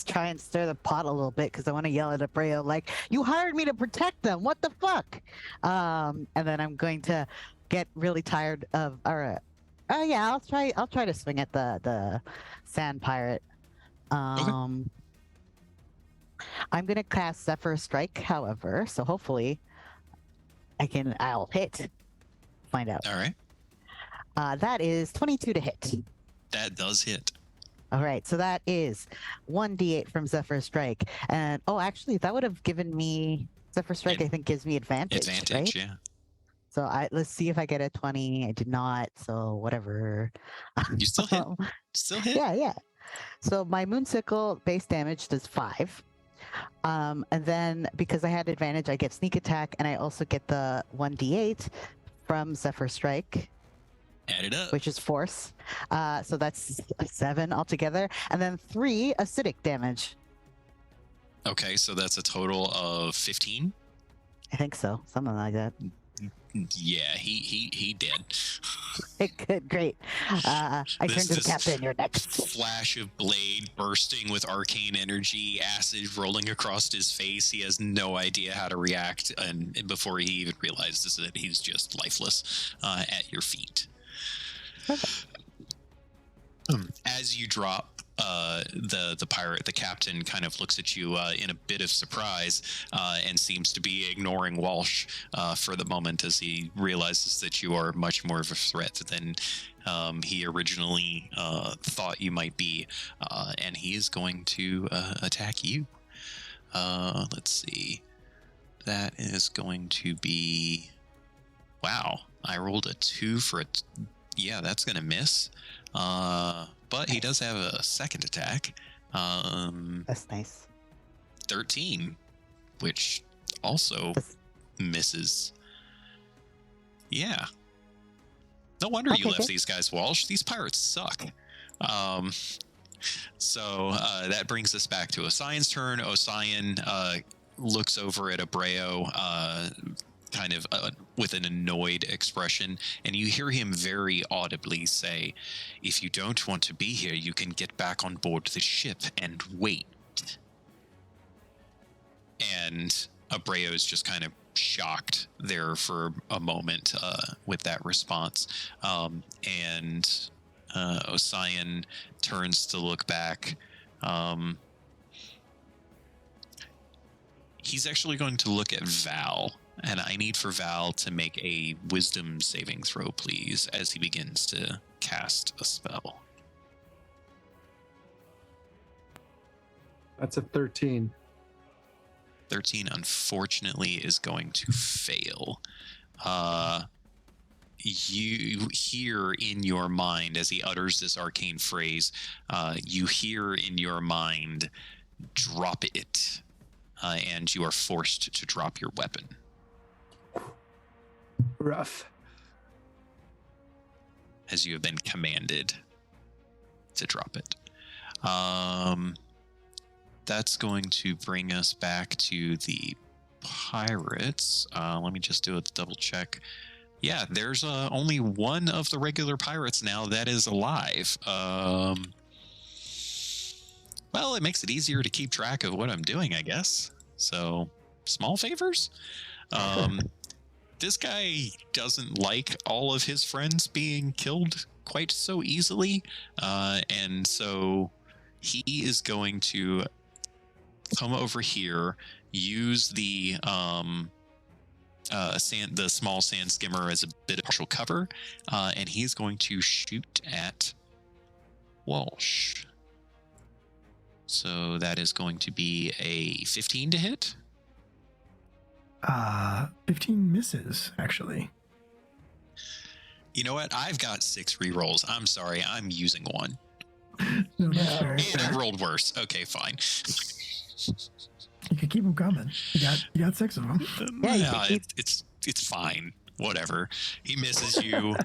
try and stir the pot a little bit because I want to yell at Abreu like, "You hired me to protect them. What the fuck?" And then I'm going to get really tired of. Yeah, I'll try to swing at the sand pirate. I'm gonna cast Zephyr Strike, however, so hopefully I'll hit. Find out. All right, That is 22 to hit. that does hit. All right, so that is 1d8 from Zephyr Strike, and actually, that would have given me Zephyr Strike. I think gives me advantage. Right? Yeah. So let's see if I get a 20. I did not, so whatever. You still hit. Still hit. Yeah. So my Moonsicle base damage does 5. And then because I had advantage, I get sneak attack, and I also get the 1d8 from Zephyr Strike. Add it up. Which is force. So that's 7 altogether. And then 3 acidic damage. Okay, so that's a total of 15. I think so. Something like that. Yeah, he did. Good, great. I turn to the captain. You're next. Flash of blade bursting with arcane energy, acid rolling across his face. He has no idea how to react, and before he even realizes that he's just lifeless at your feet. As you drop, the pirate, the captain, kind of looks at you in a bit of surprise and seems to be ignoring Walsh for the moment as he realizes that you are much more of a threat than he originally thought you might be, and he is going to attack you. Let's see. That is going to be... Wow, I rolled a 2 for a... Yeah, that's going to miss. But he does have a second attack. That's nice. 13, which also misses. Yeah. No wonder you left these guys, Walsh. These pirates suck. So that brings us back to Osian's turn. Osian looks over at Abreu, kind of with an annoyed expression, and you hear him very audibly say, "If you don't want to be here, you can get back on board the ship and wait." And Abreo's just kind of shocked there for a moment with that response. And Osian turns to look back. He's actually going to look at Val, and I need for Val to make a wisdom saving throw, please, as he begins to cast a spell. That's a 13. 13, unfortunately, is going to fail. You hear in your mind, as he utters this arcane phrase, you hear in your mind, drop it. And you are forced to drop your weapon. Rough. As you have been commanded to drop it. That's going to bring us back to the pirates. Let me just do a double check. Yeah, there's only one of the regular pirates now that is alive. Well, it makes it easier to keep track of what I'm doing, I guess. So, small favors. This guy doesn't like all of his friends being killed quite so easily. And so he is going to come over here, use the small sand skimmer as a bit of partial cover, and he's going to shoot at Walsh. So that is going to be a 15 to hit. 15 misses, actually. You know what? I've got 6 rerolls. I'm sorry. I'm using one. No, that's Yeah. fair. And I rolled worse. Okay, fine. You could keep them coming. You got 6 of them. Yeah, you Yeah, can keep- it's fine. Whatever. He misses you.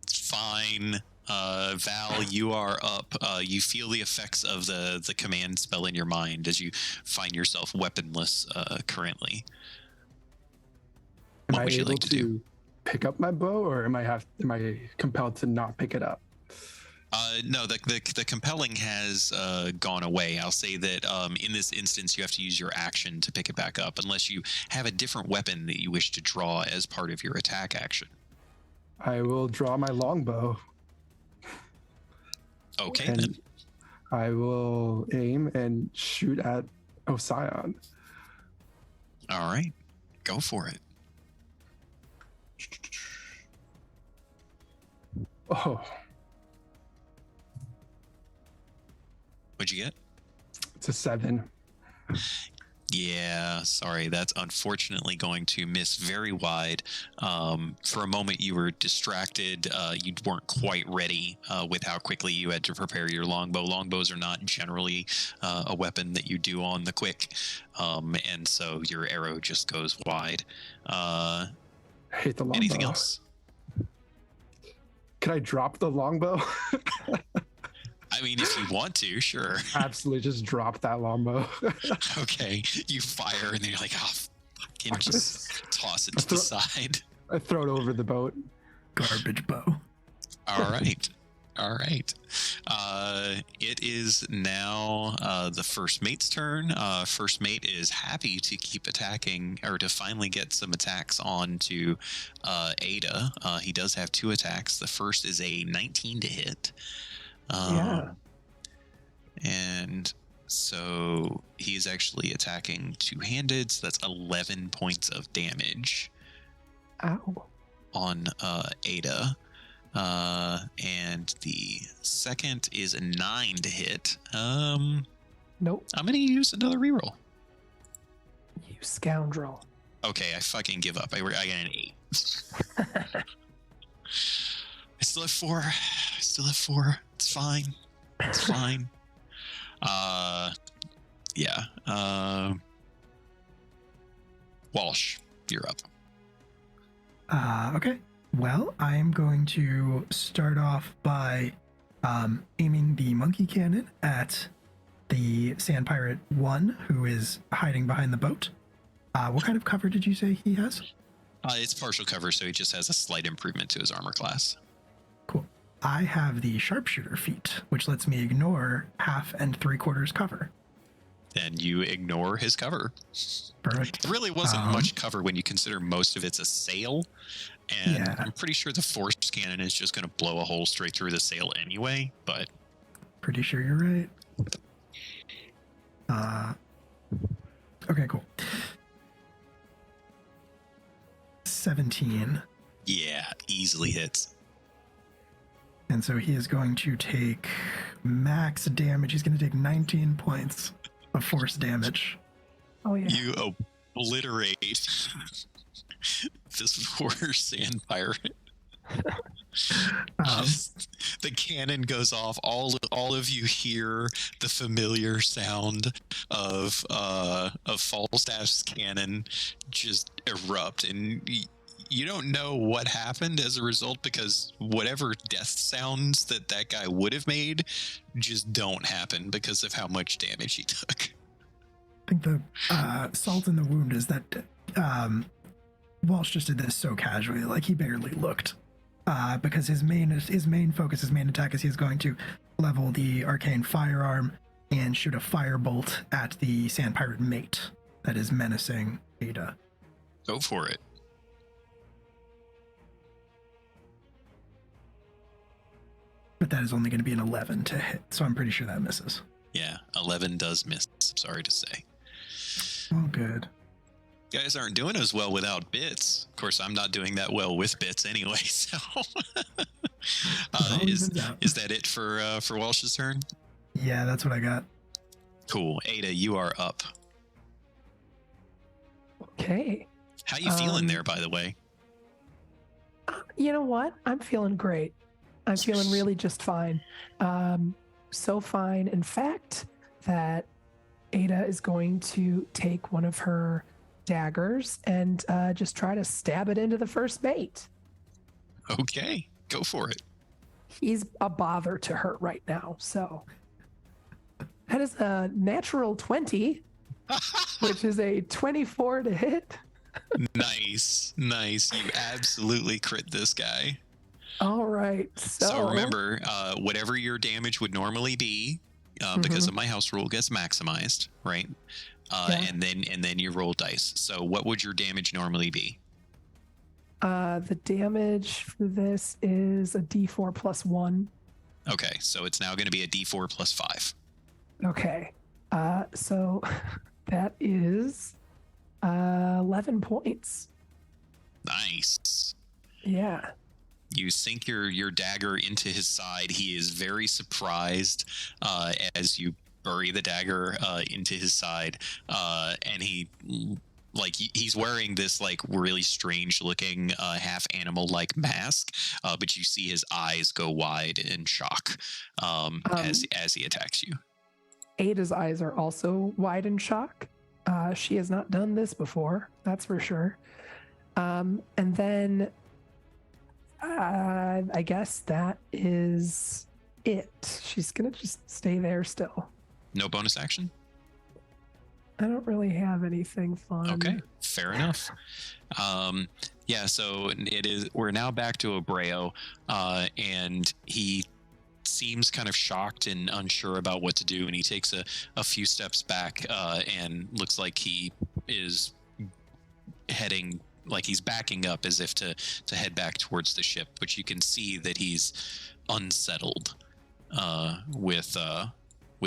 It's fine. Val, you are up. You feel the effects of the command spell in your mind as you find yourself weaponless currently. Am What I would you able like to do? pick up my bow, or am I compelled to not pick it up? No, the compelling has gone away. I'll say that in this instance, you have to use your action to pick it back up, unless you have a different weapon that you wish to draw as part of your attack action. I will draw my longbow. Okay, And then. I will aim and shoot at Osian. All right, go for it. Oh, What'd you get? it's a 7. Yeah, sorry. That's unfortunately going to miss very wide. For a moment, you were distracted. You weren't quite ready with how quickly you had to prepare your longbow. Longbows are not generally a weapon that you do on the quick. And so your arrow just goes wide. I hate the longbow. Anything else? Can I drop the longbow? I mean, if you want to, sure. Absolutely, just drop that longbow. Okay. You fire and then you're like, oh, fucking just toss it to the side. I throw it over the boat. Garbage bow. All right. All right. It is now the first mate's turn. First mate is happy to keep attacking, or to finally get some attacks on to Ada. He does have 2 attacks. The first is a 19 to hit. Yeah. And so he's actually attacking 2-handed, so that's 11 points of damage Ow. on Ada. And the second is a 9 to hit. Nope. I'm gonna use another reroll. You scoundrel. Okay, I fucking give up. I got an 8. I still have 4. It's fine. It's fine. Yeah. Walsh, you're up. Okay. Well, I'm going to start off by aiming the monkey cannon at the Sand Pirate 1, who is hiding behind the boat. What kind of cover did you say he has? It's partial cover, so he just has a slight improvement to his armor class. Cool. I have the sharpshooter feat, which lets me ignore 1/2 and 3/4 cover. and you ignore his cover. Perfect. It really wasn't much cover when you consider most of it's a sail, and Yeah. I'm pretty sure the force cannon is just going to blow a hole straight through the sail anyway, but... Pretty sure you're right. Okay, cool. 17. Yeah, easily hits. And so he is going to take max damage. He's going to take 19 points of force damage. Oh yeah. You obliterate this poor sand pirate. The cannon goes off. All of you hear the familiar sound of Falstaff's cannon just erupt, and you don't know what happened as a result, because whatever death sounds that guy would have made just don't happen because of how much damage he took. I think the salt in the wound is that Walsh just did this so casually, like he barely looked. Because his main focus, his main attack is he's going to level the arcane firearm and shoot a firebolt at the sand pirate mate that is menacing Ada. Go for it. But that is only going to be an 11 to hit, so I'm pretty sure that misses. Yeah, 11 does miss, I'm sorry to say. Oh, good. You guys aren't doing as well without bits. Of course, I'm not doing that well with bits anyway, so... is that it for Walsh's turn? Yeah, that's what I got. Cool. Ada, you are up. Okay. How you feeling there, by the way? You know what? I'm feeling great. I'm feeling really just fine. So fine, in fact, that Ada is going to take one of her daggers and just try to stab it into the first mate. Okay, go for it. He's a bother to her right now, so that is a natural 20, which is a 24 to hit. Nice. You absolutely crit this guy. All right. So remember, whatever your damage would normally be, because of my house rule, gets maximized, right? Yeah. And then you roll dice. So what would your damage normally be? The damage for this is a D4 plus 1. Okay, so it's now going to be a D4 plus 5. Okay. So that is 11 points. Nice. Yeah. You sink your dagger into his side. He is very surprised as you bury the dagger into his side, and he's wearing this like really strange looking half animal like mask, but you see his eyes go wide in shock as he attacks you. Ada's eyes are also wide in shock. She has not done this before, that's for sure. And then I guess that is it. She's gonna just stay there still. No bonus action? I don't really have anything fun. Okay, fair enough. Yeah, so we're now back to Abreu, and he seems kind of shocked and unsure about what to do, and he takes a few steps back and looks like he is heading, like he's backing up as if to head back towards the ship, but you can see that he's unsettled with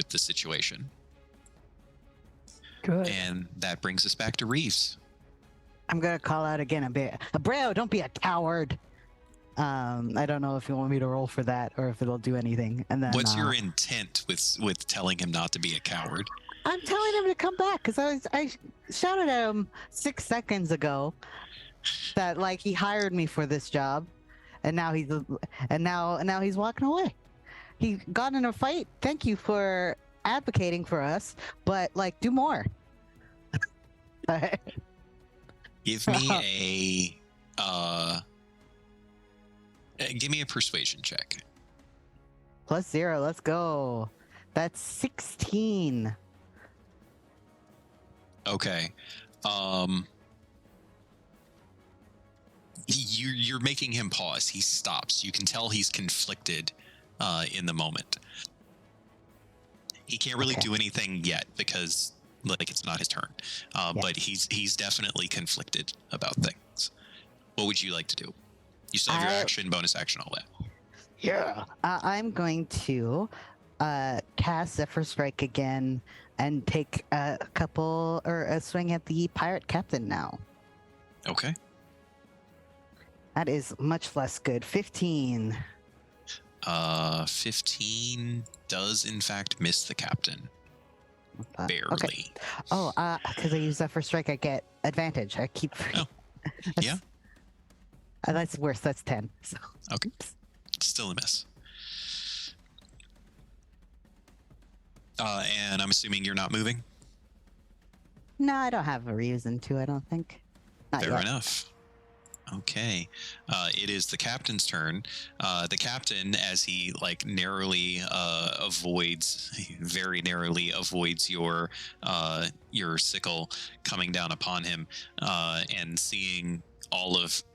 the situation. Good. And that brings us back to Reeves. I'm gonna call out again a bit. Abreu, don't be a coward. I don't know if you want me to roll for that or if it'll do anything. And then What's your intent with telling him not to be a coward? I'm telling him to come back because I shouted at him 6 seconds ago that like he hired me for this job, and now he's walking away. He got in a fight. Thank you for advocating for us, but like do more. Give me give me a persuasion check. +0. Let's go. That's 16. Okay. You're making him pause. He stops. You can tell he's conflicted in the moment. He can't really Okay. do anything yet because like it's not his turn. Yeah. But he's definitely conflicted about things. What would you like to do? You still have your action, bonus action, all that. Yeah. I'm going to cast Zephyr Strike again and take a swing at the pirate captain now. Okay. That is much less good. 15. 15 does in fact miss the captain. Barely. Okay. Oh, because I use Zephyr Strike, I get advantage. I keep. Oh. Yeah. That's worse. That's 10. So. Okay. Still a miss. And I'm assuming you're not moving? No, I don't have a reason to. I don't think. Not Fair yet. enough. Okay. It is the captain's turn. The captain, as he like very narrowly avoids your sickle coming down upon him, and seeing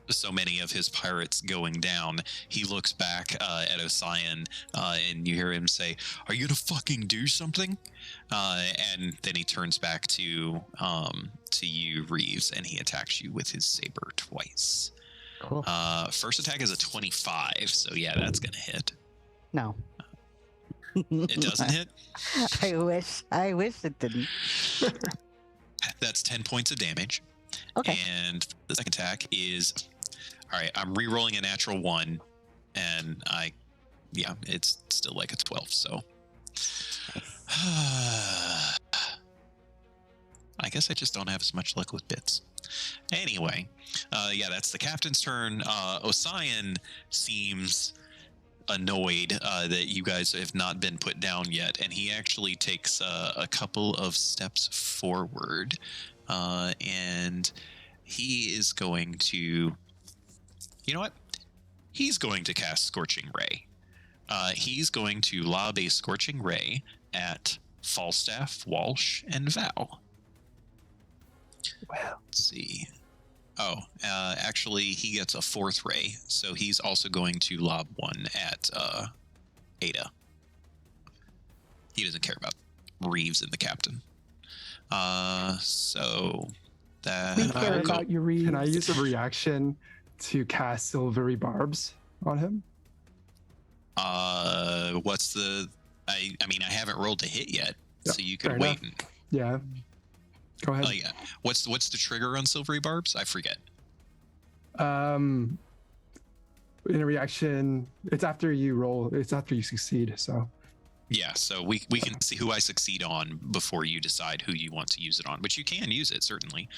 so many of his pirates going down, he looks back at Osian, and you hear him say, "Are you gonna fucking do something?" And then he turns back to you, Reeves, and he attacks you with his saber twice. Cool. First attack is a 25, so yeah, that's gonna hit. No. It doesn't hit. I wish it didn't. That's 10 points of damage. Okay. And the second attack is, all right, I'm re-rolling a natural 1, and it's still like a 12, so. I guess I just don't have as much luck with bits. Anyway, that's the captain's turn. Osian seems annoyed that you guys have not been put down yet, and he actually takes a couple of steps forward, and he is going to, you know what? He's going to cast Scorching Ray. He's going to lob a Scorching Ray at Falstaff, Walsh, and Val. Well, Let's see. Oh, actually, he gets a fourth ray, so he's also going to lob one at Ada. He doesn't care about Reeves and the captain. So that. we care cool. about you, Reeves. Can I use a reaction to cast silvery barbs on him? What's the? I mean, I haven't rolled a hit yet, Yeah, so you can fair wait. enough. Yeah. Go ahead. Oh yeah. What's the trigger on silvery barbs? I forget. In a reaction, it's after you roll. It's after you succeed. So. Yeah, so we can see who I succeed on before you decide who you want to use it on, but you can use it certainly.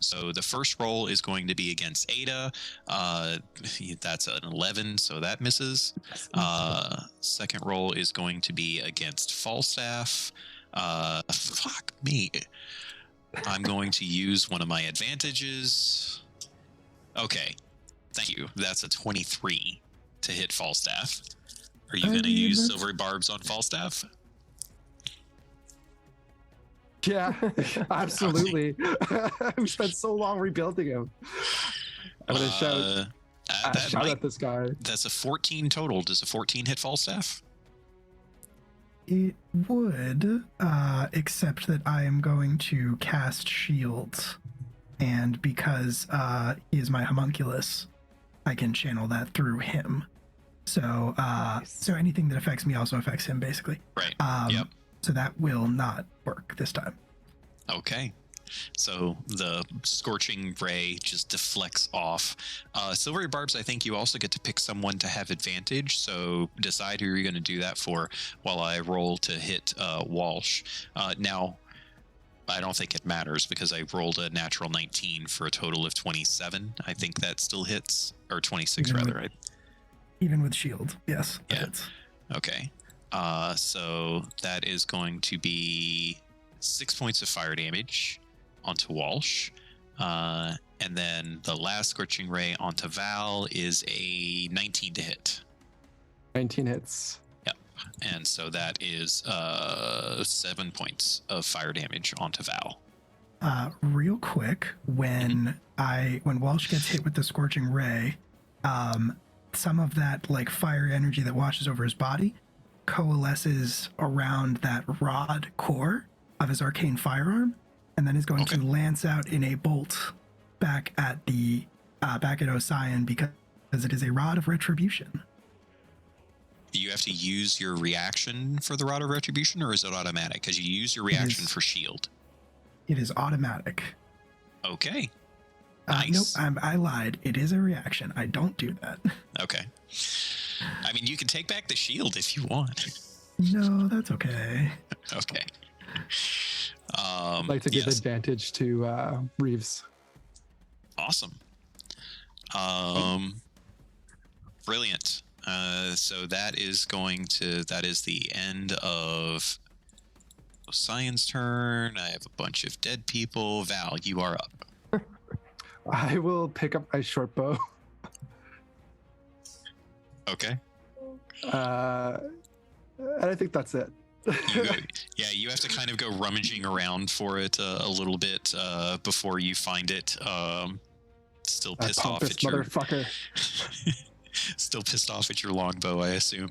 So the first roll is going to be against Ada. That's an 11, so that misses. Second roll is going to be against Falstaff. Fuck me. I'm going to use one of my advantages. Okay, thank you. That's a 23 to hit Falstaff. Are you going to use silvery barbs on Falstaff? Yeah, absolutely. We spent so long rebuilding him. I'm gonna shout at this guy. That's a 14 total. Does a 14 hit Falstaff? It would, except that I am going to cast shields, and because he is my homunculus, I can channel that through him. So, so anything that affects me also affects him, basically. Right. Yep. So that will not work this time. Okay. So the scorching ray just deflects off. Silvery barbs, I think you also get to pick someone to have advantage. So decide who you're going to do that for while I roll to hit Walsh. Now, I don't think it matters because I rolled a natural 19 for a total of 27. I think that still hits, or 26 Even rather. Even with shield, yes. Yeah. Hits. Okay. So that is going to be 6 points of fire damage onto Walsh. And then the last Scorching Ray onto Val is a 19 to hit. 19 hits. Yep. And so that is 7 points of fire damage onto Val. Real quick, when Walsh gets hit with the Scorching Ray, some of that like fire energy that washes over his body coalesces around that rod core of his arcane firearm, and then is going to lance out in a bolt back at Osian because it is a rod of retribution. Do you have to use your reaction for the Rod of Retribution, or is it automatic? Because you use your reaction for shield. It is automatic. Okay. Nice. Nope, I lied. It is a reaction. I don't do that. Okay. I mean, you can take back the shield if you want. No, that's okay. Okay. I'd like to give advantage to Reeves. Awesome. Brilliant. So that is the end of Osian's turn. I have a bunch of dead people. Val, you are up. I will pick up my short bow. Okay. And I think that's it. You have to kind of go rummaging around for it a little bit before you find it. Still pissed off at your motherfucker. Still pissed off at your longbow, I assume.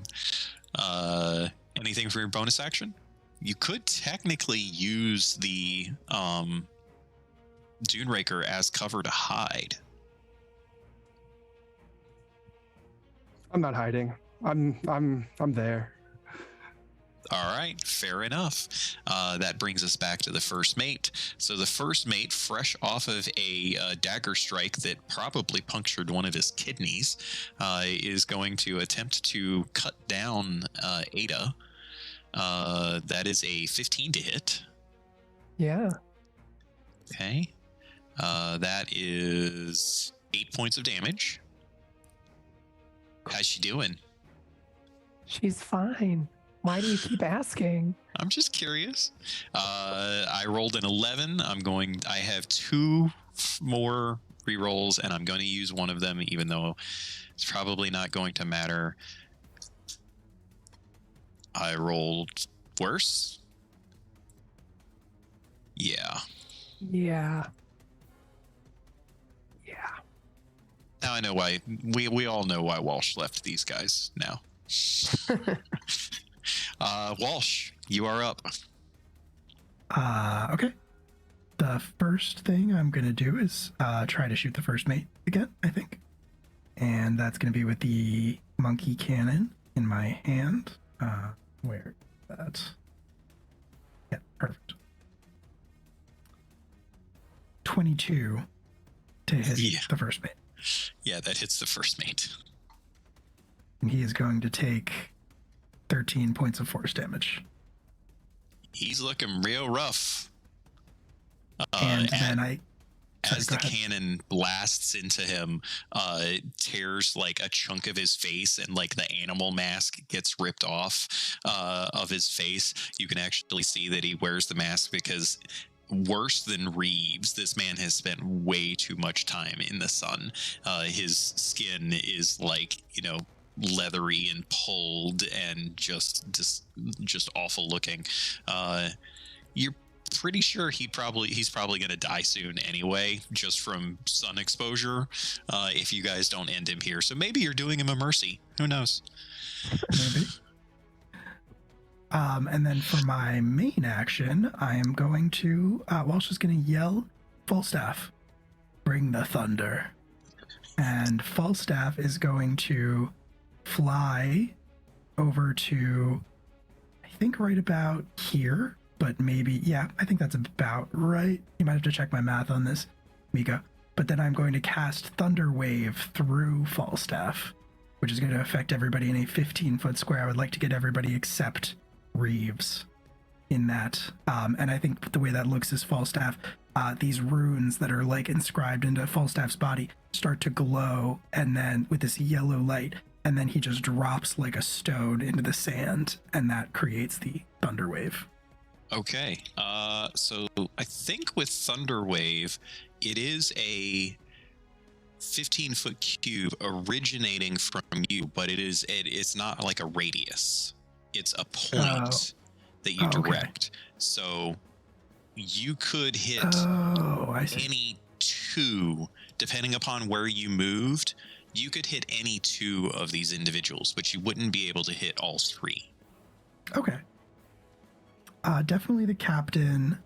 Anything for your bonus action? You could technically use the Duneraker as cover to hide. I'm not hiding. I'm there. All right, fair enough. That brings us back to the first mate. So the first mate, fresh off of a dagger strike that probably punctured one of his kidneys, is going to attempt to cut down Ada. That is a 15 to hit. Yeah. Okay. That is 8 points of damage. How's she doing? She's fine. Why do you keep asking? I'm just curious. I rolled an 11. I have 2 more rerolls, and I'm going to use one of them, even though it's probably not going to matter. I rolled worse. Yeah. Yeah. Now I know why. We all know why Walsh left these guys now. Walsh, you are up. Okay. The first thing I'm going to do is try to shoot the first mate again, I think. And that's going to be with the monkey cannon in my hand. Where is that? Yeah, perfect. 22 to hit the first mate. Yeah, that hits the first mate. And he is going to take 13 points of force damage. He's looking real rough. And then as the cannon blasts into him, tears like a chunk of his face, and like the animal mask gets ripped off of his face. You can actually see that he wears the mask because, worse than Reeves, this man has spent way too much time in the sun. His skin is like, leathery and pulled and just awful looking. You're pretty sure he's probably going to die soon anyway, just from sun exposure, if you guys don't end him here. So maybe you're doing him a mercy. Who knows? Maybe. And then for my main action, I am going to, Walsh is going to yell, Falstaff, bring the thunder. And Falstaff is going to fly over to, I think right about here, but maybe, yeah, I think that's about right. You might have to check my math on this, Miko. But then I'm going to cast Thunder Wave through Falstaff, which is going to affect everybody in a 15-foot square. I would like to get everybody except Reeves in that. And I think the way that looks is Falstaff, these runes that are like inscribed into Falstaff's body start to glow, and then with this yellow light, and then he just drops like a stone into the sand, and that creates the thunder wave. Okay. So I think with Thunder Wave, it is a 15-foot cube originating from you, but it's not like a radius. It's a point that you direct. Okay. So you could hit any 2, depending upon where you moved. You could hit any 2 of these individuals, but you wouldn't be able to hit all 3. Okay. Definitely the captain.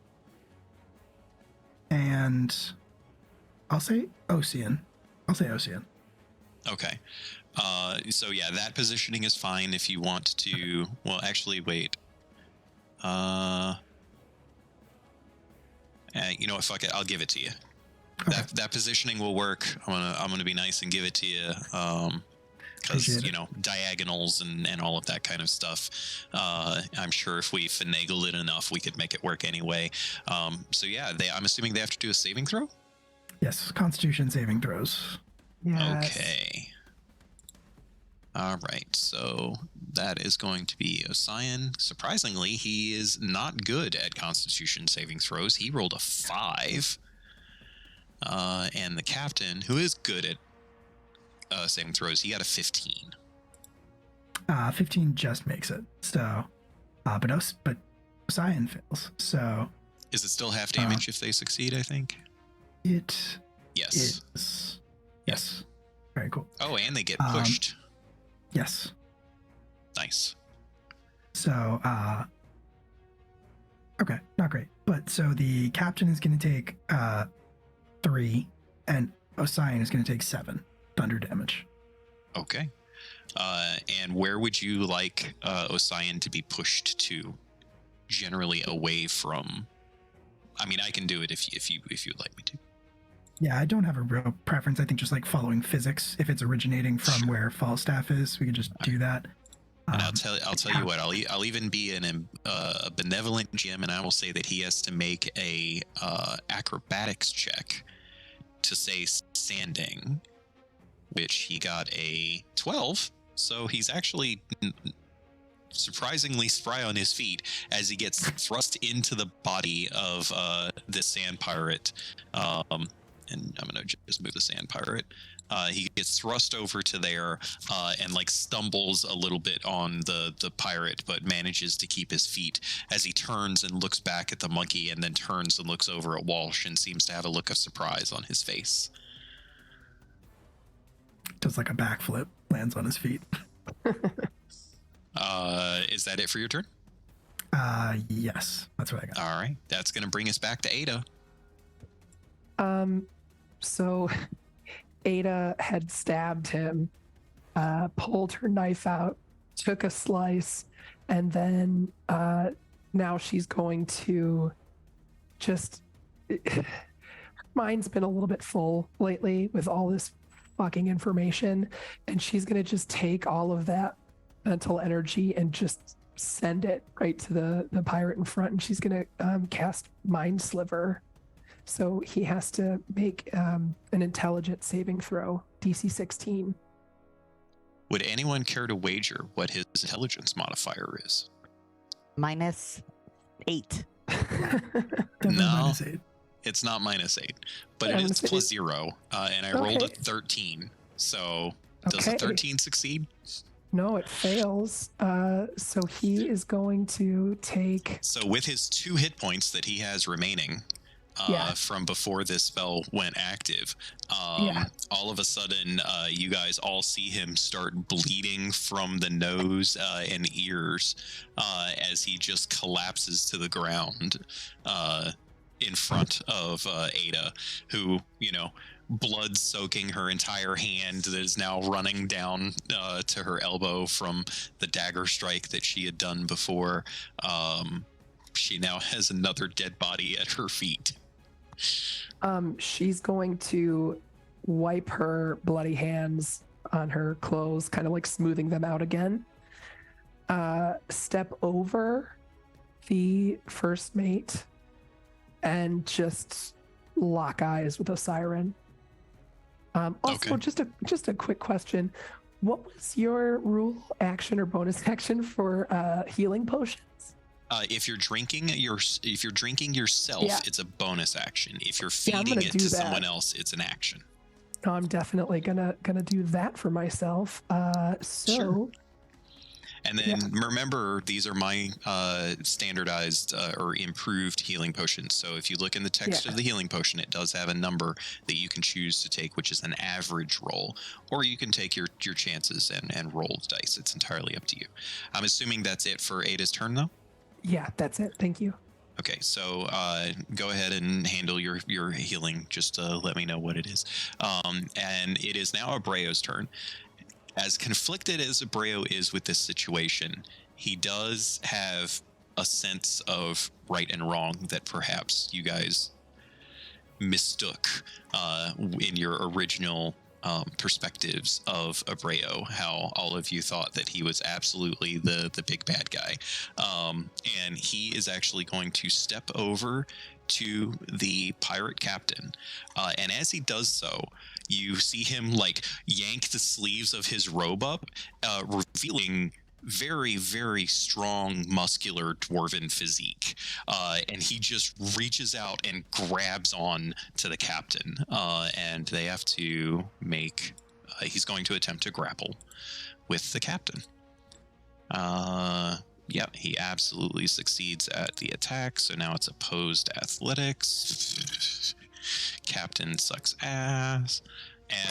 And I'll say Ocean. Okay. So yeah, that positioning is fine if you want to. Well, actually, wait. You know what? Fuck it. I'll give it to you. Okay. That positioning will work. I'm gonna be nice and give it to you. Because Appreciate it. Diagonals and all of that kind of stuff. I'm sure if we finagle it enough, we could make it work anyway. So yeah, I'm assuming they have to do a saving throw. Yes, Constitution saving throws. Yes. Okay. All right, so that is going to be Osian. Surprisingly, he is not good at Constitution saving throws. He rolled a 5. And the captain, who is good at saving throws, he got a 15. 15 just makes it. So, but Osian fails. So Is it still half damage if they succeed, I think? it Yes. is. Yes. Very cool. Oh, and they get pushed. Yes. Nice. So, okay, not great. But so the captain is going to take 3, and Osian is going to take 7 thunder damage. Okay. And where would you like Osian to be pushed to? Generally away from. I mean, I can do it if you'd like me to. Yeah, I don't have a real preference. I think just like following physics. If it's originating from where Falstaff is, we could just do that. And I'll tell you what. I'll even be a benevolent GM, and I will say that he has to make a acrobatics check to say standing, which he got a 12. So he's actually surprisingly spry on his feet as he gets thrust into the body of this sand pirate. And I'm gonna just move the sand pirate. He gets thrust over to there and like stumbles a little bit on the pirate, but manages to keep his feet as he turns and looks back at the monkey, and then turns and looks over at Walsh and seems to have a look of surprise on his face. Does like a backflip, lands on his feet. Is that it for your turn? Yes, that's what I got. All right, that's gonna bring us back to Ada. So Ada had stabbed him, pulled her knife out, took a slice, and then now she's going to just. Her mind's been a little bit full lately with all this fucking information, and she's going to just take all of that mental energy and just send it right to the pirate in front, and she's going to cast Mind Sliver. So he has to make an intelligence saving throw, DC 16. Would anyone care to wager what his intelligence modifier is? -8. Definitely No. -8. It's not -8, but Yeah, it I'm is gonna say- +0, and I rolled a Okay. 13. So does a Okay. 13 succeed? No, it fails. So he is going to take. So with his 2 hit points that he has remaining Yeah. from before this spell went active, Yeah. all of a sudden you guys all see him start bleeding from the nose and ears as he just collapses to the ground in front of Ada, who, blood soaking her entire hand that is now running down to her elbow from the dagger strike that she had done before. She now has another dead body at her feet. She's going to wipe her bloody hands on her clothes, kind of like smoothing them out again. Step over the first mate and just lock eyes with a siren. Also, Okay. just a quick question: what was your rule action or bonus action for healing potions? If you're drinking yourself, Yeah. it's a bonus action. If you're Yeah, I'm feeding gonna it do to that. someone else, it's an action. No, I'm definitely gonna do that for myself. So Sure. And then remember, these are my standardized or improved healing potions. So if you look in the text of the healing potion, it does have a number that you can choose to take, which is an average roll, or you can take your chances and roll the dice. It's entirely up to you. I'm assuming that's it for Ada's turn, though? Yeah, that's it. Thank you. Okay, so go ahead and handle your healing. Just let me know what it is. And it is now Abreo's turn. As conflicted as Abreu is with this situation, he does have a sense of right and wrong that perhaps you guys mistook in your original perspectives of Abreu, how all of you thought that he was absolutely the big bad guy. And he is actually going to step over to the pirate captain. And as he does so, you see him like yank the sleeves of his robe up, revealing very, very strong, muscular dwarven physique. And he just reaches out and grabs on to the captain. And they have to make, he's going to attempt to grapple with the captain. Yeah, he absolutely succeeds at the attack. So now it's opposed athletics. Captain sucks ass.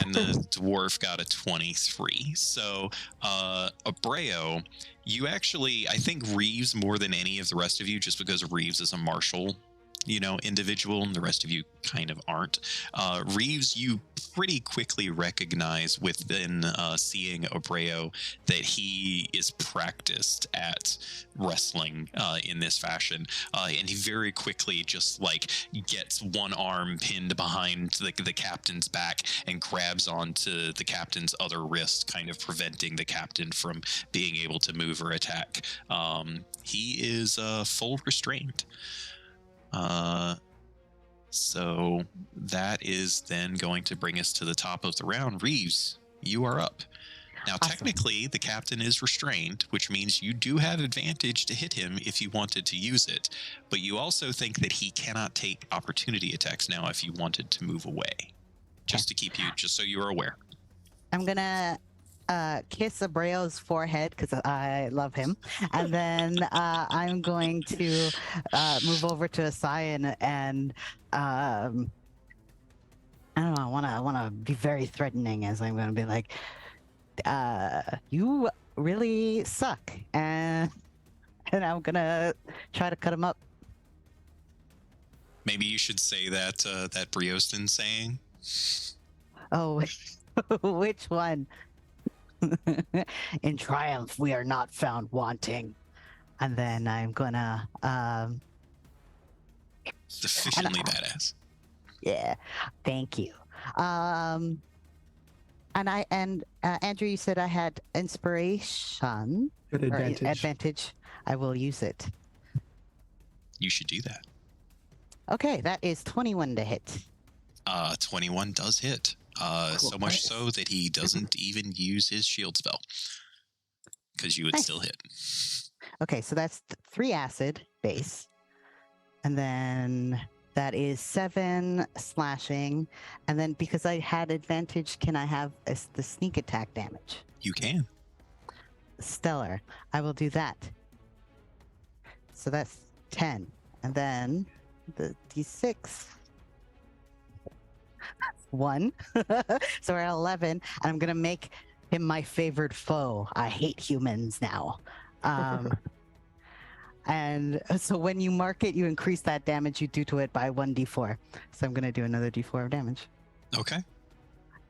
And the dwarf got a 23. So, Abreu, you actually, I think Reeves more than any of the rest of you, just because Reeves is a martial, individual, and the rest of you kind of aren't. Reeves, you pretty quickly recognize within seeing Abreu that he is practiced at wrestling in this fashion, and he very quickly just like gets one arm pinned behind the captain's back and grabs onto the captain's other wrist, kind of preventing the captain from being able to move or attack. He is full restrained. So that is then going to bring us to the top of the round. Reeves, you are up. Now, technically, the captain is restrained, which means you do have advantage to hit him if you wanted to use it. But you also think that he cannot take opportunity attacks now if you wanted to move away. Just to keep you, just so you are aware. I'm going to kiss Abreu's forehead because I love him. And then I'm going to move over to Asai and I don't know, I want to be very threatening as I'm going to be like, you really suck. And I'm going to try to cut him up. Maybe you should say that Briostin saying. Oh, which one? In triumph, we are not found wanting. And then I'm gonna sufficiently badass. Yeah, thank you. And Andrew, you said I had inspiration. Good advantage. Advantage. I will use it. You should do that. Okay, that is 21 to hit. 21 does hit. So much so that he doesn't even use his shield spell. Because you would still hit. Okay, so that's 3 acid base. And then that is 7 slashing. And then because I had advantage, can I have the sneak attack damage? You can. Stellar. I will do that. So that's 10. And then the d6. 1. So we're at 11. And I'm going to make him my favored foe. I hate humans now. And so when you mark it, you increase that damage you do to it by 1d4. So I'm going to do another d4 of damage. Okay.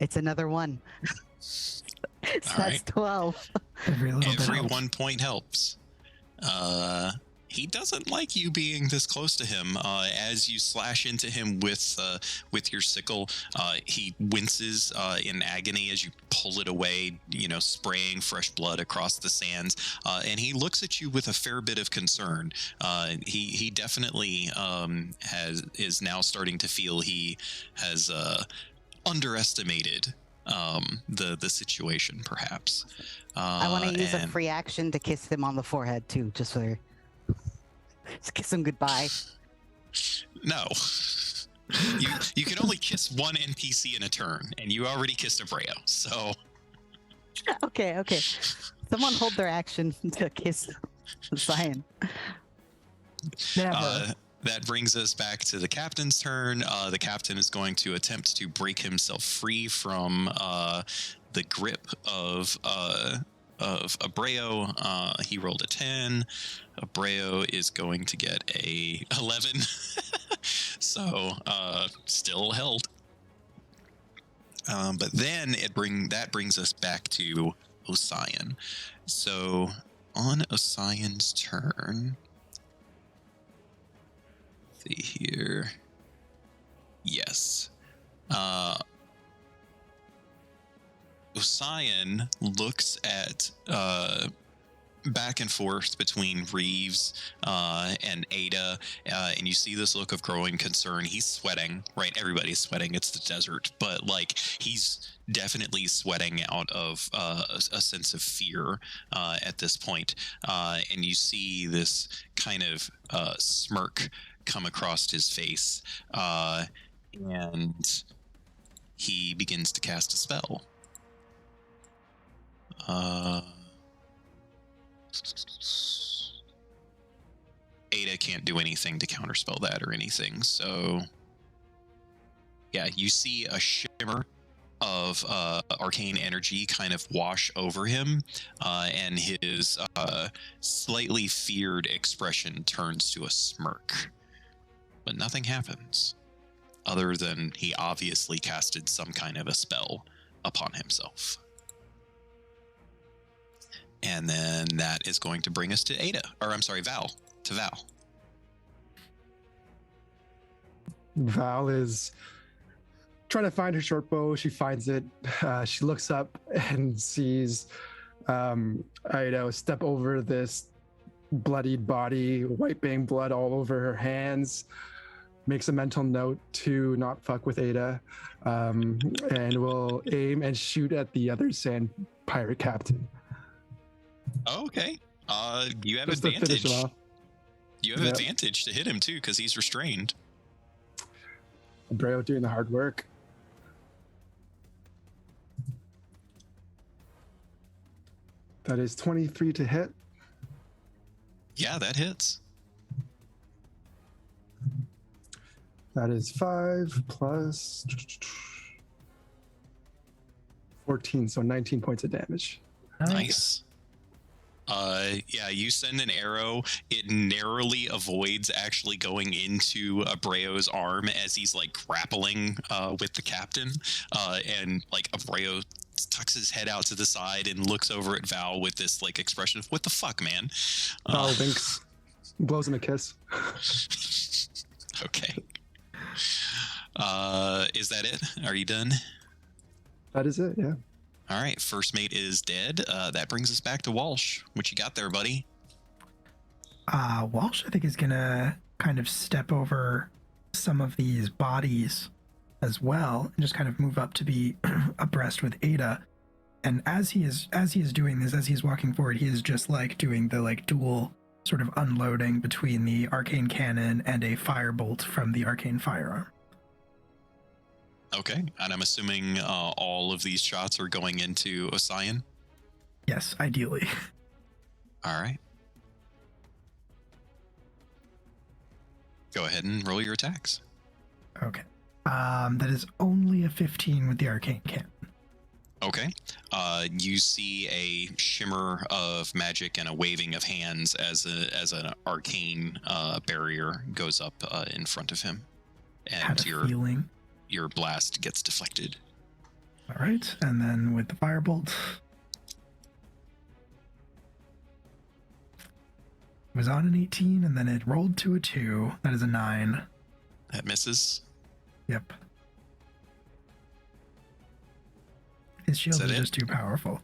It's another 1. So that's right. 12. Every 1 point helps. He doesn't like you being this close to him. As you slash into him with your sickle, he winces in agony as you pull it away, spraying fresh blood across the sands. And he looks at you with a fair bit of concern. He definitely is now starting to feel he has underestimated the situation, perhaps. I want to use a free action to kiss him on the forehead too, just kiss him goodbye. No. You can only kiss one NPC in a turn, and you already kissed Abreu, so... Okay. Someone hold their action to kiss Zion. Never. That brings us back to the captain's turn. The captain is going to attempt to break himself free from the grip of Abreu. He rolled a 10. Abreu is going to get a 11. So still held. But then that brings us back to Osian. So on Osian's turn, see here. Yes. Osian looks at back and forth between Reeves and Ada, and you see this look of growing concern. He's sweating, right? Everybody's sweating. It's the desert, but like he's definitely sweating out of a sense of fear at this point. And you see this kind of smirk come across his face, and he begins to cast a spell. Ada can't do anything to counterspell that or anything, so yeah, you see a shimmer of arcane energy kind of wash over him, and his slightly feared expression turns to a smirk. But nothing happens, other than he obviously casted some kind of a spell upon himself. And then that is going to bring us to Val. To Val. Val is trying to find her short bow. She finds it. She looks up and sees step over this bloodied body, wiping blood all over her hands. Makes a mental note to not fuck with Ada, and will aim and shoot at the other sand pirate captain. Okay. You have Just to finish advantage. him off. You have advantage to hit him too, because he's restrained. Abreu doing the hard work. That is 23 to hit. Yeah, that hits. That is 5 plus 14, so 19 points of damage. Nice. Yeah, you send an arrow. It narrowly avoids actually going into Abreu's arm as he's like grappling with the captain. And like Abreu tucks his head out to the side and looks over at Val with this like expression of "What the fuck, man?" Val winks, blows him a kiss. Okay. Is that it? Are you done? That is it, yeah. All right, first mate is dead. That brings us back to Walsh. What you got there, buddy? Walsh, I think, is gonna kind of step over some of these bodies as well, and just kind of move up to be abreast with Ada. And as he is doing this, as he's walking forward, he is just like doing the like dual sort of unloading between the arcane cannon and a firebolt from the arcane firearm. Okay, and I'm assuming all of these shots are going into Osian? Yes, ideally. All right. Go ahead and roll your attacks. Okay. That is only a 15 with the arcane cannon. Okay. You see a shimmer of magic and a waving of hands as an arcane barrier goes up in front of him. Had And a feeling. your blast gets deflected. All right, and then with the firebolt, it was on an 18, and then it rolled to a 2. That is a 9. That misses. Yep. His shield Is is that it? just too powerful.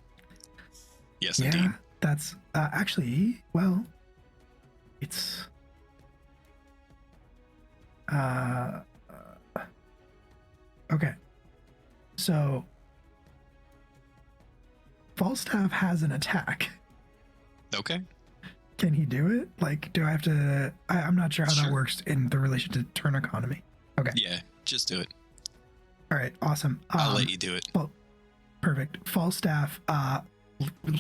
Yes, Yeah, indeed. that's actually, well, it's okay. So Falstaff has an attack. Okay. Can he do it? Like, do I have to? I'm not sure how Sure. that works in the relation to turn economy. Okay. Yeah, just do it. All right. Awesome. I'll let you do it. Well, perfect. Falstaff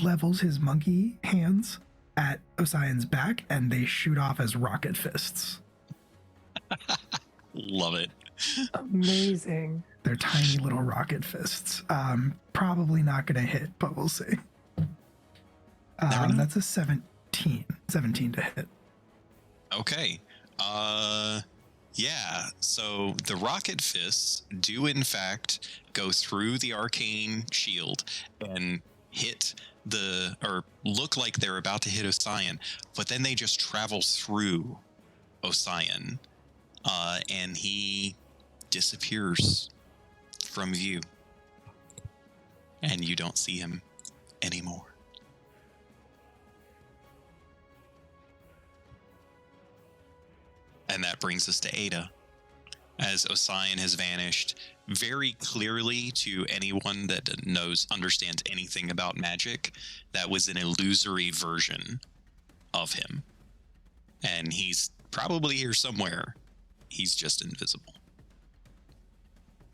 levels his monkey hands at Osian's back, and they shoot off as rocket fists. Love it. Amazing. They're tiny little rocket fists. Probably not going to hit, but we'll see. Never know. That's a 17 to hit. Okay. Yeah, so the rocket fists do in fact go through the arcane shield and hit or look like they're about to hit Osian, but then they just travel through Osian, and he disappears from view, and you don't see him anymore. And that brings us to Ada, as Osian has vanished very clearly to anyone that understands anything about magic. That was an illusory version of him. And he's probably here somewhere. He's just invisible.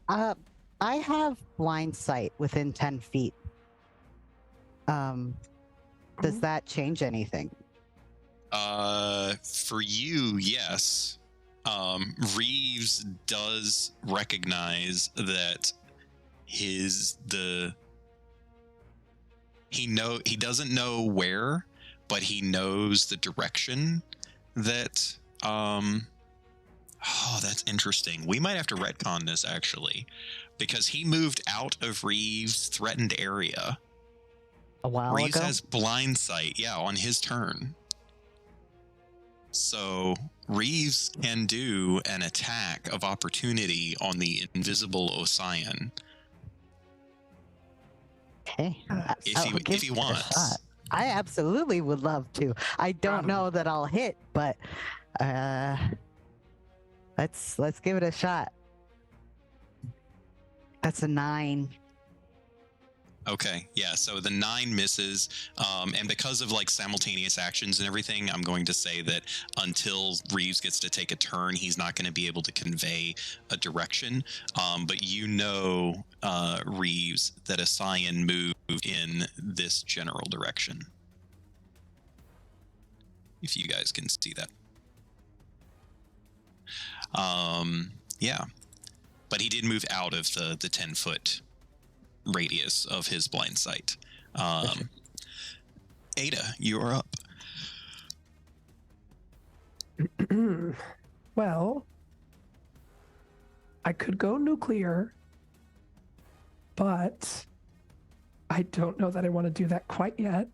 I have blind sight within 10 feet. Does that change anything? For you, yes. Reeves does recognize that he doesn't know where, but he knows the direction that that's interesting. We might have to retcon this actually, because he moved out of Reeves' threatened area. A while Reeves ago? has blind sight, on his turn. So Reeves can do an attack of opportunity on the invisible Osian. Okay. If he wants. I absolutely would love to. I don't know that I'll hit, but let's give it a shot. That's a 9. Okay, yeah, so the 9 misses, and because of like simultaneous actions and everything, I'm going to say that until Reeves gets to take a turn, he's not going to be able to convey a direction. But Reeves, that Osian moved in this general direction. If you guys can see that. Yeah, but he did move out of the 10-foot radius of his blind sight. Ada, you are up. Well, I could go nuclear, but I don't know that I want to do that quite yet.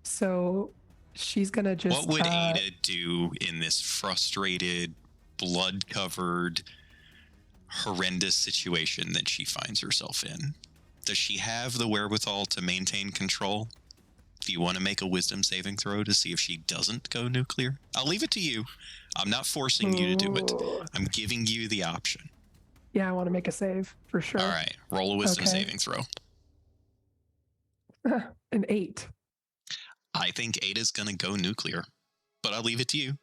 So she's gonna just. What would Ada do in this frustrated, blood-covered, horrendous situation that she finds herself in? Does she have the wherewithal to maintain control? Do you want to make a wisdom saving throw to see if she doesn't go nuclear? I'll leave it to you. I'm not forcing you to do it. I'm giving you the option. Yeah, I want to make a save for sure. All right, roll a wisdom saving throw. An 8. I think Ada's gonna go nuclear, but I'll leave it to you.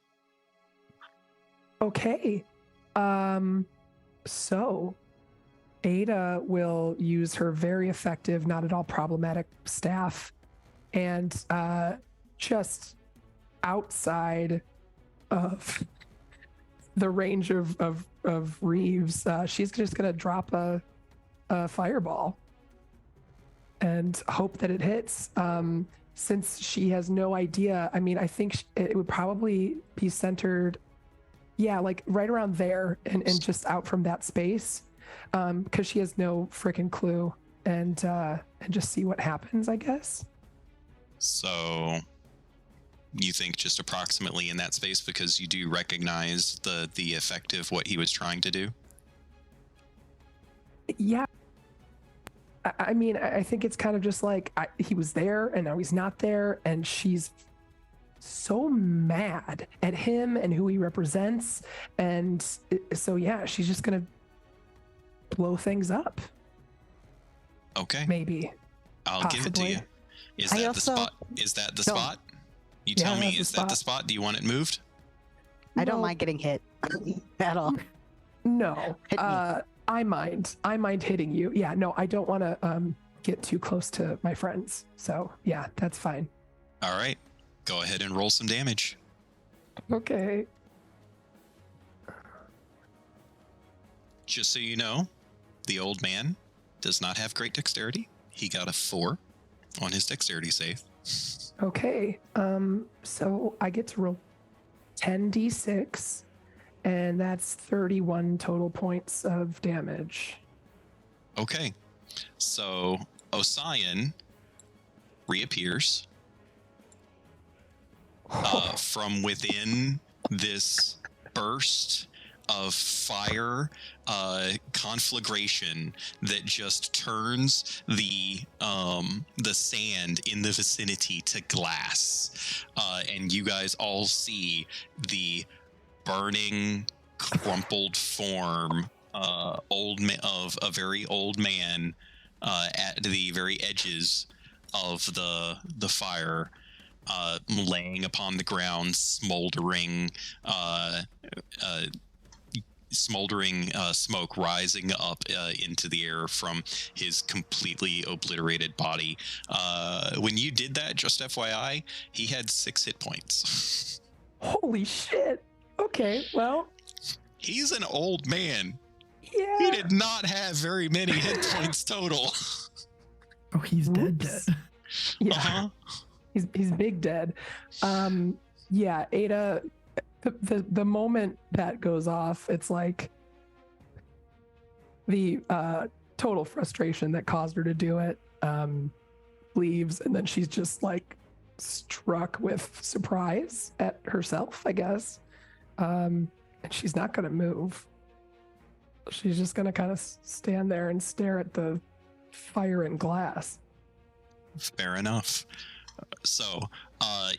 Okay. So Ada will use her very effective, not at all problematic staff, and just outside of the range of Reeves, she's just gonna drop a fireball and hope that it hits. Since she has no idea, I mean, I think it would probably be centered, like right around there, and just out from that space, because she has no freaking clue, and just see what happens, I guess. So you think just approximately in that space, because you do recognize the effect of what he was trying to do? Yeah. I mean, I think it's kind of just like he was there and now he's not there, and she's so mad at him and who he represents, and so she's just gonna blow things up. Okay, maybe. I'll give it to you. Is that the spot? Is that the spot? You tell me. Is that the spot? Do you want it moved? I don't mind getting hit at all. No. I mind hitting you. Yeah, no, I don't want to get too close to my friends. So yeah, that's fine. All right. Go ahead and roll some damage. Okay. Just so you know, the old man does not have great dexterity. He got a 4 on his dexterity save. Okay. So I get to roll 10d6, and that's 31 total points of damage. Okay. So Osian reappears from within this burst of fire conflagration that just turns the sand in the vicinity to glass, and you guys all see the burning, crumpled form of a very old man at the very edges of the fire, laying upon the ground, smoldering smoke rising up into the air from his completely obliterated body. When you did that, just FYI, he had 6 hit points. Holy shit. Okay, well, He's an old man. yeah. He did not have very many hit points total. Oh, he's dead. Oops. Yeah. Uh-huh. He's big dead. Yeah, Ada, the moment that goes off, it's like the total frustration that caused her to do it leaves, and then she's just like struck with surprise at herself, I guess. And she's not going to move. She's just going to kind of stand there and stare at the fire and glass. Fair enough. So,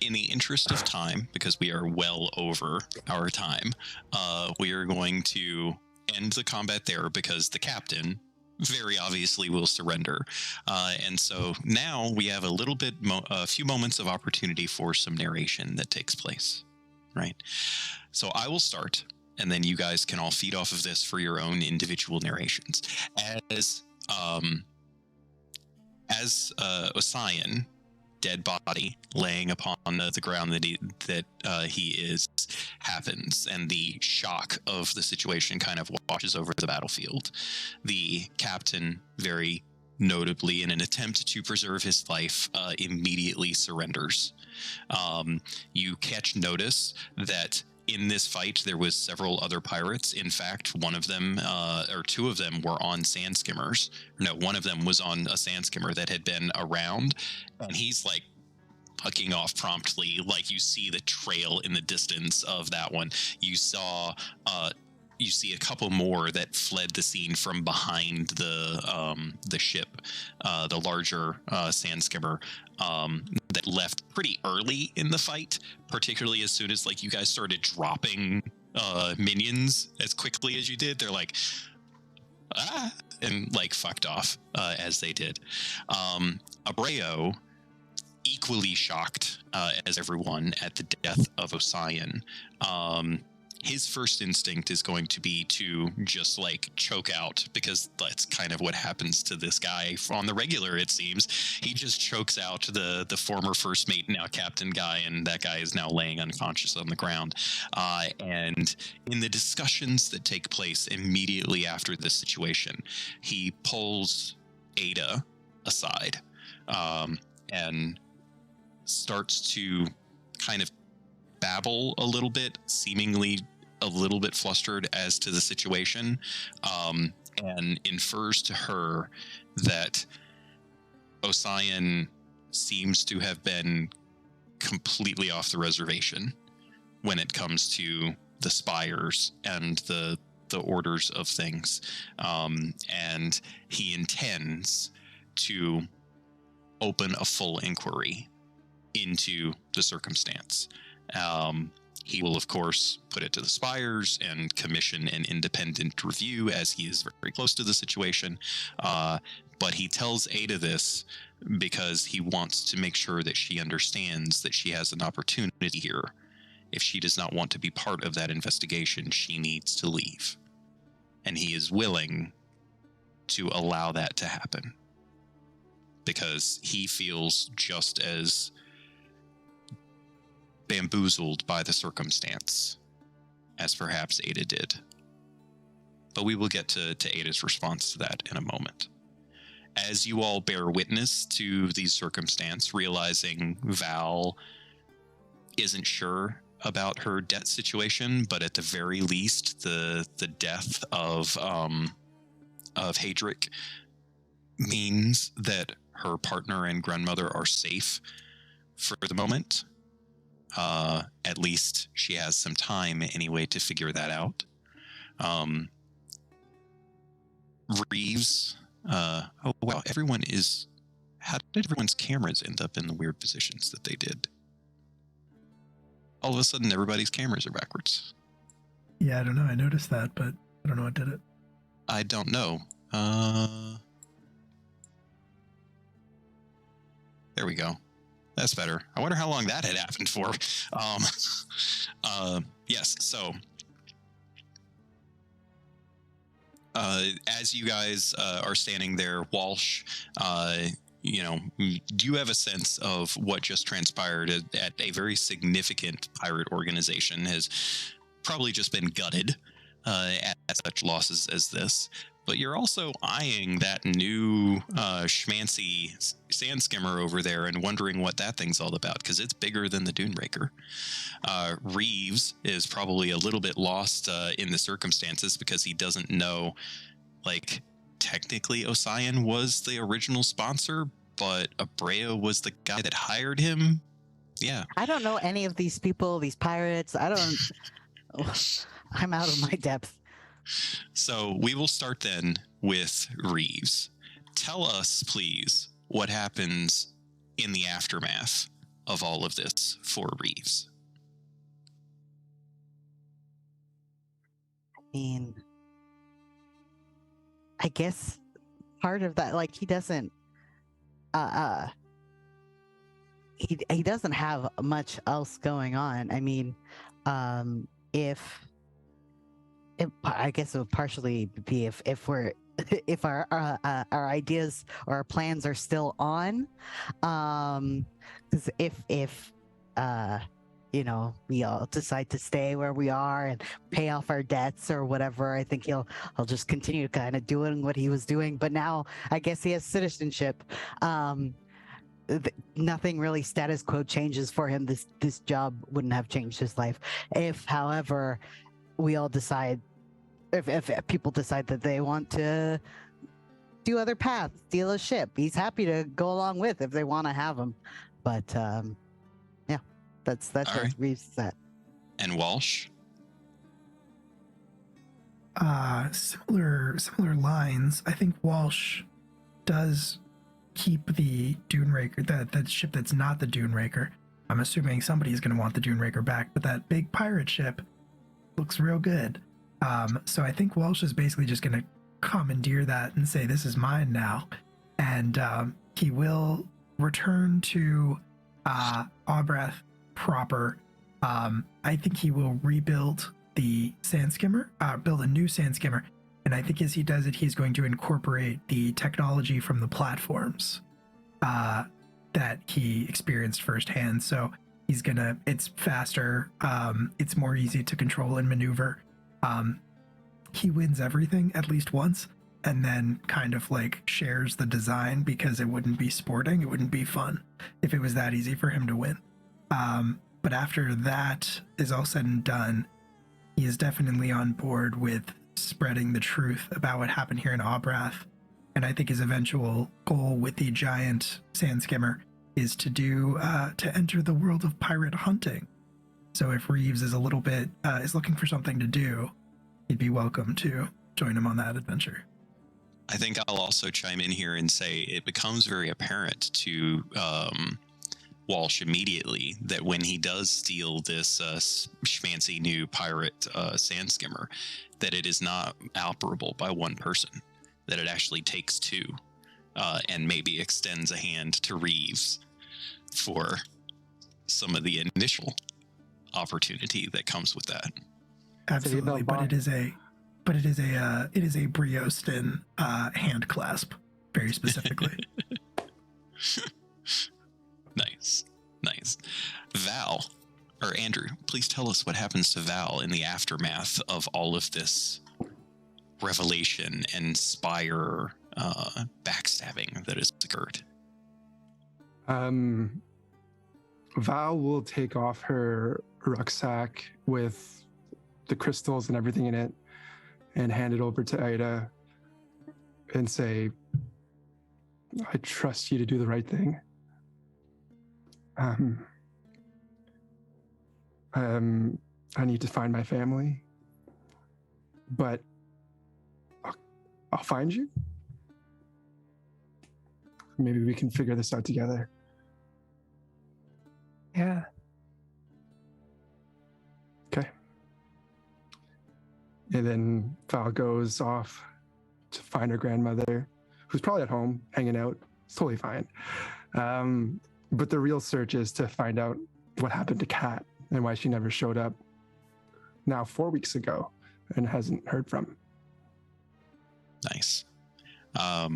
in the interest of time, because we are well over our time, we are going to end the combat there because the captain very obviously will surrender. And so now we have a few moments of opportunity for some narration that takes place, right? So I will start, and then you guys can all feed off of this for your own individual narrations. As Osian, dead body laying upon the ground that he is, happens, and the shock of the situation kind of washes over the battlefield. The captain, very notably in an attempt to preserve his life, immediately surrenders. You catch notice that in this fight there was several other pirates. In fact, one of them or two of them were on sand skimmers. No, one of them was on a sand skimmer that had been around, and he's like hucking off promptly. Like, you see the trail in the distance of that one. You see a couple more that fled the scene from behind the ship, the larger sand skimmer, that left pretty early in the fight, particularly as soon as like you guys started dropping minions as quickly as you did. They're like, and like fucked off as they did. Abreu, equally shocked as everyone at the death of Osian. His first instinct is going to be to just like choke out, because that's kind of what happens to this guy on the regular, it seems. He just chokes out the former first mate, now captain guy, and that guy is now laying unconscious on the ground. And in the discussions that take place immediately after this situation, he pulls Ada aside and starts to kind of babble a little bit, seemingly a little bit flustered as to the situation, and infers to her that Osian seems to have been completely off the reservation when it comes to the spires and the orders of things, and he intends to open a full inquiry into the circumstance. He will, of course, put it to the spires and commission an independent review, as he is very close to the situation. But he tells Ada this because he wants to make sure that she understands that she has an opportunity here. If she does not want to be part of that investigation, she needs to leave. And he is willing to allow that to happen. because he feels just as bamboozled by the circumstance as perhaps Ada did. But we will get to Ada's response to that in a moment. As you all bear witness to these circumstances, realizing Val isn't sure about her debt situation, but at the very least, the death of Hadric means that her partner and grandmother are safe for the moment. At least she has some time anyway to figure that out. Reeves, oh wow, how did everyone's cameras end up in the weird positions that they did? All of a sudden, everybody's cameras are backwards. Yeah, I don't know. I noticed that, but I don't know what did it. I don't know. There we go. That's better. I wonder how long that had happened for. Yes, so as you guys are standing there, Walsh, do you have a sense of what just transpired at a very significant pirate organization has probably just been gutted at such losses as this? But you're also eyeing that new schmancy sand skimmer over there and wondering what that thing's all about, because it's bigger than the Duneraker. Reeves is probably a little bit lost in the circumstances because he doesn't know, like, technically Ossian was the original sponsor, but Abreu was the guy that hired him. Yeah. I don't know any of these people, these pirates. I'm out of my depth. So we will start then with Reeves. Tell us, please, what happens in the aftermath of all of this for Reeves. I mean, I guess part of that, like, he doesn't he doesn't have much else going on. I mean, if I guess it would partially be if if our ideas or our plans are still on, because if we all decide to stay where we are and pay off our debts or whatever, I think he'll just continue kind of doing what he was doing. But now I guess he has citizenship. Nothing really status quo changes for him. This job wouldn't have changed his life. If, however, we all decide, if people decide that they want to do other paths, steal a ship, he's happy to go along with if they want to have him. But yeah, that's All what right. Reeves said. And Walsh? Similar lines. I think Walsh does keep the Duneraker, that ship that's not the Duneraker. I'm assuming somebody's going to want the Duneraker back, but that big pirate ship looks real good. So I think Walsh is basically just going to commandeer that and say, this is mine now. And he will return to Aubrath proper. I think he will rebuild the sand skimmer, build a new sand skimmer. And I think as he does it, he's going to incorporate the technology from the platforms that he experienced firsthand. So it's faster, it's more easy to control and maneuver. He wins everything at least once, and then kind of like shares the design, because it wouldn't be sporting, it wouldn't be fun if it was that easy for him to win. But after that is all said and done, he is definitely on board with spreading the truth about what happened here in Aubrath. And I think his eventual goal with the giant sand skimmer is to enter the world of pirate hunting. So if Reeves is is looking for something to do, he'd be welcome to join him on that adventure. I think I'll also chime in here and say it becomes very apparent to Walsh immediately that when he does steal this schmancy new pirate sand skimmer, that it is not operable by one person, that it actually takes two, and maybe extends a hand to Reeves for some of the initial opportunity that comes with that. Absolutely, but it is a Briostin hand clasp, very specifically. Nice. Val, or Andrew, please tell us what happens to Val in the aftermath of all of this revelation and spire backstabbing that has occurred. Val will take off her rucksack with the crystals and everything in it and hand it over to Ada and say, I trust you to do the right thing. I need to find my family, but I'll find you. Maybe we can figure this out together. Yeah. Okay. And then Val goes off to find her grandmother, who's probably at home hanging out. It's totally fine. But the real search is to find out what happened to Kat and why she never showed up now 4 weeks ago and hasn't heard from. Nice. I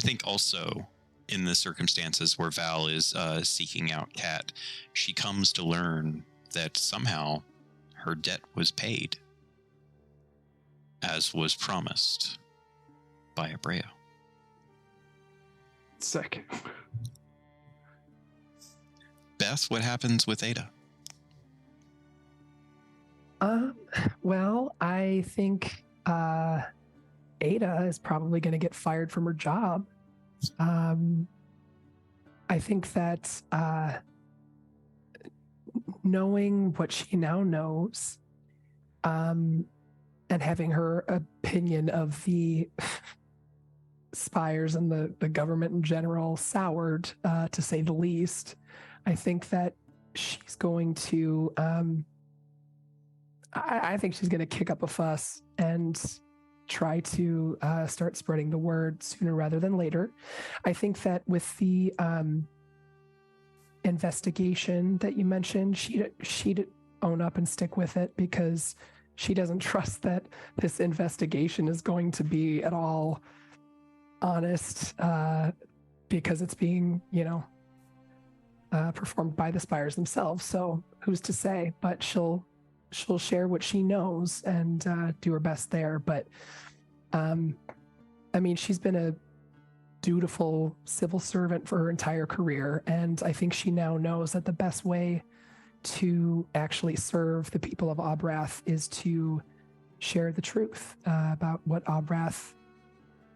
think also in the circumstances where Val is seeking out Kat, she comes to learn that somehow her debt was paid, as was promised by Abreu. Sick. Beth, what happens with Ada? Well, I think Ada is probably going to get fired from her job. I think that knowing what she now knows, and having her opinion of the spires and the government in general soured, to say the least, I think that she's going to I think she's going to kick up a fuss and try to start spreading the word sooner rather than later. I think that with the investigation that you mentioned, she'd own up and stick with it because she doesn't trust that this investigation is going to be at all honest, because it's being, performed by the spires themselves. So who's to say? But she'll share what she knows and do her best there. But she's been a dutiful civil servant for her entire career, and I think she now knows that the best way to actually serve the people of Obrath is to share the truth about what Obrath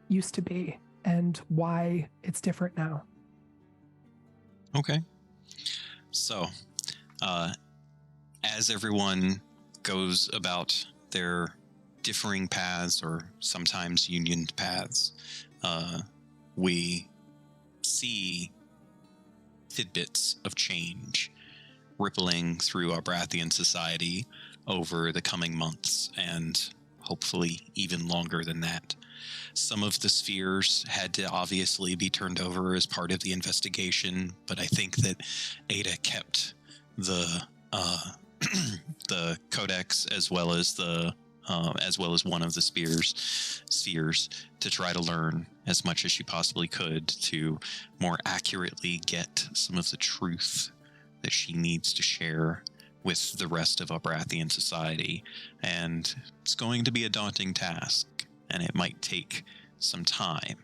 used to be and why it's different now. Okay. So, as everyone goes about their differing paths or sometimes unioned paths, we see tidbits of change rippling through our Brathian society over the coming months and hopefully even longer than that. Some of the spheres had to obviously be turned over as part of the investigation, but I think that Ada kept the the codex as well as one of the spheres to try to learn as much as she possibly could to more accurately get some of the truth that she needs to share with the rest of Brathian society. And it's going to be a daunting task, and it might take some time,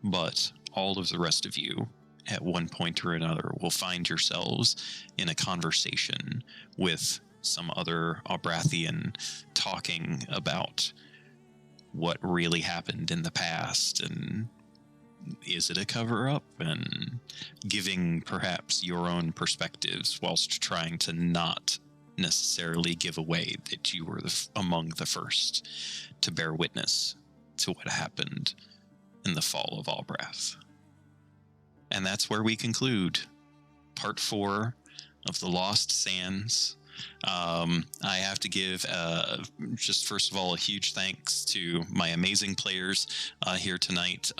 but all of the rest of you at one point or another will find yourselves in a conversation with some other Brathian talking about what really happened in the past, and is it a cover-up, and giving perhaps your own perspectives whilst trying to not necessarily give away that you were among the first to bear witness to what happened in the fall of Albrath. And that's where we conclude part 4 of The Lost Sands I have to give just first of all a huge thanks to my amazing players here tonight.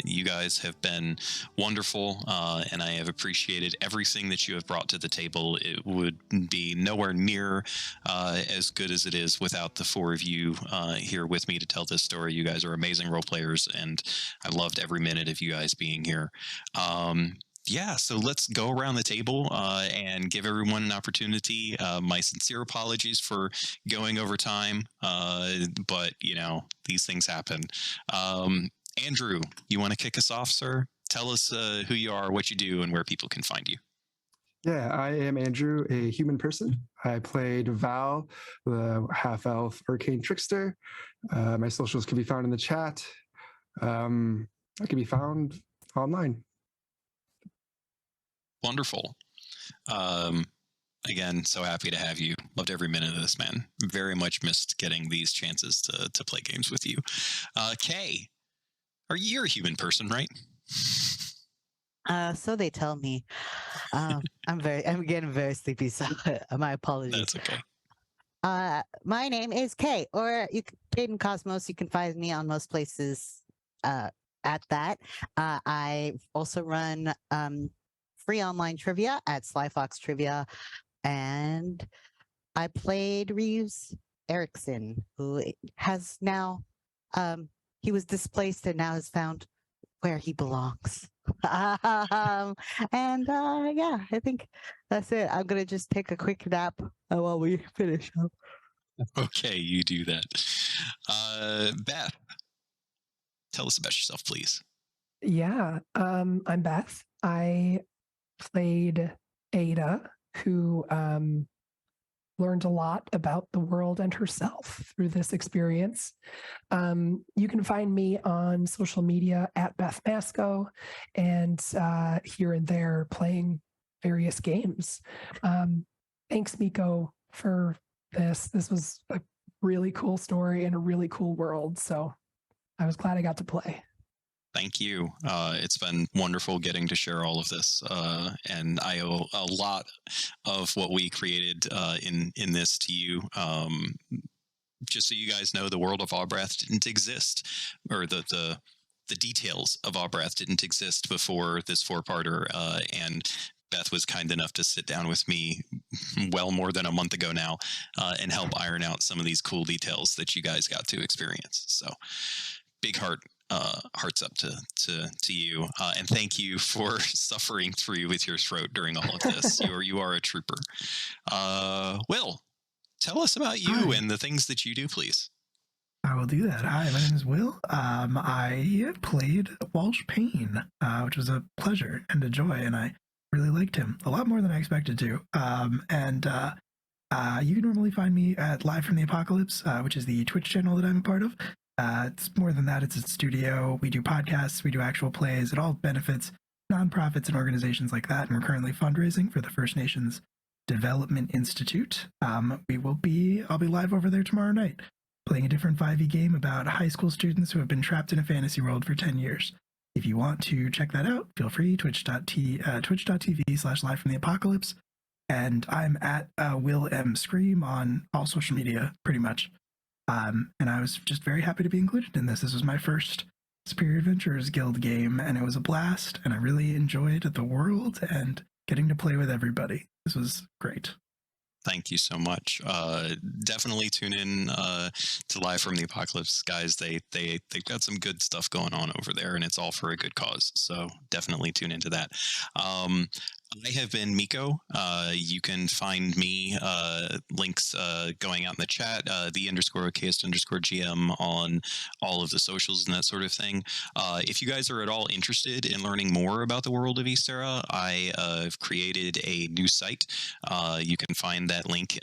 You guys have been wonderful, and I have appreciated everything that you have brought to the table. It would be nowhere near as good as it is without the four of you here with me to tell this story. You guys are amazing role players, and I loved every minute of you guys being here. Yeah, so let's go around the table and give everyone an opportunity. My sincere apologies for going over time, but you know, these things happen. Andrew, you want to kick us off, sir? Tell us who you are, what you do, and where people can find you. Yeah, I am Andrew, a human person. I played Val, the half-elf arcane trickster. My socials can be found in the chat. I can be found online. Wonderful. Again, so happy to have you. Loved every minute of this, man. Very much missed getting these chances to play games with you. Kay, you're a human person, right? So they tell me. I'm getting very sleepy, so my apologies. That's okay. My name is Kay, or Caden Cosmos. You can find me on most places at that. I also run free online trivia at Slyfox Trivia, and I played Reeves Erickson, who has now he was displaced and now has found where he belongs. Yeah, I think that's it. I'm gonna just take a quick nap while we finish up. Okay, you do that. Beth, tell us about yourself, please. Yeah, I'm Beth. I played Ada, who learned a lot about the world and herself through this experience. You can find me on social media at Beth Masco, and here and there playing various games. Thanks, Miko, for this. This was a really cool story and a really cool world. So I was glad I got to play. Thank you. It's been wonderful getting to share all of this, and I owe a lot of what we created in this to you. Just so you guys know, the world of Albrath didn't exist, or the details of Albrath didn't exist before this four-parter, and Beth was kind enough to sit down with me well more than a month ago now and help iron out some of these cool details that you guys got to experience. So big hearts up to you, and thank you for suffering through with your throat during all of this. You are a trooper. Will, tell us about you and the things that you do, please. I will do that. Hi, my name is Will. I played Walsh Payne, which was a pleasure and a joy, and I really liked him a lot more than I expected to. You can normally find me at Live from the Apocalypse, which is the Twitch channel that I'm a part of. It's more than that. It's a studio. We do podcasts. We do actual plays. It all benefits nonprofits and organizations like that. And we're currently fundraising for the First Nations Development Institute. I'll be live over there tomorrow night, playing a different 5e game about high school students who have been trapped in a fantasy world for 10 years. If you want to check that out, feel free, twitch.tv/live from the apocalypse. And I'm at Will M. Scream on all social media, pretty much. And I was just very happy to be included in this. This was my first Superior Adventurers Guild game, and it was a blast, and I really enjoyed the world and getting to play with everybody. This was great. Thank you so much. Definitely tune in to Live from the Apocalypse, guys. They've got some good stuff going on over there, and it's all for a good cause. So definitely tune into that. I have been Miko. You can find me links going out in the chat, the_OKest_GM on all of the socials and that sort of thing. If you guys are at all interested in learning more about the world of Ysterra, I have created a new site. You can find that link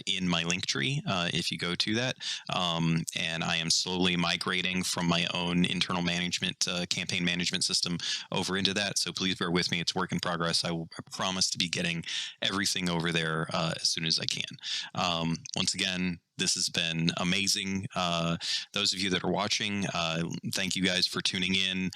in my link tree if you go to that. And I am slowly migrating from my own internal management campaign management system over into that. So please bear with me. It's work in progress. I promise to be getting everything over there as soon as I can. Once again, this has been amazing. Those of you that are watching, thank you guys for tuning in.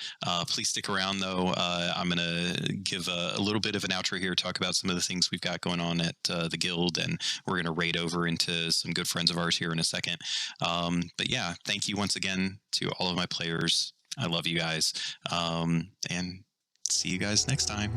Please stick around, though. I'm going to give a little bit of an outro here, talk about some of the things we've got going on at the Guild, and we're going to raid over into some good friends of ours here in a second. But yeah, thank you once again to all of my players. I love you guys. And see you guys next time.